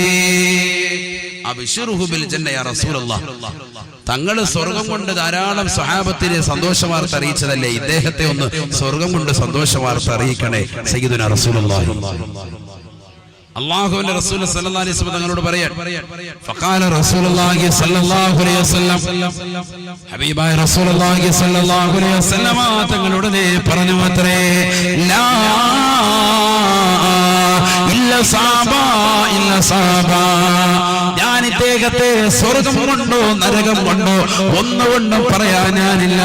തങ്ങള് സ്വർഗം കൊണ്ട് ധാരാളം സ്വഹാബത്തിനെ സന്തോഷ വാർത്ത അറിയിച്ചതല്ലേ, ഇദ്ദേഹത്തെ ഒന്ന് സ്വർഗം കൊണ്ട് സന്തോഷ വാർത്ത അറിയിക്കണേ സയ്യിദുനാ റസൂലുള്ളാഹി. അല്ലാഹുവിന്റെ റസൂൽ സല്ലല്ലാഹു അലൈഹി വസല്ലം തങ്ങളോട് പറയാൻ, ഫഖാല റസൂലുള്ളാഹി സല്ലല്ലാഹു അലൈഹി വസല്ലം, ഹബീബായ റസൂലുള്ളാഹി സല്ലല്ലാഹു അലൈഹി വസല്ലം തങ്ങളോട് പറഞ്ഞു അത്രേ, ലാ ഇല്ല സാബാ, ഞാൻ ഇദ്ദേഹത്തെ സ്വർഗം കൊണ്ടോ നരകം കൊണ്ടോ ഒന്നുകൊണ്ടും പറയാൻ ഞാനില്ല.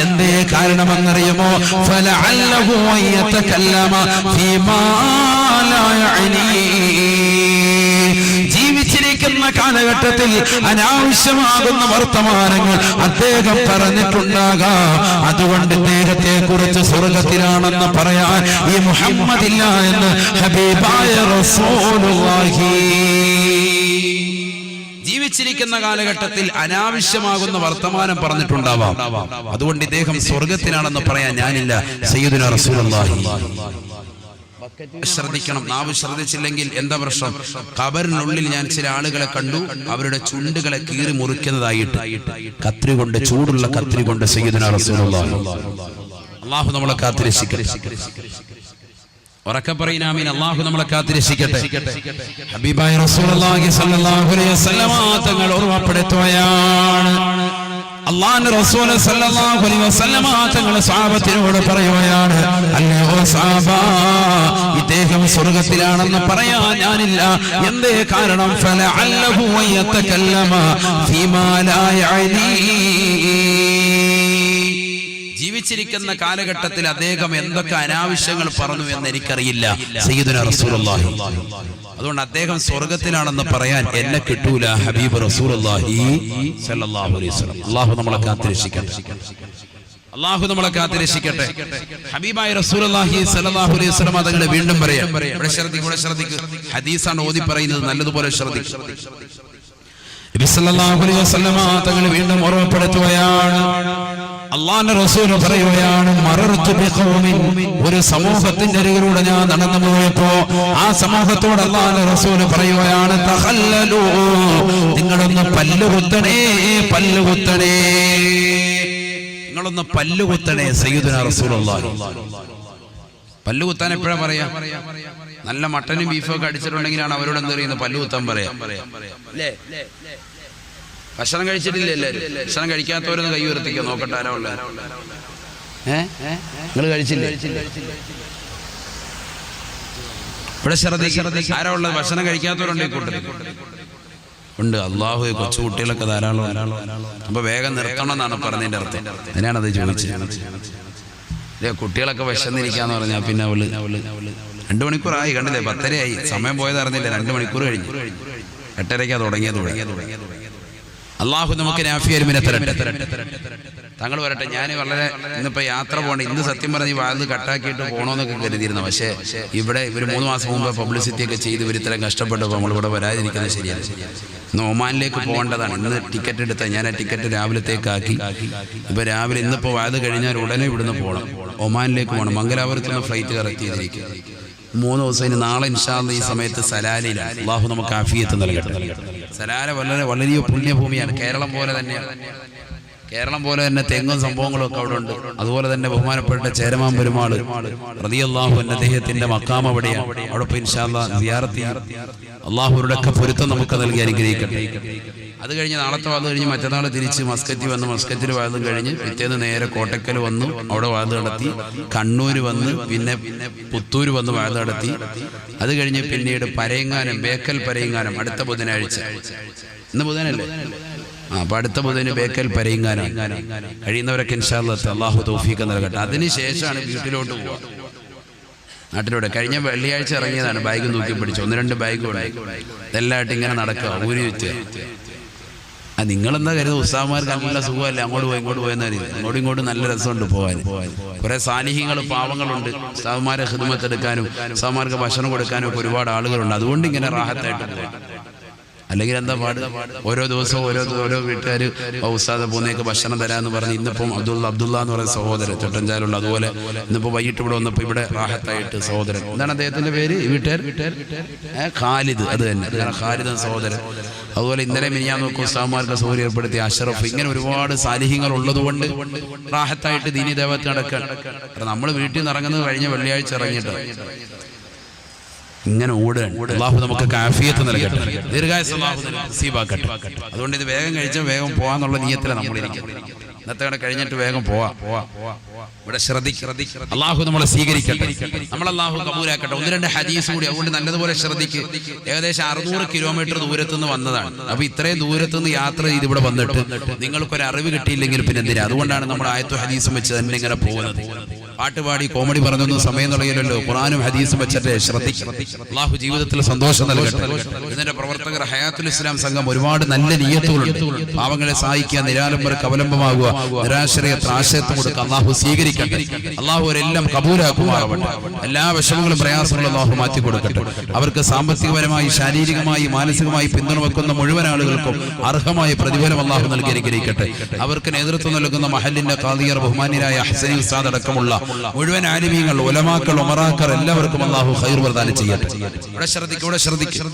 എന്തേ കാരണമെന്നറിയുമോ, ഫലഅല്ലഹു യതകല്ലമ ഫീമാ ലാ യഅനി, ജീവിച്ചിരിക്കുന്ന കാലഘട്ടത്തിൽ അനാവശ്യമാകുന്ന വർത്തമാനങ്ങൾ അദ്ദേഹം പറഞ്ഞിട്ടുണ്ടാകാം. അതുകൊണ്ട് ഇദ്ദേഹത്തെ കുറിച്ച് സ്വർഗത്തിലാണെന്ന് പറയാൻ ഈ മുഹമ്മദില്ല എന്ന് ഹബീബായ റസൂലുള്ളാഹി. ജീവിച്ചിരിക്കുന്ന കാലഘട്ടത്തിൽ അനാവശ്യമാകുന്ന വർത്തമാനം പറഞ്ഞിട്ടുണ്ടാവാം, അതുകൊണ്ട് ഇദ്ദേഹം സ്വർഗത്തിലാണെന്ന് പറയാൻ ഞാനില്ല സയ്യിദുനാ റസൂലുള്ളാഹി. ശ്രദ്ധിക്കണം, നാവ് ശ്രദ്ധിച്ചില്ലെങ്കിൽ എന്താ പ്രശ്നം? ഖബറിനുള്ളിൽ ഞാൻ ചില ആളുകളെ കണ്ടു, അവരുടെ ചുണ്ടുകളെ കീറി മുറിക്കുന്നതായിട്ട് കത്രി കൊണ്ട്, ചൂടുള്ള കത്രി കൊണ്ട് സയ്യിദുനാ റസൂലുള്ളാഹി. അല്ലാഹു നമ്മളെ കാത്തിരക്ഷിക്കട്ടെ. ഉറക്കെ പറയുന്ന ആമീൻ. അല്ലാഹു നമ്മളെ കാത്തിരക്ഷിക്കട്ടെ. ഹബീബായ റസൂലുള്ളാഹി സ്വല്ലല്ലാഹു അലൈഹി വസല്ലം തങ്ങൾ ഓർമ്മപ്പെടുത്തുകയാണ്, അല്ലാഹുവിന്റെ റസൂൽ സല്ലല്ലാഹു അലൈഹി വസല്ലം തങ്ങൾ സ്വഹാബത്തിനോട് പറയുകയാണ്, അല്ലയോ സ്വഹാബാ, ഇദ്ദേഹം സ്വർഗ്ഗത്തിലാണെന്ന് പറയാൻ ഞാനില്ല. എന്തേ കാരണം? ഫലഅല്ലഹു യതകല്ലമ ഫീമാ ലാ യഅനി, ജീവിച്ചിരിക്കുന്ന കാലഘട്ടത്തിൽ അദ്ദേഹം എന്തൊക്കെ അനാവശ്യങ്ങൾ പറഞ്ഞു എന്ന് എനിക്കറിയില്ല സയ്യിദുനാ റസൂലുള്ളാഹി. അതുകൊണ്ട് അദ്ദേഹം സ്വർഗത്തിലാണെന്ന് പറയാൻ എന്നെ കിട്ടൂല ഹബീബ് റസൂലുള്ളാഹി സ്വല്ലല്ലാഹു അലൈഹി വസല്ലം. അല്ലാഹു നമ്മളെ കാത്തിരക്ഷിക്കട്ടെ. അല്ലാഹു നമ്മളെ കാത്തിരക്ഷിക്കട്ടെ. ഹബീബായ റസൂലുള്ളാഹി സ്വല്ലല്ലാഹു അലൈഹി വസല്ലം തങ്ങളെ വീണ്ടും പറയാം. ഇവിടെ ശ്രദ്ധിക്കുക. ഹദീസാണ് ഓതി പറയുന്നത്, നല്ലതുപോലെ ശ്രദ്ധിക്കുക. നബി സല്ലല്ലാഹു അലൈഹി വസല്ലം തങ്ങൾ വീണ്ടും ഓർമ്മപ്പെടുത്തുകയാണ്, അല്ലാഹുവിന്റെ റസൂൽ പറയുകയാണ്, മറർതു ബിഖൗമിൻ, ഒരു സമൂഹത്തിന്റെ അരികിലൂടെ ഞാൻ നടന്നു പോയപ്പോ ആ സമൂഹത്തോട് അല്ലാഹുവിന്റെ റസൂൽ പറയുകയാണ്, തഖല്ലലു, നിങ്ങളൊന്ന് പല്ലുകുത്തണേ, നിങ്ങളൊന്ന് പല്ലുകുത്തണേ സയ്യിദുനാ റസൂലുള്ളാഹി. പല്ലു കുത്താൻ എപ്പോഴാ പറയാ? നല്ല മട്ടനും ബീഫും ഒക്കെ അടിച്ചിട്ടുണ്ടെങ്കിലാണ് അവരോട് എന്ത് പറയുന്നത്? പല്ലു കുത്താൻ പറയാം. ഭക്ഷണം കഴിച്ചിട്ടില്ല എല്ലാവരും? ഭക്ഷണം കഴിക്കാത്തവരൊന്ന് കൈ ഉയർത്തിക്കോ, നോക്കട്ടെ ആരാ ഉള്ളത്. നിങ്ങൾ കഴിച്ചില്ലേ? ഇവിടെ ശ്രദ്ധിക്കും ആരാ ഉള്ളത്? ഭക്ഷണം കഴിക്കാത്തവരുണ്ട് ഈ കൂട്ടത്തിൽ ഉണ്ട്. അള്ളാഹു, കൊച്ചു കുട്ടികളൊക്കെ ധാരാളം. അപ്പൊ വേഗം നിർത്തണം എന്നാണ് പറഞ്ഞതിന്റെ അർത്ഥം. അതിനാണത് ചോദിച്ചത്. കുട്ടികളൊക്കെ വിശന്നിരിക്കാന്ന് പറഞ്ഞാൽ പിന്നെ അവള് 2 മണിക്കൂറായി, കണ്ടില്ലേ? 10:30 സമയം പോയത് അറിഞ്ഞില്ല. 2 മണിക്കൂർ കഴിഞ്ഞു. 8:30 തുടങ്ങിയത്. അള്ളാഹു നമുക്ക് നാഫിയൽമിനെ തരട്ടെ. താങ്കൾ വരട്ടെ. ഞാൻ വളരെ ഇന്നിപ്പോ യാത്ര പോകണം. ഇന്ന് സത്യം പറഞ്ഞ് വാത് കട്ടാക്കിയിട്ട് പോകണമെന്നൊക്കെ കരുതിയിരുന്നു. പക്ഷേ ഇവിടെ ഇവർ 3 മാസം മുമ്പ് പബ്ലിസിറ്റി ഒക്കെ ചെയ്ത് ഇവർ ഇത്രയും കഷ്ടപ്പെട്ടപ്പോൾ നമ്മളിവിടെ വരാതിരിക്കുന്നത് ശരിയാണ്. ഇന്ന് ഒമാനിലേക്ക് പോകേണ്ടതാണ്. ഇന്ന് ടിക്കറ്റ് എടുത്ത ഞാൻ ആ ടിക്കറ്റ് രാവിലത്തേക്കാക്കി. ഇപ്പൊ രാവിലെ ഇന്നിപ്പോ വാത് കഴിഞ്ഞാൽ ഉടനെ ഇവിടുന്ന് പോകണം, ഒമാനിലേക്ക് പോകണം. മംഗലാപുരത്ത് നിന്ന് ഫ്ലൈറ്റ് കറക്റ്റ് ചെയ്തിരിക്കും. 3 ദിവസം. ഇനി നാളെ ഇൻഷാ അല്ലാഹ് ഈ സമയത്ത് സലാലയിലാണ്. അള്ളാഹു നമുക്ക് ആഫിയത്ത് നൽകട്ടെ. സലാല വളരെ പുണ്യഭൂമിയാണ്. കേരളം പോലെ തന്നെ തെങ്ങും സംഭവങ്ങളും ഒക്കെ അവിടെ ഉണ്ട്. അതുപോലെ തന്നെ ബഹുമാനപ്പെട്ട ചേരമാൻ പെരുമാൾ റളിയല്ലാഹു അൻഹു അദ്ദേഹത്തിന്റെ മഖാം അവിടെയാണ്. അവിടെ പോയി ഇൻഷാ അല്ലാഹ് സിയാറത്ത് ചെയ്യും. അള്ളാഹുരുടെ ഒക്കെ പൊരുത്തം നമുക്ക് നൽകി അനുഗ്രഹിക്കട്ടെ. അത് കഴിഞ്ഞ് നാളത്തെ വാദം കഴിഞ്ഞ് മറ്റന്നാൾ തിരിച്ച് മസ്കറ്റിൽ വന്ന് മസ്കറ്റിൽ വാദം കഴിഞ്ഞ് പിറ്റേന്ന് നേരെ കോട്ടക്കൽ വന്നു, അവിടെ വാദം നടത്തി. കണ്ണൂർ വന്ന് പിന്നെ പുത്തൂർ വന്ന് വാദം നടത്തി. അത് കഴിഞ്ഞ് പിന്നീട് പരയങ്ങാനം, ബേക്കൽ പരയങ്ങാനം അടുത്ത ബുധനാഴ്ച. ഇന്ന് ബുധനല്ലേ? അപ്പൊ അടുത്ത ബുധന് ബേക്കൽ പരയങ്ങാനം. കഴിയുന്നവരൊക്കെ ഇൻഷാ അല്ലാഹ് അള്ളാഹു തൗഫീഖ് നൽകട്ടെ. അതിനുശേഷമാണ് വീട്ടിലോട്ട് പോവുക, നാട്ടിലൂടെ. കഴിഞ്ഞ വെള്ളിയാഴ്ച ഇറങ്ങിയതാണ്. ബാഗ് നോക്കി പിടിച്ചു. 1-2 ബാഗ് ഉണ്ടായി. ഇതെല്ലാമായിട്ട് ഇങ്ങനെ നടക്കുക, ഊരി വെച്ച്. നിങ്ങളെന്താ കരുതുക? ഉസ്താദ്മാർക്ക് നല്ല സുഖമല്ലേ? അങ്ങോട്ട് പോയി ഇങ്ങോട്ട് പോയെന്ന് അറിയില്ല. അങ്ങോട്ടും ഇങ്ങോട്ടും നല്ല രസമുണ്ട് പോകാൻ. കുറെ സാലിഹ്യങ്ങൾ പാവങ്ങളുണ്ട്. ഉസ്താദ്മാരെ ഖിദ്മത്ത് എടുക്കാനും ഉസ്താദ്മാർക്ക് ഭക്ഷണം കൊടുക്കാനും ഒക്കെ ഒരുപാട് ആളുകളുണ്ട്. അതുകൊണ്ട് ഇങ്ങനെ റാഹത്തായിട്ട് പോകും. അല്ലെങ്കിൽ എന്താ പാട്? ഓരോ ദിവസവും ഓരോ വീട്ടുകാർ ഉസ്താദ് പോകുന്നേക്ക് ഭക്ഷണം തരാമെന്ന് പറഞ്ഞ് ഇന്നിപ്പം അബ്ദുള്ള എന്ന് പറയുന്ന സഹോദരൻ ചൊട്ടഞ്ചാലുള്ള. അതുപോലെ ഇന്നിപ്പോൾ വൈകിട്ട് ഇവിടെ വന്നപ്പോൾ ഇവിടെ റാഹത്തായിട്ട് സഹോദരൻ, എന്താണ് അദ്ദേഹത്തിന്റെ പേര്? വീട്ടുകാർ ഖാലിദ്. അത് തന്നെ, ഖാലിദ് സഹോദരൻ. അതുപോലെ ഇന്നലെ മിനിയാൻ നോക്കും ഉസ്താദ്മാർക്ക് സൗകര്യം ഏർപ്പെടുത്തിയ അഷറഫ്. ഇങ്ങനെ ഒരുപാട് സാലിഹ്യങ്ങൾ ഉള്ളതുകൊണ്ട് റാഹത്തായിട്ട് ദീനി ദേവത്ത് നടക്കുകയാണ്. നമ്മൾ വീട്ടിൽ നിന്ന് ഇറങ്ങുന്നത് കഴിഞ്ഞ വെള്ളിയാഴ്ച ഇറങ്ങിയിട്ട് ഇങ്ങനെ ഓടുകയാണ്. അല്ലാഹു നമുക്ക് ആഫിയത്ത് നൽകട്ടെ, ദീർഘായുസ്സ് അല്ലാഹു നസീബാക്കട്ടെ. അതുകൊണ്ട് ഇത് വേഗം കഴിച്ചാൽ വേഗം പോവാന്നുള്ള നിയത്തിലാണ് നമ്മളിരിക്കുന്നത്. ഇന്നത്തെ കട കഴിഞ്ഞിട്ട് വേഗം പോവാ. ഇവിടെ ശ്രദ്ധിക്കുക. അല്ലാഹു നമ്മളെ സ്വീകരിക്കട്ടെ, നമ്മൾ അല്ലാഹു കബൂലാക്കട്ടെ. 1-2 ഹദീസ് കൂടി. അതുകൊണ്ട് നല്ലതുപോലെ ശ്രദ്ധിക്കുക. ഏകദേശം 600 കിലോമീറ്റർ ദൂരത്തുനിന്ന് വന്നതാണ്. അപ്പൊ ഇത്രയും ദൂരത്തുനിന്ന് യാത്ര ചെയ്ത് ഇവിടെ വന്നിട്ട് നിങ്ങൾക്കൊരു അറിവ് കിട്ടിയില്ലെങ്കിൽ പിന്നെ എന്തിനാ? അതുകൊണ്ടാണ് നമ്മൾ ആയത്തും ഹദീസും വെച്ച് തന്നെ ഇങ്ങനെ പോകുന്നത്. പാട്ടുപാടി കോമഡി പറഞ്ഞൊന്നും സമയം കളയില്ലല്ലോ. ഖുർആനും ഹദീസും വെച്ചിട്ട് ശ്രദ്ധിക്കുക. അല്ലാഹു ജീവിതത്തിൽ സന്തോഷം നൽകട്ടെ. ഇതിന്റെ പ്രവർത്തകർ ഹയാത്തുൽ ഇസ്ലാം സംഘം ഒരുപാട് നല്ല നിയ്യത്തുകളുണ്ട്. പാവങ്ങളെ സഹായിക്കുക, നിരാലംബർക്ക് അവലംബമാകുക, നിരാശ്രയത്തിന് ആശ്രയത്വം കൊടുക്കുക. അല്ലാഹു സ്വീകരിക്കട്ടെ. അല്ലാഹു അവരെല്ലാം കബൂലാക്കുമാറാവട്ടെ. എല്ലാ വിഷമങ്ങളും പ്രയാസങ്ങളും അല്ലാഹു മാറ്റി കൊടുക്കട്ടെ. അവർക്ക് സാമ്പത്തികപരമായി, ശാരീരികമായി, മാനസികമായി പിന്തുണ വെക്കുന്ന മുഴുവൻ ആളുകൾക്കും അർഹമായ പ്രതിഫലം അല്ലാഹു നൽകി അനുഗ്രഹിക്കട്ടെ. അവർക്ക് നേതൃത്വം നൽകുന്ന മഹല്ലിന്റെ ഖാദിയർ ബഹുമാന്യരായ ഹസനി ഉസ്താദ് അടക്കമുള്ള മുഴുവൻ ആലിമീങ്ങൾ, ഉലമാക്കൾ, ഉമറാക്കൾ എല്ലാവർക്കും അല്ലാഹു ഖൈർ പ്രദാനം ചെയ്യട്ടെ. ഇവിടെ ശ്രദ്ധിക്കുക.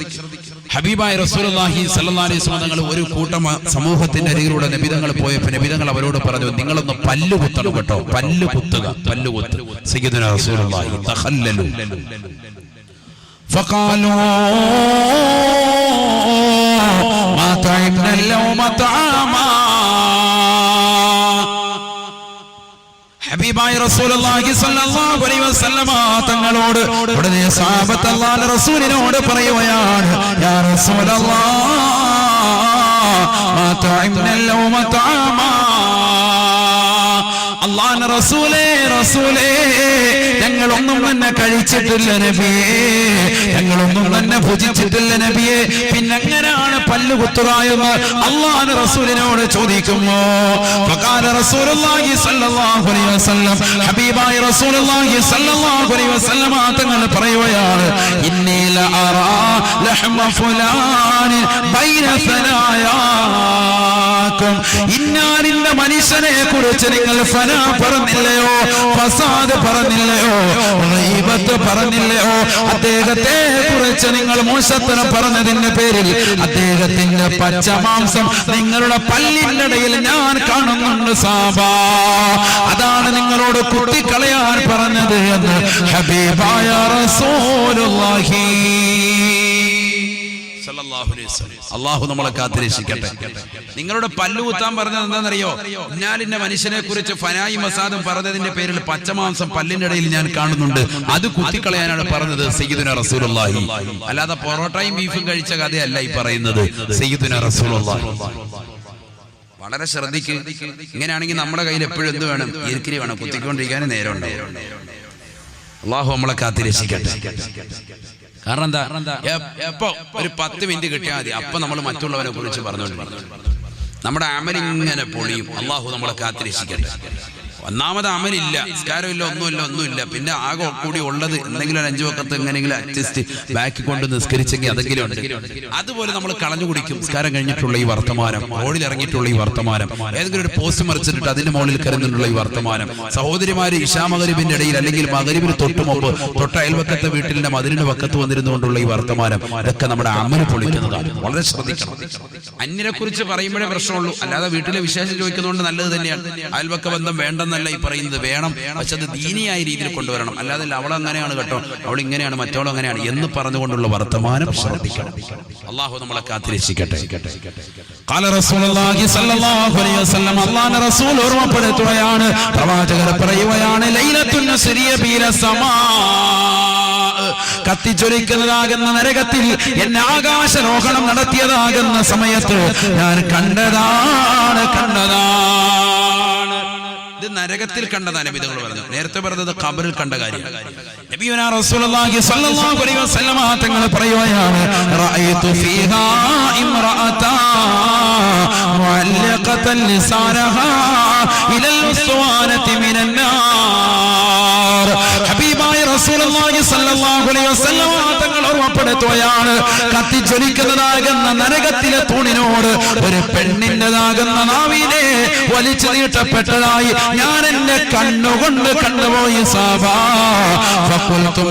ഹബീബായ റസൂലുള്ളാഹി സ്വല്ലല്ലാഹു അലൈഹി വസല്ലം തങ്ങൾ ഒരു കൂട്ടം സമൂഹത്തിന്റെ അരികിലൂടെ നബിതങ്ങൾ പോയപ്പോൾ നബിതങ്ങൾ അവരോട് പറഞ്ഞു, നിങ്ങളൊന്ന് പല്ല് കുത്തണം കേട്ടോ, പല്ല് കുത്തുക, പല്ല് കുത്ത്. സയ്യിദുനാ റസൂലുള്ളാഹി തഖല്ലലു ഫഖാലൂ മാ തഅബ്ന ലൗമ തആമാ. ഹബീബായ റസൂലുള്ളാഹി സ്വല്ലല്ലാഹു അലൈഹി വസല്ലമ തങ്ങളോട് ഉടനെ സഹാബത്ത് അല്ലാഹുവിന്റെ റസൂലിനോട് പറയുകയാണ്, യാ റസൂലല്ലാഹ് മാ തഅബ്ന ലൗമ തആമാ. അല്ലാഹുവിന്റെ റസൂലേ ഞങ്ങളൊന്നും തന്നെ കഴിച്ചിട്ടില്ല നബിയേ, ഞങ്ങളൊന്നും തന്നെ ഭുജിച്ചിട്ടില്ല നബിയേ, പിന്നെങ്ങനെയാണ് പല്ല് കുത്തുക എന്ന് അല്ലാഹുവിന്റെ റസൂലിനോട് ചോദിക്കുമോ? ഫഖാല റസൂലുള്ളാഹി സ്വല്ലല്ലാഹു അലൈഹി വസല്ലം, ഹബീബായ റസൂലുള്ളാഹി സ്വല്ലല്ലാഹു അലൈഹി വസല്ലം തങ്ങൾ പറയുകയാണ്, ഇന്നി ലഅറാ ലഹ്മ ഫുലാനി ബൈന സനായാകും. ഇന്നാലിന്റെ മനുഷ്യനെ കുറിച്ച് നിങ്ങൾ ഫനാ പറഞ്ഞില്ലയോ, ഫസാദ് പറഞ്ഞില്ലയോ, ഗീബത്ത് പറഞ്ഞില്ലയോ, അദ്ദേഹത്തെ കുറിച്ച് നിങ്ങൾ മോശത്തരം പറഞ്ഞതിന്റെ പേരിൽ അദ്ദേഹത്തിന്റെ പച്ചമാംസം നിങ്ങളുടെ പല്ലിന്റെ ഇടയിൽ ഞാൻ കാണുന്നുണ്ട് സാബാ. അതാണ് നിങ്ങളോട് കുത്തിക്കളയാൻ പറഞ്ഞത് എന്ന് ഹബീബായ റസൂലുള്ളാഹി സല്ലല്ലാഹു അലൈഹി വസല്ലം. അല്ലാഹു നമ്മളെ കാത്തിരക്ഷിക്കട്ടെ. നിങ്ങളുടെ പല്ലു കുത്താൻ പറഞ്ഞത് എന്താണെന്നറിയോ? ഇന്നാലിന്റെ മനുഷ്യനെ കുറിച്ച് ഫനായി മസാദും പറഞ്ഞതിന്റെ പേരിൽ പച്ചമാംസം പല്ലിന്റെ ഇടയിൽ ഞാൻ കാണുന്നുണ്ട്, അത് കുത്തിക്കളയാനാണ് പറഞ്ഞത് സയ്യിദുനാ റസൂലുള്ളാഹി. അല്ലാതെ പൊറോട്ടയും ബീഫും കഴിച്ച കഥയല്ല ഈ പറയുന്നത് സയ്യിദുനാ റസൂലുള്ളാഹി. വളരെ ശ്രദ്ധിക്ക്. ഇങ്ങനെയാണെങ്കിൽ നമ്മുടെ കയ്യിൽ എപ്പോഴും എന്ത് വേണം? ഇരിക്കിരി വേണം, കുത്തിക്കൊണ്ടിരിക്കാനും നേരം ഉണ്ടാവും. അല്ലാഹു നമ്മളെ കാത്തിരക്ഷിക്കട്ടെ. കാരണം എന്താ? എപ്പോ ഒരു 10 മിനിറ്റ് കിട്ടിയാൽ മതി, അപ്പൊ നമ്മൾ മറ്റുള്ളവരെ കുറിച്ച് പറഞ്ഞുകൊണ്ടിരിക്കും. നമ്മുടെ അമലിങ്ങനെ പൊളിയും. അള്ളാഹു നമ്മളെ കാത്തിരക്ഷിക്കട്ടെ. ഒന്നാമത് അമലില്ല, നിസ്കാരമില്ല, ഒന്നുമില്ല. പിന്നെ ആകെ കൂടി ഉള്ളത് എന്തെങ്കിലും 5 വക്കത്ത് എങ്ങനെയെങ്കിലും അഡ്ജസ്റ്റ് ബാക്കി കൊണ്ട് നിസ്കരിച്ചെങ്കിൽ അതെങ്കിലും ഉണ്ട്. അതുപോലെ നമ്മൾ കളഞ്ഞു കുടിക്കും. നിസ്കാരം കഴിഞ്ഞിട്ടുള്ള ഈ വർത്തമാനം, റോഡിൽ ഇറങ്ങിയിട്ടുള്ള ഈ വർത്തമാനം, ഏതെങ്കിലും ഒരു പോസ്റ്റ് മറിച്ചിട്ട് അതിന്റെ മുകളിൽ കരുന്നിട്ടുള്ള ഈ വർത്തമാനം, സഹോദരിമാര് ഇശാ മഗ്‌രിബിന്റെ ഇടയിൽ അല്ലെങ്കിൽ മഗ്‌രിബിന് തൊട്ട് മുമ്പ് തൊട്ട അയൽവക്കത്തെ വീട്ടിലെ മതിലിന്റെ വക്കത്ത് വന്നിരുന്നുകൊണ്ടുള്ള ഈ വർത്തമാനം, ഇതൊക്കെ നമ്മുടെ അമല് പൊളിക്കുന്നതാണ്. വളരെ ശ്രദ്ധിക്കണം. അന്യരെ കുറിച്ച് പറയുമ്പോഴേ പ്രശ്നമുള്ളൂ, അല്ലാതെ വീട്ടിലെ വിശേഷം ചോദിക്കുന്നതുകൊണ്ട് നല്ലത് തന്നെയാണ്. അയൽവക്ക ബന്ധം വേണ്ടെന്നല്ല ഈ പറയുന്നത്, വേണം. പക്ഷെ അത് ദീനിയായ രീതിയിൽ കൊണ്ടുവരണം. അല്ലാതെ അവളങ്ങനെയാണ് കേട്ടോ, അവൾ ഇങ്ങനെയാണ്, മറ്റവളും അങ്ങനെയാണ് എന്ന് പറഞ്ഞുകൊണ്ടുള്ള വർത്തമാനം ശ്രദ്ധിക്കണം. അള്ളാഹു നമ്മളെ കാത്തിരക്ഷിക്കട്ടെ. ഖാല റസൂലുള്ളാഹി സ്വല്ലല്ലാഹു അലൈഹി വസല്ലം, അല്ലാഹുവിന്റെ റസൂൽ ഓർമ്മപ്പെടുത്തുകയാണ്, പ്രവാചകർ പറയുകയാണ്, ലൈലത്തുൻ നസ്രിയ ബില സമാ, കത്തിച്ചൊലിക്കുന്നതാകുന്ന നരകത്തിൽ എന്നെ ആകാശരോഹണം നടത്തിയതാകുന്ന സമയത്ത് ഞാൻ കണ്ടതാണ്. ഇത് നരകത്തിൽ കണ്ടതാണ് നബി തങ്ങൾ പറഞ്ഞു. നേരത്തെ പറഞ്ഞത് ഖബറിൽ കണ്ട കാര്യം. നബിയുനാ റസൂലുള്ളാഹി സ്വല്ലല്ലാഹു അലൈഹി വസല്ലം തങ്ങൾ പറയുകയാണ്, റഅയ്തു ഫീഹാ ഇംറഅതാ മുഅല്ലഖതൻ ലിസാനഹാ ഇലൽ ഉസ്വാനതി മിനൻ നാർ. ഹബീബായ റസൂലുള്ളാഹി സ്വല്ലല്ലാഹു അലൈഹി വസല്ലം തങ്ങൾ ഓർമ്മപ്പെടുത്തുകയാണ്, കത്തിജ്വലിക്കുന്നതാകുന്ന നരകത്തിലെ തൂണിനോട് ഒരു പെണ്ണിൻ്റെതാകുന്ന നാവിനെ വലിച്ചു നീട്ടപ്പെട്ടതായി ഞാൻ എന്റെ കണ്ണുകൊണ്ട് കണ്ടുപോയി. സാബാ ഫഖുൽതു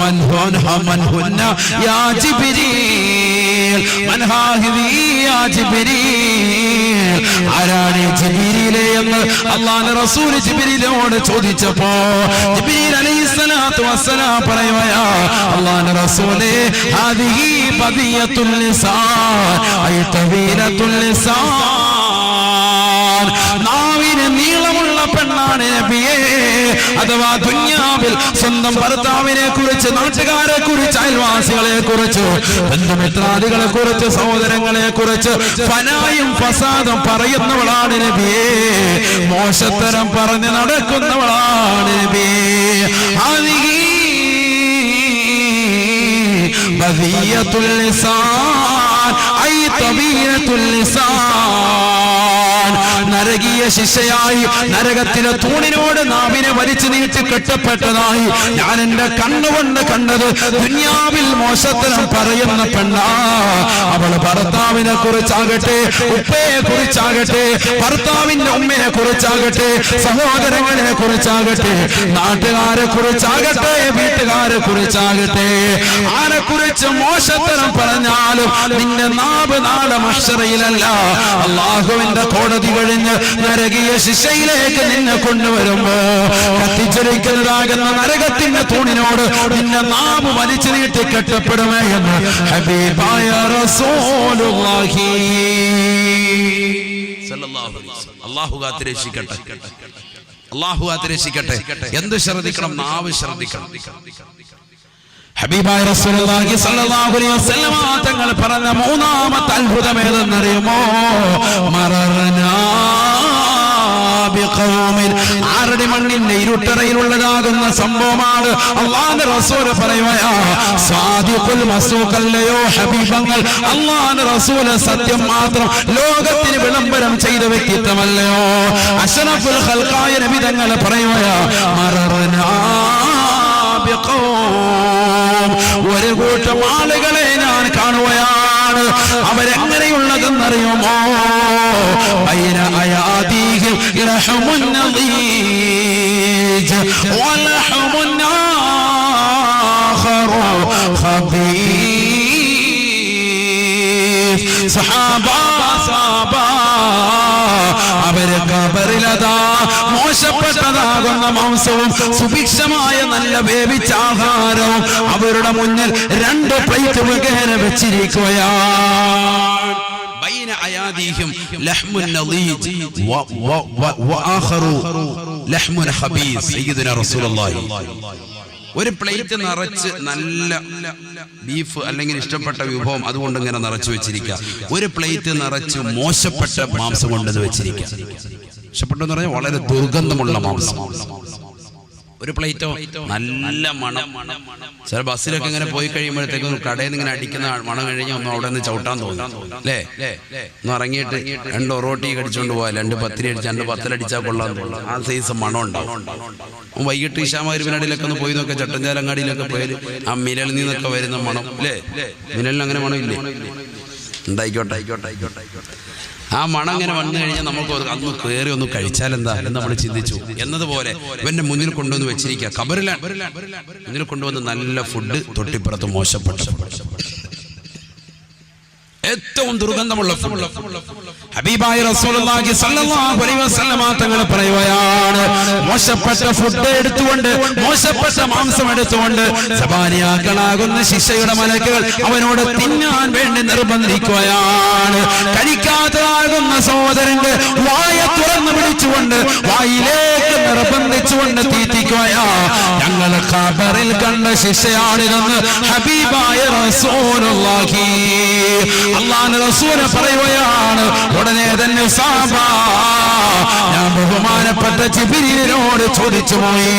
മൻ ഹുന്ന യാ ജിബ്രീൽ, മൻ ഹാദിഹി യാ ജിബ്രീൽ, ആരാണ് ജിബ്രീലേ എന്ന് അല്ലാഹുവിന്റെ റസൂൽ ജിബ്രീലിനോട് ചോദിച്ചപ്പോ ജിബ്രീൽ അലൈഹിസ്സലാത്തു വസ്സലാം പറയുകയാ, അല്ലാഹുവിന്റെ റസൂലേ, ഹാദിഹി ബദിയത്തുൽ ലിസാൻ ഐ തവീലത്തുൽ ലിസാൻ, നാവിന് നീളമുള്ള പെണ്ണാണ് നബിയേ. അഥവാ ദുനിയാവിൽ സ്വന്തം ഭർത്താവിനെ കുറിച്ച്, നാട്ടുകാരെ കുറിച്ച്, അയൽവാസികളെ കുറിച്ച്, ബന്ധുമിത്രാദികളെ കുറിച്ച്, സഹോദരങ്ങളെ കുറിച്ച് ഫനായും ഫസാദും പറയുന്നവളാണ് നബിയേ. മോശത്തരം പറഞ്ഞ് നടക്കുന്നവളാണ് നബിയേ. ഹാദിഹി ബദിയത്തുൽ ലിസാൻ ഐ തബീയത്തുൽ ലിസാൻ, നരകീയ ശിക്ഷയായി നരകത്തിലെ തൂണിനോട് നാവിനെ വലിച്ചു നീട്ടി കെട്ടപ്പെട്ടതായി ഞാൻ എന്റെ കണ്ണുകൊണ്ട് കണ്ടത് ദുനിയാവിൽ മോശത്തരം പറയുന്ന പെണ്ണാ. അവൾ ഭർത്താവിനെ കുറിച്ചാകട്ടെ, ഉപ്പയെ കുറിച്ചാകട്ടെ, ഭർത്താവിന്റെ ഉമ്മയെ കുറിച്ചാകട്ടെ, സഹോദരങ്ങളെ കുറിച്ചാകട്ടെ, നാട്ടുകാരെ കുറിച്ചാകട്ടെ, വീട്ടുകാരെ കുറിച്ചാകട്ടെ, ആരെ കുറിച്ച് മോശത്തരം പറഞ്ഞാലും നിന്റെ നാവ് നാളെ മഹ്ശറയിലല്ല, അല്ലാഹുവിന്റെ കോടതി കഴിഞ്ഞ് നരകീയ ശിക്ഷയിലേക്ക് നിന്നെ കൊണ്ടുവരുമ്പോ കത്തിച്ചൊലിക്കുന്നതാകുന്ന നരകത്തിന്റെ തൂണിനോട് നിന്റെ നാവ് വലിച്ചു നീട്ടി കെട്ടപ്പെടുമേ എന്ന് ഹബീബായ റസൂലുള്ളാഹി സല്ലല്ലാഹു അലൈഹി വസല്ലം. അല്ലാഹു കാത്തിരക്ഷിക്കട്ടെ. അല്ലാഹു കാത്തിരക്ഷിക്കട്ടെ. എന്ത് ശ്രദ്ധിക്കണം? നാവ് ശ്രദ്ധിക്കണം. ഹബീബായ റസൂലുള്ളാഹി സ്വല്ലല്ലാഹു അലൈഹി വസല്ലം തങ്ങൾ പറഞ്ഞ മൂന്നാമത്തെ അത്ഭുതം ഏതെന്നറിയുമോ? മറർനാ ബിഖൗമിൻ, ആരുടെ മണ്ണിന്റെ ഇരുട്ടറയിലുള്ളതാകുന്ന സംഭവമാണ്. അല്ലാഹുവിന്റെ റസൂൽ പറയുകയാ, സാദിഖുൽ മസ്ദൂഖല്ലയോ ഹബീബങ്ങൾ, അല്ലാഹുവിന്റെ റസൂൽ സത്യം മാത്രം ലോകത്തിന് വിളംബരം ചെയ്ത വ്യക്തിത്വമല്ലയോ? അഷ്റഫുൽ ഖൽഖായ നബി തങ്ങൾ പറയുകയാ, മറർനാ ഒരു കൂട്ടം ആളുകളെ ഞാൻ കാണുകയാണ്. അവരെങ്ങനെയുള്ളതെന്നറിയുമോ? ബൈന അയാദീഹിം ലഹമുൻ നദീജ് വലഹമുൻ ആഖറു ഖബീസ്. സഹാബ അവര് ഖബറിലതാ മോശപ്പെട്ടതാകുന്ന മാംസവും സുഭിക്ഷമായ നല്ല വേവിച്ച ആഹാരവും അവരുടെ മുന്നിൽ 2 പ്ലേറ്റ് മുഖേന വെച്ചിരിക്കുകയാണ്. ബൈന അയാദീഹിം ലഹ്മുൻ നളീജ് വആഖറു ലഹ്മുൻ ഹബീസ്. സയ്യിദുനാ റസൂലുള്ളാഹി ഒരു പ്ലേറ്റ് നിറച്ച് നല്ല ബീഫ് അല്ലെങ്കിൽ ഇഷ്ടപ്പെട്ട വിഭവം അതുകൊണ്ട് ഇങ്ങനെ നിറച്ചു വെച്ചിരിക്കുക. ഒരു പ്ലേറ്റ് നിറച്ച് മോശപ്പെട്ട മാംസം കൊണ്ട് വെച്ചിരിക്കുക. ഇഷ്ടപ്പെട്ടെന്ന് പറഞ്ഞാൽ വളരെ ദുർഗന്ധമുള്ള മാംസം. ഒരു പ്ലേറ്റോ നല്ല മണം. ചില ബസ്സിലൊക്കെ ഇങ്ങനെ പോയി കഴിയുമ്പോഴത്തേക്കും കടയിൽ നിന്ന് ഇങ്ങനെ അടിക്കുന്ന മണം കഴിഞ്ഞാൽ ഒന്നും അവിടെ നിന്ന് ചവിട്ടാൻ തോന്നും അല്ലേ? ഒന്ന് ഇറങ്ങിയിട്ട് 2 ഒറോട്ടി കടിച്ചുകൊണ്ട് പോയാൽ 2 പത്തിരി അടിച്ച് 2 പത്തലടിച്ചാൽ കൊള്ളാൻ തോന്നും. ആ സൈസ് മണം ഉണ്ടാവും. വൈകിട്ട് ഇശാമരുവിനടിയിലൊക്കെ ഒന്ന് പോയി നോക്കാം, ചട്ടഞ്ചാലങ്ങാടിയിലൊക്കെ പോയാൽ ആ മിനലിൽ നിന്നൊക്കെ വരുന്ന മണം അല്ലേ? മിനലിന് അങ്ങനെ മണമില്ലേ? ഉണ്ടായിക്കോട്ടെ. ആ മണം ഇങ്ങനെ വന്നു കഴിഞ്ഞാൽ നമുക്ക് അന്ന് കയറി ഒന്ന് കഴിച്ചാലെന്താ എന്ന് നമ്മൾ ചിന്തിച്ചു. എന്നതുപോലെ ഇവന്റെ മുന്നിൽ കൊണ്ടുവന്ന് വെച്ചിരിക്കുക. ഖബറിലാണ് മുന്നിൽ കൊണ്ടുവന്ന് നല്ല ഫുഡ്, തൊട്ടിപ്പുറത്ത് മോശപ്പെട്ട ഏറ്റവും ദുർഗന്ധമുള്ള ഫുഡ്. ഹബീബായ റസൂലുള്ളാഹി സ്വല്ലല്ലാഹു അലൈഹി വസല്ലമ തങ്ങൾ പറയുകയാണ്, മോശപ്പെട്ട ഫുഡ് എടുത്തുകൊണ്ട്, മോശപ്പെട്ട മാംസം എടുത്തുകൊണ്ട് സബാനിയാക്കളാകുന്ന ശിക്ഷയുടെ മലക്കുകൾ അവനോട് തിന്നാൻ വേണ്ടി നിർബന്ധിക്കുകയാണ്. കഴിക്കാത്തതാകുന്ന സഹോദരന്റെ വായ തുറന്നു പിടിച്ചുകൊണ്ട് വായിലേക്ക് നിർബന്ധിച്ചുകൊണ്ട് തീറ്റിക്കുകയാ. ഞങ്ങൾ ഖബറിൽ കണ്ട ശിക്ഷയാണിതെന്ന് ഹബീബായ റസൂലുള്ളാഹി അല്ലാഹുവിന്റെ റസൂൽ പറയുകയാണ്. ഉടനെ തന്നെ സഹാബാ ഞാൻ ബഹുമാനപ്പെട്ട ജിബ്രീലിനോട് ചോദിച്ചു പോയി,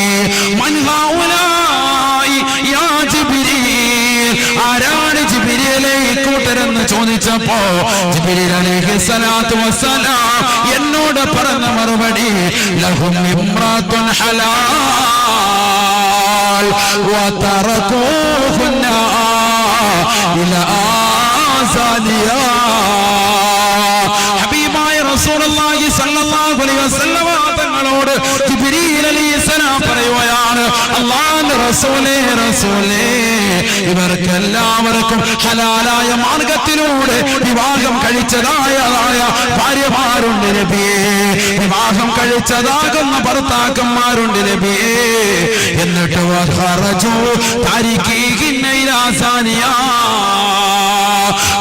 മൻ ഹൗലായി യാ ജിബ്രീൽ, ആരാണ് ജിബ്രീലേ കൂട്ടരെന്ന് ചോദിച്ചപ്പോ ജിബ്രീൽ അലൈഹിസ്സലാത്തു വസ്സലാം എന്നോട് പറഞ്ഞ മറുപടി, ലഹും ഇംറാത്തുൻ ഹലാൽ വതറകൂഹുന്ന ഇലാ സാദിയാ. ഹബീബായ റസൂലുള്ളാഹി സ്വല്ലല്ലാഹു അലൈഹി വസല്ലം തങ്ങളോട് ജിബ്രീൽ അലൈഹിസ്സലാം പറയുകയാണ്, അല്ലാഹുവിന്റെ റസൂലേ ഇവർക്കെല്ലാവർക്കും ഹലാലായ മാർഗത്തിലൂടെ വിവാഹം കഴിച്ചതായ ഭാര്യമാരുണ്ട് നബിയേ, വിവാഹം കഴിച്ചതാകുന്ന ഭർത്താക്കന്മാരുണ്ട് നബിയേ. എന്നിട്ട്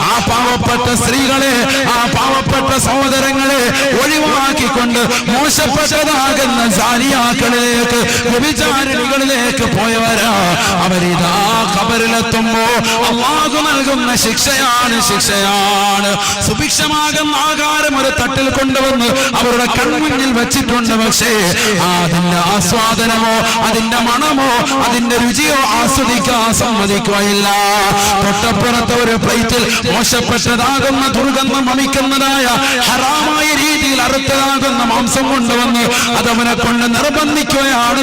ആ പാവപ്പെട്ട സ്ത്രീകളെ, ആ പാവപ്പെട്ട സഹോദരങ്ങളെ ഒഴിവാക്കിക്കൊണ്ട് മോശപ്പെട്ടതാകുന്ന സാനിയാക്കളിലേക്ക്, വ്യഭിചാരിണികളിലേക്ക് പോയവരാ. അവരിതാ ഖബറിലെത്തുമ്പോ അല്ലാഹു നൽകുന്ന ശിക്ഷയാണ്. സുഭിക്ഷമാകുന്ന ആഹാരം ഒരു തട്ടിൽ കൊണ്ടുവന്ന് അവരുടെ കൺമുന്നിൽ വെച്ചിട്ടുണ്ട്. പക്ഷേ അതിന്റെ ആസ്വാദനമോ അതിന്റെ മണമോ അതിന്റെ രുചിയോ ആസ്വദിക്കാൻ സമ്മതിക്കുകയില്ല. തൊട്ടപ്പുറത്ത് ഒരു പ്ലേറ്റിൽ മോശപ്പെട്ടതാകുന്ന ദുർഗന്ധം വമിക്കുന്നതായ ഹറാമായ രീതിയിൽ അറുത്തതാകുന്ന മാംസം കൊണ്ടുവന്ന് അതവനെ കൊണ്ട് നിർബന്ധിക്കുകയാണ്.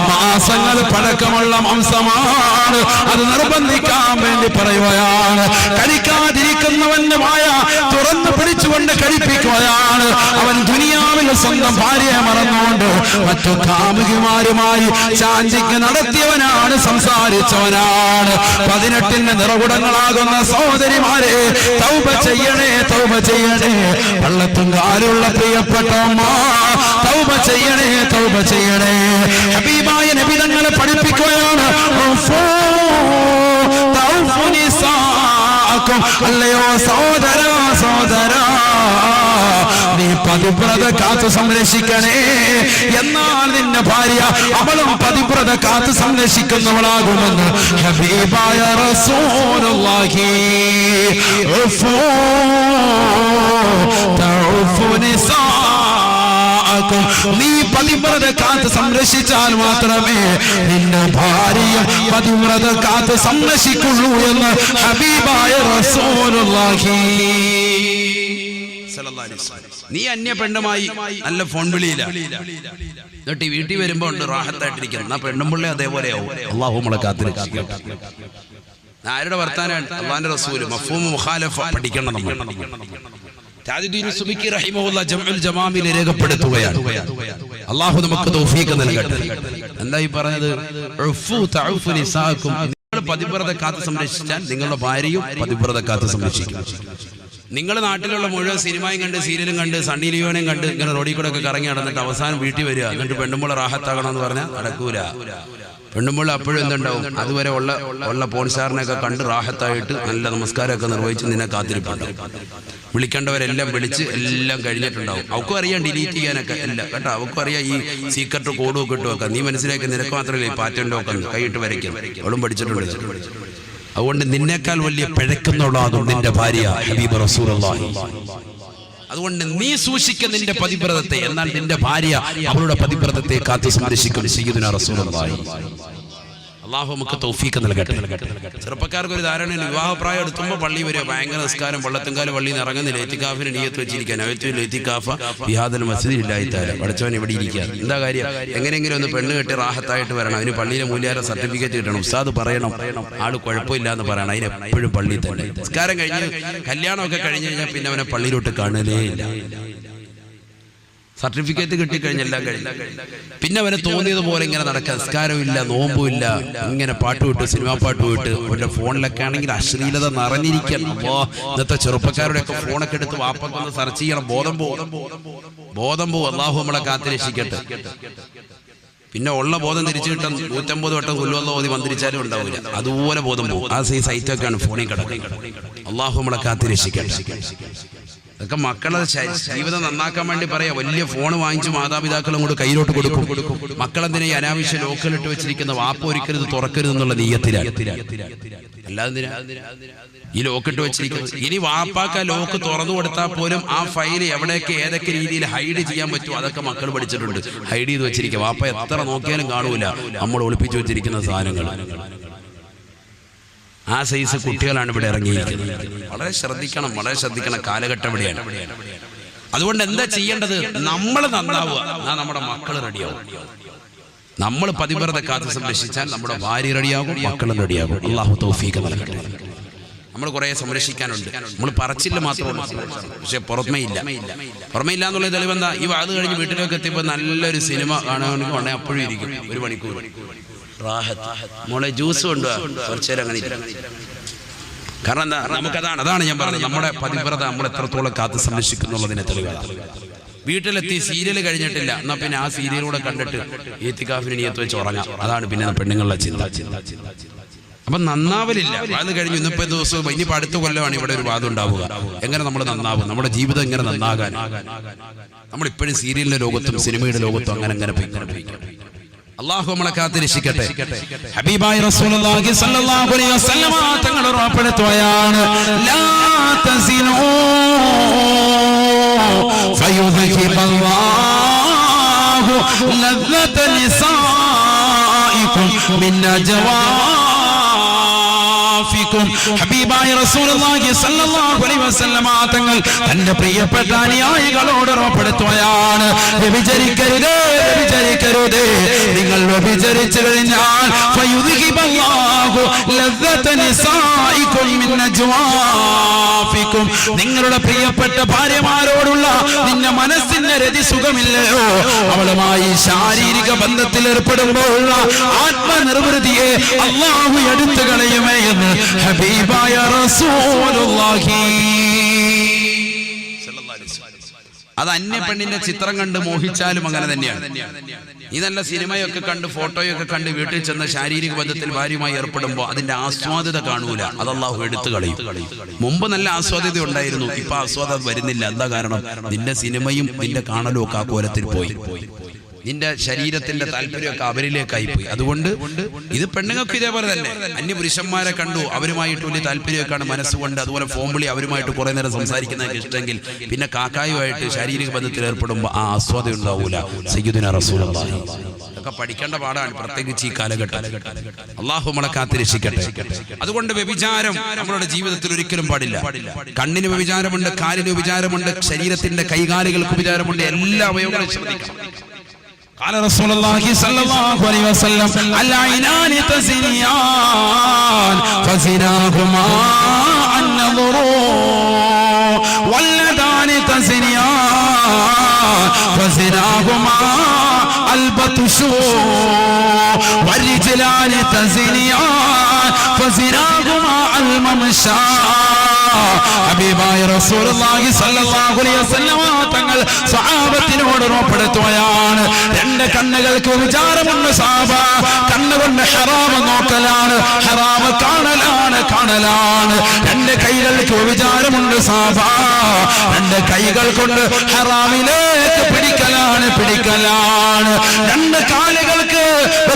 മാസങ്ങൾ പഴക്കമുള്ള മാംസമാണ്, അത് നിർബന്ധിക്കാൻ വേണ്ടി പറയുകയാണ്. കഴിക്കാതിരിക്കുന്നവന്റെ മായ തുറന്നു പിടിച്ചുകൊണ്ട് കഴിപ്പിക്കുകയാണ്. അവൻ ദുനിയാവിൽ സ്വന്തം ഭാര്യയെ മറന്നുകൊണ്ട് മറ്റു കാമുകിമാരുമായി ചാഞ്ചിക്ക് നടത്തിയവനാണ്, സംസാരിച്ചവനാണ്. 18 നിറകുടങ്ങളാകുന്ന സഹോദരിമാരെ, തൗബ ചെയ്യണേ. പള്ളത്തുംകാലുള്ള പ്രിയപ്പെട്ട അമ്മ, തൗബ ചെയ്യണേ. ഹബീബായ നബി തങ്ങളെ പഠിപ്പിക്കുകയാണ്, അല്ലയോ സഹോദര നീ പതിവ്രത കാത്തു സംരക്ഷിക്കണേ. എന്നാൽ നിന്റെ ഭാര്യ അവളും പതിവ്രത കാത്തു സംരക്ഷിക്കുന്നവളാകുമെന്ന് ഹബീബായ റസൂലുള്ളാഹി. നീ പതിവ്രത കാത്ത് സംരക്ഷിച്ചാൽ മാത്രമേ നിന്റെ ഭാര്യ പതിവ്രത കാത്ത് സംരക്ഷിക്കുള്ളൂ എന്ന് ഹബീബായ റസൂലുള്ളാഹി. നീ അന്യ പെണ്ണുമായി നല്ല ഫോൺ വിളിയില്ല, എന്നിട്ട് വീട്ടിൽ വരുമ്പോ ഉണ്ട് റാഹത്തായിട്ടിരിക്കണം. ആ പെണ്ണും പിള്ളേ അതേപോലെയാവും. അല്ലാഹു നമ്മളെ കാത്തിരിക്കട്ടെ. ആരുടെ വർത്താനാണ്? അല്ലാഹുവിന്റെ റസൂൽ. മഫ്ഹൂം മുഖാലഫ പഠിക്കണം നമ്മൾ. താജുദ്ദീൻ സുബിക്കി റഹിമഹുല്ലാഹ് ജംഉൽ ജമാമിൽ രേഖപ്പെടുത്തുകയാണ്. അല്ലാഹു നമുക്ക് തൗഫീഖ് നൽകട്ടെ. എന്തായി പറഞ്ഞത്? ഉഫു തഉഫു നിസാഅക്കും. നിങ്ങൾ പതിവ്രത കാത്ത് സംരക്ഷിച്ചാൽ നിങ്ങളുടെ ഭാര്യയും പതിവ്രത കാത്ത് സംരക്ഷിക്കും. നിങ്ങൾ നാട്ടിലുള്ള മുഴുവൻ സിനിമയും കണ്ട് സീരിയലും കണ്ട് സണ്ണി ലിയോനെയും കണ്ട് ഇങ്ങനെ റോഡിൽ കൂടെ ഒക്കെ കറങ്ങി നടന്നിട്ട് അവസാനം വീട്ടിൽ വരിക, എന്നിട്ട് പെണ്ണുമ്പോൾ റാഹത്താകണമെന്ന് പറഞ്ഞാൽ നടക്കൂല. പെണ്ണുമ്പോൾ അപ്പോഴും എന്തുണ്ടാവും, അതുവരെ ഉള്ള പോൺസാറിനെയൊക്കെ കണ്ട് റാഹത്തായിട്ട് നല്ല നമസ്കാരമൊക്കെ നിർവഹിച്ച് നിന്നെ കാത്തിരിപ്പുണ്ടാവും. വിളിക്കേണ്ടവരെല്ലാം വിളിച്ച് എല്ലാം കഴിഞ്ഞിട്ടുണ്ടാവും. അവക്കും അറിയാം ഡിലീറ്റ് ചെയ്യാനൊക്കെ എല്ലാം കേട്ടോ. അവക്കും അറിയാം ഈ സീക്രട്ട് കോഡും ഒക്കെ ഇട്ടുവെക്കാം. നീ മനസ്സിലാക്കി നിനക്ക് മാത്രമല്ലേ ഈ പാറ്റേൺ ഒക്കെ കൈയിട്ട് വരയ്ക്കും. അവളും പഠിച്ചിട്ടുണ്ട്. അതുകൊണ്ട് നിന്നേക്കാൾ വലിയ പിഴക്കുന്നുള്ളതും നിന്റെ ഭാര്യ ഹബീബ് റസൂലുള്ളാഹി. അതുകൊണ്ട് നീ സൂക്ഷിക്കുന്ന നിന്റെ പതിവ്രതത്തെ, എന്നാൽ നിന്റെ ഭാര്യ അവളുടെ പതിവ്രതത്തെ കാത്തു സംരക്ഷിക്കും സയ്യിദുനാ റസൂലുള്ളാഹി. അള്ളാഹു നമുക്ക് തൗഫീഖ് നൽകട്ടെ. ചെറുപ്പക്കാർക്ക് ഒരു ധാരണയാണ്, വിവാഹപ്രായം എടുത്തുമ്പോൾ പള്ളി വരിക, ഭയങ്കര നിസ്കാരം, വെള്ളത്തുംകാലം പള്ളിയിൽ നിന്ന് ഇറങ്ങുന്നില്ല, എത്തിക്കാഫിന് നിയ്യത്ത് വെച്ചിരിക്കാൻ, എത്തിക്കാഫ ബിഹാദൽ മസ്ജിദ് ഇല്ലായിട്ടാലും പഠിച്ചവൻ ഇവിടെ ഇരിക്കുക. എന്താ കാര്യം, എങ്ങനെയെങ്കിലും ഒന്ന് പെണ്ണ് കെട്ടി റാഹത്തായിട്ട് വരണം. അതിന് പള്ളിയിലെ മൂല്യാര സർട്ടിഫിക്കറ്റ് കിട്ടണം, ഉസ്താദ് പറയണം ആള് കുഴപ്പമില്ല എന്ന് പറയണം. അതിന് എപ്പോഴും പള്ളിയിൽ തന്നെ. നിസ്കാരം കഴിഞ്ഞ് കല്യാണമൊക്കെ കഴിഞ്ഞ് കഴിഞ്ഞാൽ പിന്നെ അവനെ പള്ളിയിലോട്ട് കാണലേ ഇല്ല. സർട്ടിഫിക്കറ്റ് കിട്ടിക്കഴിഞ്ഞ എല്ലാം കഴിഞ്ഞു. പിന്നെ അവന് തോന്നിയതുപോലെ ഇങ്ങനെ നടക്കുക, നിസ്കാരമില്ല, നോമ്പുമില്ല, ഇങ്ങനെ പാട്ട് വിട്ട്, സിനിമാ പാട്ട് വിട്ട്. അവരുടെ ഫോണിലൊക്കെ ആണെങ്കിൽ അശ്ലീലത നിറഞ്ഞിരിക്കണം. അപ്പോ ഇന്നത്തെ ചെറുപ്പക്കാരുടെയൊക്കെ ഫോണൊക്കെ എടുത്ത് വാപ്പൊന്ന് സെർച്ച് ചെയ്യണം. ബോധം പോവും. അള്ളാഹു നമ്മളെ കാത്തിരക്ഷിക്കട്ടെ. പിന്നെ ഉള്ള ബോധം തിരിച്ചു കിട്ടാൻ 150 വട്ടം കുല്ലുവല്ല ഓതി മന്ത്രിച്ചാലും ഉണ്ടാവില്ല. അതുപോലെ ബോധം പോകും. ആ സൈറ്റൊക്കെയാണ് ഫോണിൽ കിടക്കുന്നത്. അള്ളാഹു നമ്മളെ കാത്തിരക്ഷിക്കട്ടെ. അതൊക്കെ മക്കളുടെ ജീവിതം നന്നാക്കാൻ വേണ്ടി പറയാം. വലിയ ഫോൺ വാങ്ങിച്ച് മാതാപിതാക്കളും കൂടെ കയ്യിലോട്ട് കൊടുക്കും. മക്കളെന്തിനാ ഈ അനാവശ്യ ലോക്കലിട്ട് വെച്ചിരിക്കുന്ന വാപ്പ ഒരിക്കലും തുറക്കരുത് എന്നുള്ള നീയത്തിലാണ്. അല്ലാതെ ഈ ലോക്കിട്ട് വെച്ചിരിക്കുന്നത്. ഇനി വാപ്പാക്ക ലോക്ക് തുറന്നു കൊടുത്താൽ പോലും ആ ഫയൽ എവിടെയൊക്കെ ഏതൊക്കെ രീതിയിൽ ഹൈഡ് ചെയ്യാൻ പറ്റും അതൊക്കെ മക്കൾ പഠിച്ചിട്ടുണ്ട്. ഹൈഡ് ചെയ്ത് വെച്ചിരിക്കുക. വാപ്പ എത്ര നോക്കിയാലും കാണൂല നമ്മൾ ഒളിപ്പിച്ചു വെച്ചിരിക്കുന്ന സാധനങ്ങൾ. ആ സൈസ് കുട്ടികളാണ് ഇവിടെ ഇറങ്ങിയിരിക്കുന്നത്. വളരെ ശ്രദ്ധിക്കണം. കാലഘട്ടം ഇവിടെയാണ്. അതുകൊണ്ട് എന്താ ചെയ്യേണ്ടത്, നമ്മൾ നന്നാവുക, എന്നാൽ നമ്മുടെ മക്കൾ റെഡിയാവും. നമ്മൾ പതിവ്രത കാത്ത് സംരക്ഷിച്ചാൽ നമ്മുടെ ഭാര്യ റെഡിയാകും, മക്കളും റെഡിയാകും. അല്ലാഹു തൗഫീഖ് നൽകട്ടെ. നമ്മൾ കുറെ സംരക്ഷിക്കാനുണ്ട്. നമ്മൾ പറച്ചില്ല മാത്രമല്ല, പക്ഷെ പുറമേയില്ല എന്നുള്ള തെളിവെന്താ, ഈ വാത് കഴിഞ്ഞ് വീട്ടിലേക്ക് എത്തിയപ്പോൾ നല്ലൊരു സിനിമ കാണുകയാണെങ്കിൽ ഉടനെ അപ്പോഴും ഇരിക്കും 1 മണിക്കൂർ. മോളെ ജ്യൂസ് കൊണ്ടുപോവാ, കുറച്ചേരം അങ്ങനെ. കാരണം എന്താ, അതാണ് ഞാൻ പറഞ്ഞത്, നമ്മുടെ പതിവ്രത നമ്മൾ എത്രത്തോളം കാത്ത് സംരക്ഷിക്കുന്നുള്ളതിനെ തെളിവാണ്. വീട്ടിലെത്തി സീരിയൽ കഴിഞ്ഞിട്ടില്ല, എന്നാ പിന്നെ ആ സീരിയലൂടെ കണ്ടിട്ട് ഈത്തിക്കാഫിന് നിയ്യത്ത് വെച്ച് ഉറങ്ങാം. അതാണ് പിന്നെ പെണ്ണുങ്ങളുടെ ചിന്ത. അപ്പൊ നന്നാവലില്ല. വാത് കഴിഞ്ഞ് 30 ദിവസവും ഇനിയിപ്പോൾ അടുത്ത കൊല്ലമാണ് ഇവിടെ ഒരു വാദം ഉണ്ടാവുക. എങ്ങനെ നമ്മൾ നന്നാവും, നമ്മുടെ ജീവിതം എങ്ങനെ നന്നാകാൻ. നമ്മളിപ്പോഴും സീരിയലിന്റെ ലോകത്തും സിനിമയുടെ ലോകത്തും അങ്ങനെ പോയിക്കൊണ്ടിരിക്കും. അല്ലാഹു നമ്മളെ കാത്തിരക്ഷിക്കട്ടെ. ഹബീബായ റസൂലുള്ളാഹി സ്വല്ലല്ലാഹു അലൈഹി വസല്ലമ തങ്ങൾ ഉറപ്പെടുത്തുകയാണ്, ലാ തസിനൂ ഫയുദ്ഹിബല്ലാഹു ലദ്ദത നിസാഇകും മിൻ അജ്വാഫികും. ഹബീബായ റസൂലുള്ളാഹി സ്വല്ലല്ലാഹു അലൈഹി വസല്ലമ തങ്ങൾ തന്റെ പ്രിയപ്പെട്ട അനുയായികളോട് ഉറപ്പെടുത്തുകയാണ്, വ്യഭിചരിക്കരുത്. നിങ്ങൾ വ്യഭിചരിച്ചു കഴിഞ്ഞാൽ ഫയുദ്ഹിബല്ലാഹു ലദ്ദത നിസാഇകും മിൻ അജ്വാഫികും. നിങ്ങളുടെ പ്രിയപ്പെട്ട ഭാര്യമാരോടുള്ള നിന്റെ മനസ്സിന്റെ രതി സുഖമില്ലയോ, അവളുമായി ശാരീരിക ബന്ധത്തിൽ ഏർപ്പെടുമ്പോഴുള്ള ആത്മനിർവൃതിയെ അല്ലാഹു എടുത്തു കളയുമേ എന്ന് ഹബീബായ റസൂലുള്ളാഹി. അത് അന്യ പെണ്ണിന്റെ ചിത്രം കണ്ട് മോഹിച്ചാലും അങ്ങനെ തന്നെയാണ്. ഈ നല്ല സിനിമയൊക്കെ കണ്ട് ഫോട്ടോയൊക്കെ കണ്ട് വീട്ടിൽ ചെന്ന ശാരീരിക ബന്ധത്തിൽ ഭാര്യയുമായി ഏർപ്പെടുമ്പോൾ അതിന്റെ ആസ്വാദ്യത കാണൂല. അത് അല്ലാഹു എടുത്തു കളയും. മുമ്പ് നല്ല ആസ്വാദ്യത ഉണ്ടായിരുന്നു, ഇപ്പൊ ആസ്വാദത വരുന്നില്ല. എന്താ കാരണം, നിന്റെ സിനിമയും നിന്റെ കാണലും ഒക്കെ ആ കോലത്തിൽ പോയി. നിന്റെ ശരീരത്തിന്റെ താല്പര്യമൊക്കെ അവരിലേക്കായി പോയി. അതുകൊണ്ട് ഇത് പെണ്ണുങ്ങൾക്ക് ഇതേപോലെ തന്നെ. അന്യപുരുഷന്മാരെ കണ്ടു, അവരുമായിട്ട് വലിയ താല്പര്യമൊക്കെയാണ് മനസ്സുകൊണ്ട്. അതുപോലെ ഫോൺ വിളി, അവരുമായിട്ട് കുറെ നേരം സംസാരിക്കുന്നതൊക്കെ ഇഷ്ടമെങ്കിൽ പിന്നെ കാക്കായുമായിട്ട് ശാരീരിക ബന്ധത്തിൽ ഏർപ്പെടുമ്പോൾ ആ ആസ്വാദം ഉണ്ടാവൂല. സയ്യിദുനാ റസൂലുള്ളാഹി ഒക്കെ പഠിക്കേണ്ട പാടാണ്, പ്രത്യേകിച്ച് ഈ കാലഘട്ടം. അല്ലാഹു നമ്മളെ കാത്തിരക്ഷിക്കട്ടെ. അതുകൊണ്ട് വ്യഭിചാരം നമ്മുടെ ജീവിതത്തിൽ ഒരിക്കലും പാടില്ല. കണ്ണിന് വ്യഭിചാരമുണ്ട്, കാലിന് വ്യഭിചാരമുണ്ട്, ശരീരത്തിന്റെ കൈകാലുകൾക്ക് വ്യഭിചാരമുണ്ട്. എല്ലാ അവയവങ്ങളും ശ്രദ്ധിക്കണം. قال رسول الله صلى الله عليه وسلم العينان تزنيان فزناهما النظر واليدان تزنيان فزناهما البطش والرجلان تزنيان فزناهما അൽ-മംശാ. ഹബീബായ റസൂലുള്ളാഹി സ്വല്ലല്ലാഹു അലൈഹി വസല്ലമ തങ്ങൾ സ്വഹാബത്തിനോട് ഉറപ്പെടുത്തുകയാണ്, രണ്ട് കണ്ണുകൾക്ക് വിചാരമുണ്ട് സഹാബ. കണ്ണുകൊണ്ട് ഹറാം നോക്കലാണ്, ഹറാം കാണലാണ്. രണ്ട് കൈകൾക്ക് വിചാരമുണ്ട് സഹാബ, രണ്ട് കൈകൾ കൊണ്ട് ഹറാമിലേക്ക് പിടിക്കലാണ്. രണ്ട് കാലുകൾക്ക്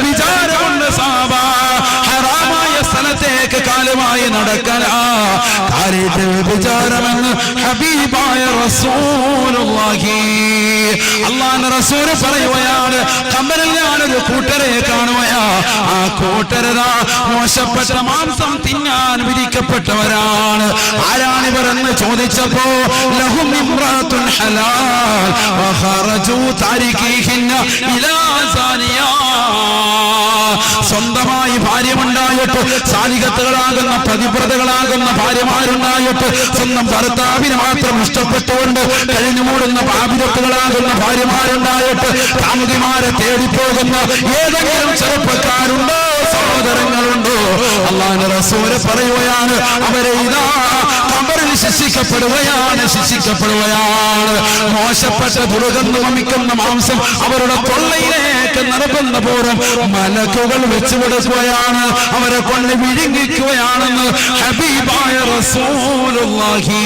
വിചാരമുണ്ട് സഹാബ, ഹറാമായ സ്ഥലത്തേക്ക് കാലുമായി നടക്കലാ. കാലിന്റെ വിചാരമെന്ന് ഹബീബായ റസൂലുള്ളാഹി. അല്ലാഹുവിന്റെ റസൂൽ പറയുകയാണ്, ഖബറിൽ ഞാനൊരു കൂട്ടരെ കാണുകയാ. ആ കൂട്ടരതാ മോശപ്പെട്ട മാംസം തിന്നാൻ വിധിക്കപ്പെട്ടവരാണ്. ആരാണിവർ എന്ന് ചോദിച്ചപ്പോ ലഹും ഇംറാത്തുൻ ഹലാൽ വഖറജു താരിഖിഹിന്ന ഇലാ സാനിയാ. സ്വന്തമായി ഭാര്യമുണ്ടായിട്ട് സാലിഹത്തുകളാകുന്ന പ്രതിവ്രതകളാകുന്ന ഭാര്യമാരുണ്ടായിട്ട് സ്വന്തം ഭർത്താവിനെ മാത്രം ഇഷ്ടപ്പെട്ടുകൊണ്ട് കഴിഞ്ഞു മൂടുന്ന പാപിരത്തുകളാകുന്ന ഭാര്യമാരുണ്ടായിട്ട് കാമുകിമാരെ തേടിപ്പോകുന്ന ഏതെങ്കിലും ചെറുപ്പക്കാരുണ്ടോ, സഹോദരങ്ങളുണ്ടോ? അല്ലാഹുവിന്റെ റസൂൽ പറയുകയാണ്, അവരെ ഇതാ ഖബറിൽ ശിക്ഷിക്കപ്പെടുകയാണ്. മോശപ്പെട്ട ദുർഗന്ധം വമിക്കുന്ന മാംസം അവരുടെ തൊള്ളയിലേക്ക് നിർബന്ധ പൂർവ്വം മലക്കുകൾ വെച്ചു കൊടുക്കുകയാണ്, അവരെ കൊണ്ട് വിഴുങ്ങിക്കുകയാണെന്ന് ഹബീബായ റസൂലുള്ളാഹി.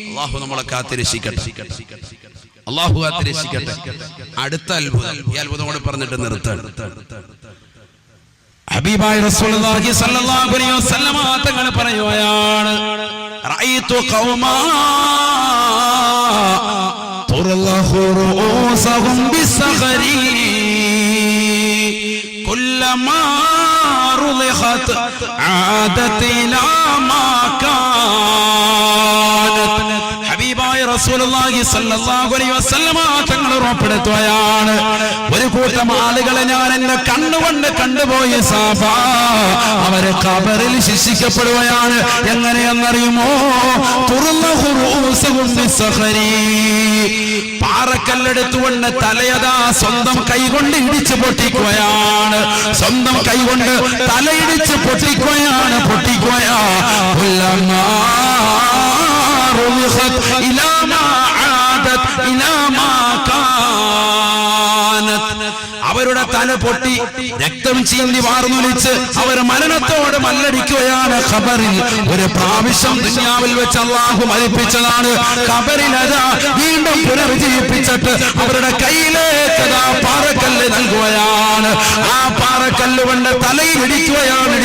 അല്ലാഹു നമ്മളെ കാത്തിരക്ഷിക്കട്ടെ. അടുത്ത അത്ഭുതം, ഈ അത്ഭുതം കൂടെ പറഞ്ഞിട്ട് നിർത്തണം. ഹബീബായ റസൂലുള്ളാഹി സ്വല്ലല്ലാഹു അലൈഹി വസല്ലമ തങ്ങൾ പറയുകയാണ്, റഅയ്തു ഖൗമാ തുറല്ലഹു റൂസഹും ബിസ്സഖരി കുല്ലമാ റുളിഖത് ആദത് ഇലാ മാ കാനത്. ഹബീബായ റസൂലുള്ളാഹി സ്വല്ലല്ലാഹു അലൈഹി വസല്ലമ തങ്ങൾ ഉറപ്പെടുത്തുകയാണ്, ഒരു കൂട്ടം ആളുകളെ ഞാൻ എന്റെ കണ്ണുകൊണ്ട് കണ്ടുപോയി സാബ. അവരെ ഖബറിൽ ശിക്ഷിക്കപ്പെടുകയാണ്. എങ്ങനെയെന്നറിയുമോ? പാറക്കല്ലെടുത്തുകൊണ്ട് തലയതാ സ്വന്തം കൈകൊണ്ട് ഇടിച്ച് പൊട്ടിക്കുകയാണ്. സ്വന്തം കൈകൊണ്ട് തലയിടിച്ച് പൊട്ടിക്കുകയാണ്. അവരുടെ തല പൊട്ടി രക്തം ചീന്തി വാർന്നൊലിച്ച് അവർ മരണത്തോട് മല്ലടിക്കുകയാണ്. ഖബറിൽ ഒരു പ്രാവശ്യം ദുനിയാവിൽ വെച്ച് അല്ലാഹു മരിപ്പിച്ചതാണ്. ഖബറിൽ അതാ വീണ്ടും പുനർജീവിപ്പിച്ചിട്ട് അവരുടെ കയ്യിലേക്ക് അതാ പാറക്കല്ല് നൽകുകയാണ്. ആ പാറക്കല്ല് കൊണ്ട് തലയിൽ ഇടിക്കുകയാണ്.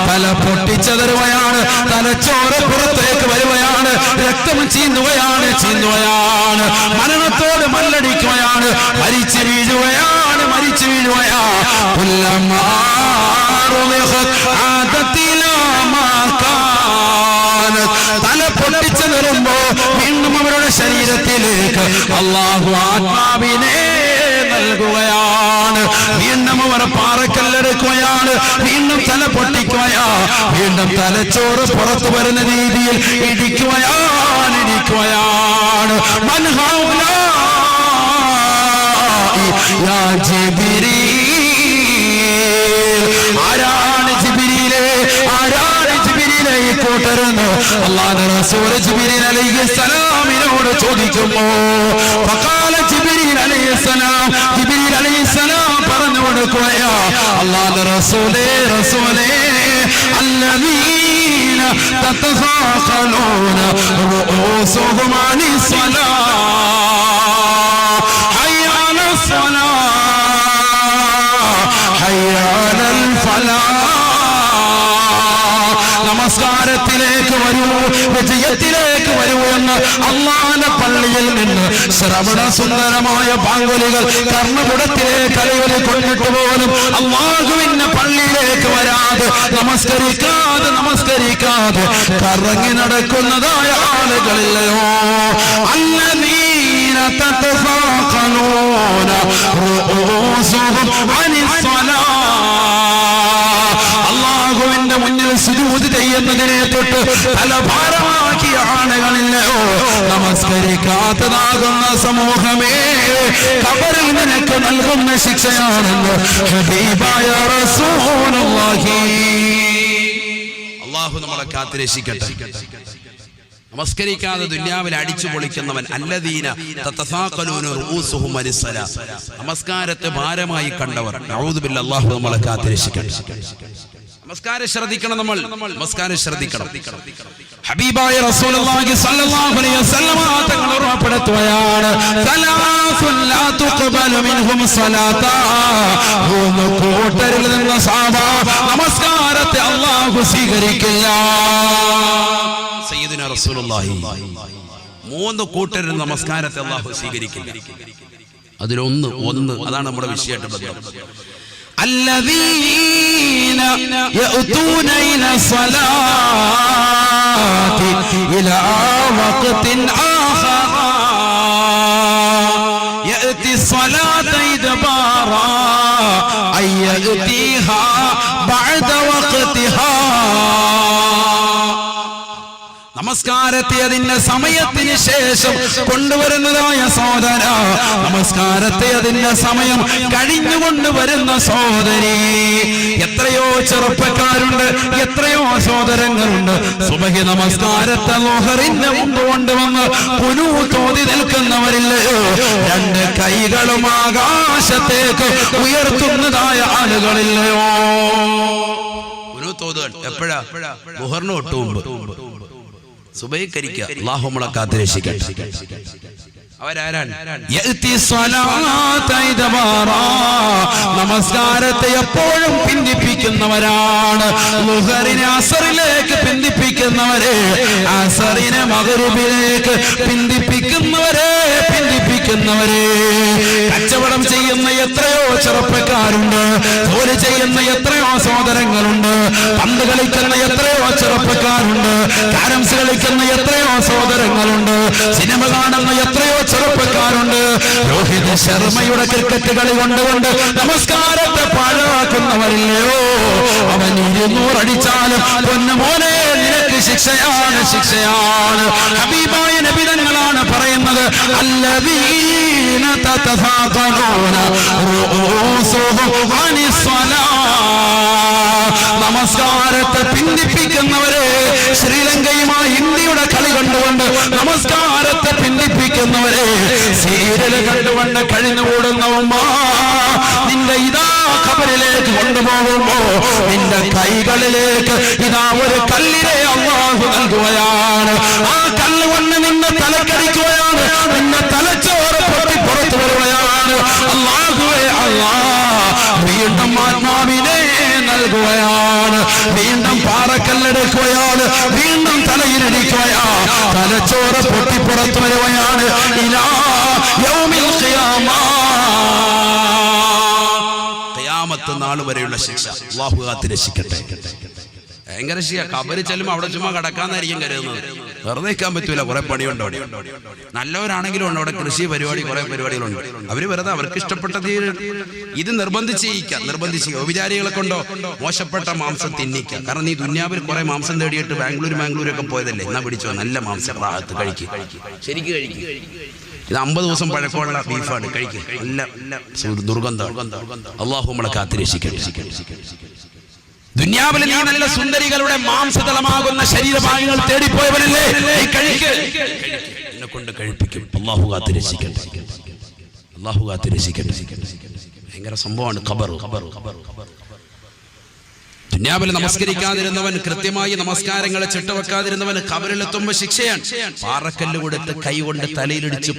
തല പൊട്ടിച്ചതരുകയാണ്. തലച്ചോറ് പുറത്തേക്ക് വരുകയാണ്. രക്തം ചീന്തുകയാണ്. മരണത്തോട് മല്ലടിക്കുകയാണ്. മരിച്ചു വീഴുകയാണ്. തല പൊട്ടിച്ചു നിറുമ്പോ വീണ്ടും അവരുടെ ശരീരത്തിലേക്ക് അല്ലാഹു ആത്മാവിനെ നൽകുകയാണ്. വീണ്ടും അവർ പാറക്കല്ലെടുക്കുകയാണ്. വീണ്ടും തല പൊട്ടിക്കുകയാ. വീണ്ടും തലച്ചോറ് പുറത്തു വരുന്ന രീതിയിൽ ഇടിക്കുകയാണ്. ആരാണ് ജിബ്രീലേ ഈ കൂട്ടരെന്ന് അല്ലാഹുവിന്റെ റസൂൽ ജിബ്രീൽ അലൈഹിസ്സലാമിനോട് ചോദിക്കുമ്പോ ഫഖാല ജിബ്രീൽ അലൈഹിസ്സലാം പറഞ്ഞു കൊടുക്കുകയാ, അല്ലാഹുവിന്റെ റസൂലേ അല്ലദീന തതസാഖലൂന റൂസുഹും അനിസ്സലാഹ് ഹയ്യ അലൽ ഫലാഹ്. നമസ്കാരത്തിലേക്ക് വരൂ, വിജയത്തിലേക്ക് വരൂ എന്ന് അല്ലാഹുവിന്റെ പള്ളിയിൽ നിന്ന് ശ്രവണ സുന്ദരമായ പാങ്കുലികൾ കർമ്മപുടത്തിലേക്ക് അലയൊലി കൊണ്ടിട്ട് പോലും അല്ലാഹുവിന്റെ പള്ളിയിലേക്ക് വരാതെ നമസ്കരിക്കാതെ കറങ്ങി നടക്കുന്നതായ ആളുകളില്ലയോ? അല്ലദീന തതഫാഖലൂന റൂസുഹും അനിസ്സലാഹ്. അല്ലാഹുവിന്റെ മുന്നിൽ സുജൂദ് ചെയ്യുന്നതിനെ തൊട്ട് തലഭാരമാക്കിയ ആളുകളില്ലയോ? നമസ്കരിക്കാത്തതാകുന്ന സമൂഹമേ, ഖബറിൽ നിനക്ക് നൽകുന്ന ശിക്ഷയാണെന്ന് ഹബീബായ റസൂലുള്ളാഹി. അല്ലാഹു നമ്മളെ കാത്തുരക്ഷിക്കട്ടെ. നമസ്കരിക്കാതെ ദുനിയാവിൽ അടിച്ചു പൊളിക്കുന്നവൻ അല്ലദീന തതസാഖലൂന റൂസുഹും അനിസ്സലാ, നമസ്കാരത്തെ ഭാരമായി കണ്ടവർ. നഊദു ബില്ലാഹി, അല്ലാഹു നമ്മളെ കാത്തുരക്ഷിക്കട്ടെ. നമസ്കാരം ശ്രദ്ധിക്കണം, നമ്മൾ നമസ്കാരം ശ്രദ്ധിക്കണം. ഹബീബായ റസൂലുള്ളാഹി സ്വല്ലല്ലാഹു അലൈഹി വസല്ലം തങ്ങൾ ഉറപ്പെടുത്തുകയാണ്, സലാസുൻ ലാ തുഖ്ബലു മിൻഹും സ്വലാത്താ, മൂന്ന് കൂട്ടരിൽ നിന്ന് നമസ്കാരത്തെ അല്ലാഹു സ്വീകരിക്കില്ല. സയ്യിദുനാ റസൂലുള്ളാഹി, മൂന്ന് കൂട്ടരിൽ നമസ്കാരത്തെ അല്ലാഹു സ്വീകരിക്കില്ല. അതിലൊന്ന് അതാണ് നമ്മുടെ വിഷയമായിട്ട് ബന്ധം. الذين يأتون إلى الصلاة إلى وقت آخر يأتي الصلاة إدبارا أي يأتيها بعد وقتها. നമസ്കാരത്തെ അതിന്റെ സമയത്തിന് ശേഷം കൊണ്ടുവരുന്നതായ സഹോദര, നമസ്കാരത്തെ അതിന്റെ സമയം കഴിഞ്ഞു കൊണ്ടുവരുന്ന സഹോദരി. എത്രയോ ചെറുപ്പക്കാരുണ്ട്, എത്രയോ സഹോദരങ്ങളുണ്ട്, സുബഹി നമസ്കാരത്തെ ളുഹറിന്റെ മുമ്പ് കൊണ്ടുവന്ന് ഖുനൂത്ത് നിൽക്കുന്നവരില്ലയോ? രണ്ട് കൈകളും ആകാശത്തേക്ക് ഉയർത്തുന്നതായ ആളുകളില്ലയോ? ഖുനൂത്ത് എപ്പോഴാ? ളുഹറിന് തൊട്ട് മുമ്പ് സുബഹിക്കരിക്കുക. അല്ലാഹു നമ്മളെ കാത്തുരക്ഷിക്കട്ടെ. അവരാരാണ്? നമസ്കാരത്തെ എപ്പോഴും പിന്തിപ്പിക്കുന്നവരാണ്. ളുഹറിനെ അസറിലേക്ക് പിന്തിപ്പിക്കുന്നവരെ, അസറിനെ മഗ്രിബിലേക്ക് പിന്തിപ്പിക്കുന്നവരെ. കച്ചവടം ചെയ്യുന്ന എത്രയോ ചെറുപ്പക്കാരുണ്ട്, ജോലി ചെയ്യുന്ന എത്രയോ സഹോദരങ്ങളുണ്ട്, പന്ത് കളിക്കുന്ന എത്രയോ ചെറുപ്പക്കാരുണ്ട്, കാരംസ് കളിക്കുന്ന എത്രയോ സഹോദരങ്ങളുണ്ട്, സിനിമ കാണുന്ന എത്രയോ ചെറുപ്പക്കാരുണ്ട്. രോഹിത് ശർമ്മയുടെ ക്രിക്കറ്റ് കളി കൊണ്ടുകൊണ്ട് നമസ്കാരത്തെ പാഴാക്കുന്നവരില്ലയോ? അവൻ 200 അടിച്ചാലും പൊന്നുമോനെ നിനക്ക് ശിക്ഷയാണ്. ഹബീബായ നബി തങ്ങളാണ് പറയുന്നത്, അല്ലദീന തതസാഖലൂന റൂസുഹും അനിസ്സലാ, നമസ്കാരത്തെ പിന്തിപ്പിക്കുന്നവരെ. ശ്രീലങ്കയുമായി ഇന്ത്യയുടെ കളി കണ്ടുകൊണ്ട് നമസ്കാരത്തെ പിന്തിപ്പിക്കുന്നവരെ, സീരിയൽ കണ്ടുകൊണ്ട് കഴിഞ്ഞുകൂടുന്ന ഉമ്മ, നിന്റെ ഇതാ ഖബറിലേക്ക് കൊണ്ടുപോകുമ്പോ നിന്റെ കൈകളിലേക്ക് ഇതാ ഒരു കല്ലിനെ അല്ലാഹു നൽകുകയാണ്. ആ കല്ല് കൊണ്ട് നിന്നെ തലക്കടിക്കുകയാണ്, നിന്നെ തലച്ചോറ് പൊട്ടി പുറത്തു വരുകയാണ്. അല്ലാഹുവേ വീണ്ടും ആത്മാവിനെ നൽകുകയാണ്, വീണ്ടും പാറക്കല്ലെടുക്കുകയാണ്, വീണ്ടും തലയിലിരിക്കുകയാണ്, തലച്ചോറ് പൊട്ടി പുറത്തു വരുകയാണ്. ഇലാ യൗമിൽ ഖിയാമ, ഖിയാമത്ത് നാൾ വരെയുള്ള ശിക്ഷ. അല്ലാഹു കാത്തുരക്ഷിക്കട്ടെ. ഭയങ്കര ശിക്ഷ. ഖബറി ചെല്ലുമ്പോൾ അവിടെ ചുമ്മാ കടക്കാന്നായിരിക്കും കരുതുന്നത്. വെറുതെ നിൽക്കാൻ പറ്റൂല, കുറെ പണിയുണ്ട് അവിടെ. നല്ലവരാണെങ്കിലും ഉണ്ട് അവിടെ, കൃഷി പരിപാടി, കുറെ പരിപാടികളുണ്ട്. അവര് വെറുതെ അവർക്ക് ഇഷ്ടപ്പെട്ടത് ഇത് നിർബന്ധിക്കുക. വിചാരികളെ കൊണ്ടോ മോശപ്പെട്ട മാംസം തിന്നിക്കുക. കാരണം നീ ദുന്യാവിൽ കുറെ മാംസം തേടിയിട്ട് ബാംഗ്ലൂരൊക്കെ പോയതല്ലേ, എന്നാ പിടിച്ചോ നല്ല മാംസം റാഹത്ത് കഴിക്കുക, ശരിക്കും കഴിക്കുക. ഇത് 50 ദിവസം പഴക്കമുള്ള ബീഫാണ്, കഴിക്കുക, നല്ല ദുർഗന്ധം. അല്ലാഹു നമ്മളെ കാത്തുരക്ഷിക്കട്ടെ. ദുനിയാവിൽ നീ നല്ല സുന്ദരികളുടെ മാംസതലമാകുന്ന ശരീരഭാഗങ്ങൾ തേടിപ്പോയവനല്ലേ, എന്നെ കൊണ്ട് കഴിപ്പിക്കും. അല്ലാഹു കാത്തുരക്ഷിക്കട്ടെ. ഭയങ്കര സംഭവമാണ് ഖബർ. ദുനിയാവിൽ നമസ്കരിക്കാതിരുന്നവൻ, കൃത്യമായി നമസ്കാരങ്ങളെ ചിട്ടവെക്കാതിരുന്നവൻ ഖബറിലെത്തുമ്പോൾ ശിക്ഷയാണ്. പാറക്കല്ല് കൊടുത്ത് കൈ കൊണ്ട് തലയിലിടിച്ച്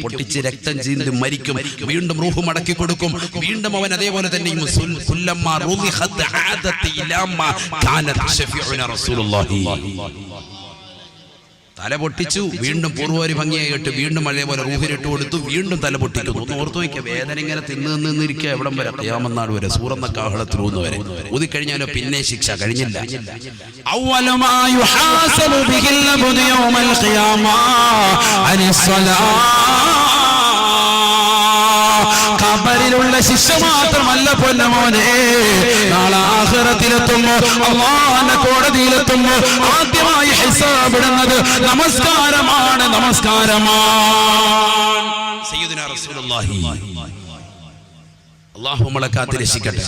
പൊട്ടിച്ച് രക്തം ചീന്തി മരിക്കും. വീണ്ടും റൂഹ് മടക്കി കൊടുക്കും. വീണ്ടും അവൻ അതേപോലെ തന്നെ തല പൊട്ടിച്ചു, വീണ്ടും പൂർവ്വരി ഭംഗിയായിട്ട് വീണ്ടും അതേപോലെ റൂഹിലിട്ട് കൊടുത്തു, വീണ്ടും തല പൊട്ടിക്കുന്നു. ഒന്ന് ഓർത്തു നോക്കിയ വേദന ഇങ്ങനെ തിന്നിരിക്കുക. എവിടം വരെ? ഖിയാമത്ത് വരെ, സൂറന്ന കാഹളത്തിൽ ഊന്നുവരെ. ഊതിക്കഴിഞ്ഞാലോ പിന്നെ ശിക്ഷ കഴിഞ്ഞില്ല. ഖബറിലുള്ള ശിക്ഷ മാത്രമല്ല പൊന്നമോനെ, നാളെ ആഖിറത്തിലെത്തുമ്പോ, അല്ലാഹുവിന്റെ കോടതിയിലെത്തുമ്പോ ആദ്യമായി ഹിസാബിടുന്നത് നമസ്കാരമാണ്. സയ്യിദുനാ റസൂലുള്ളാഹി, അല്ലാഹു നമ്മളെ കാത്തുരക്ഷിക്കട്ടെ.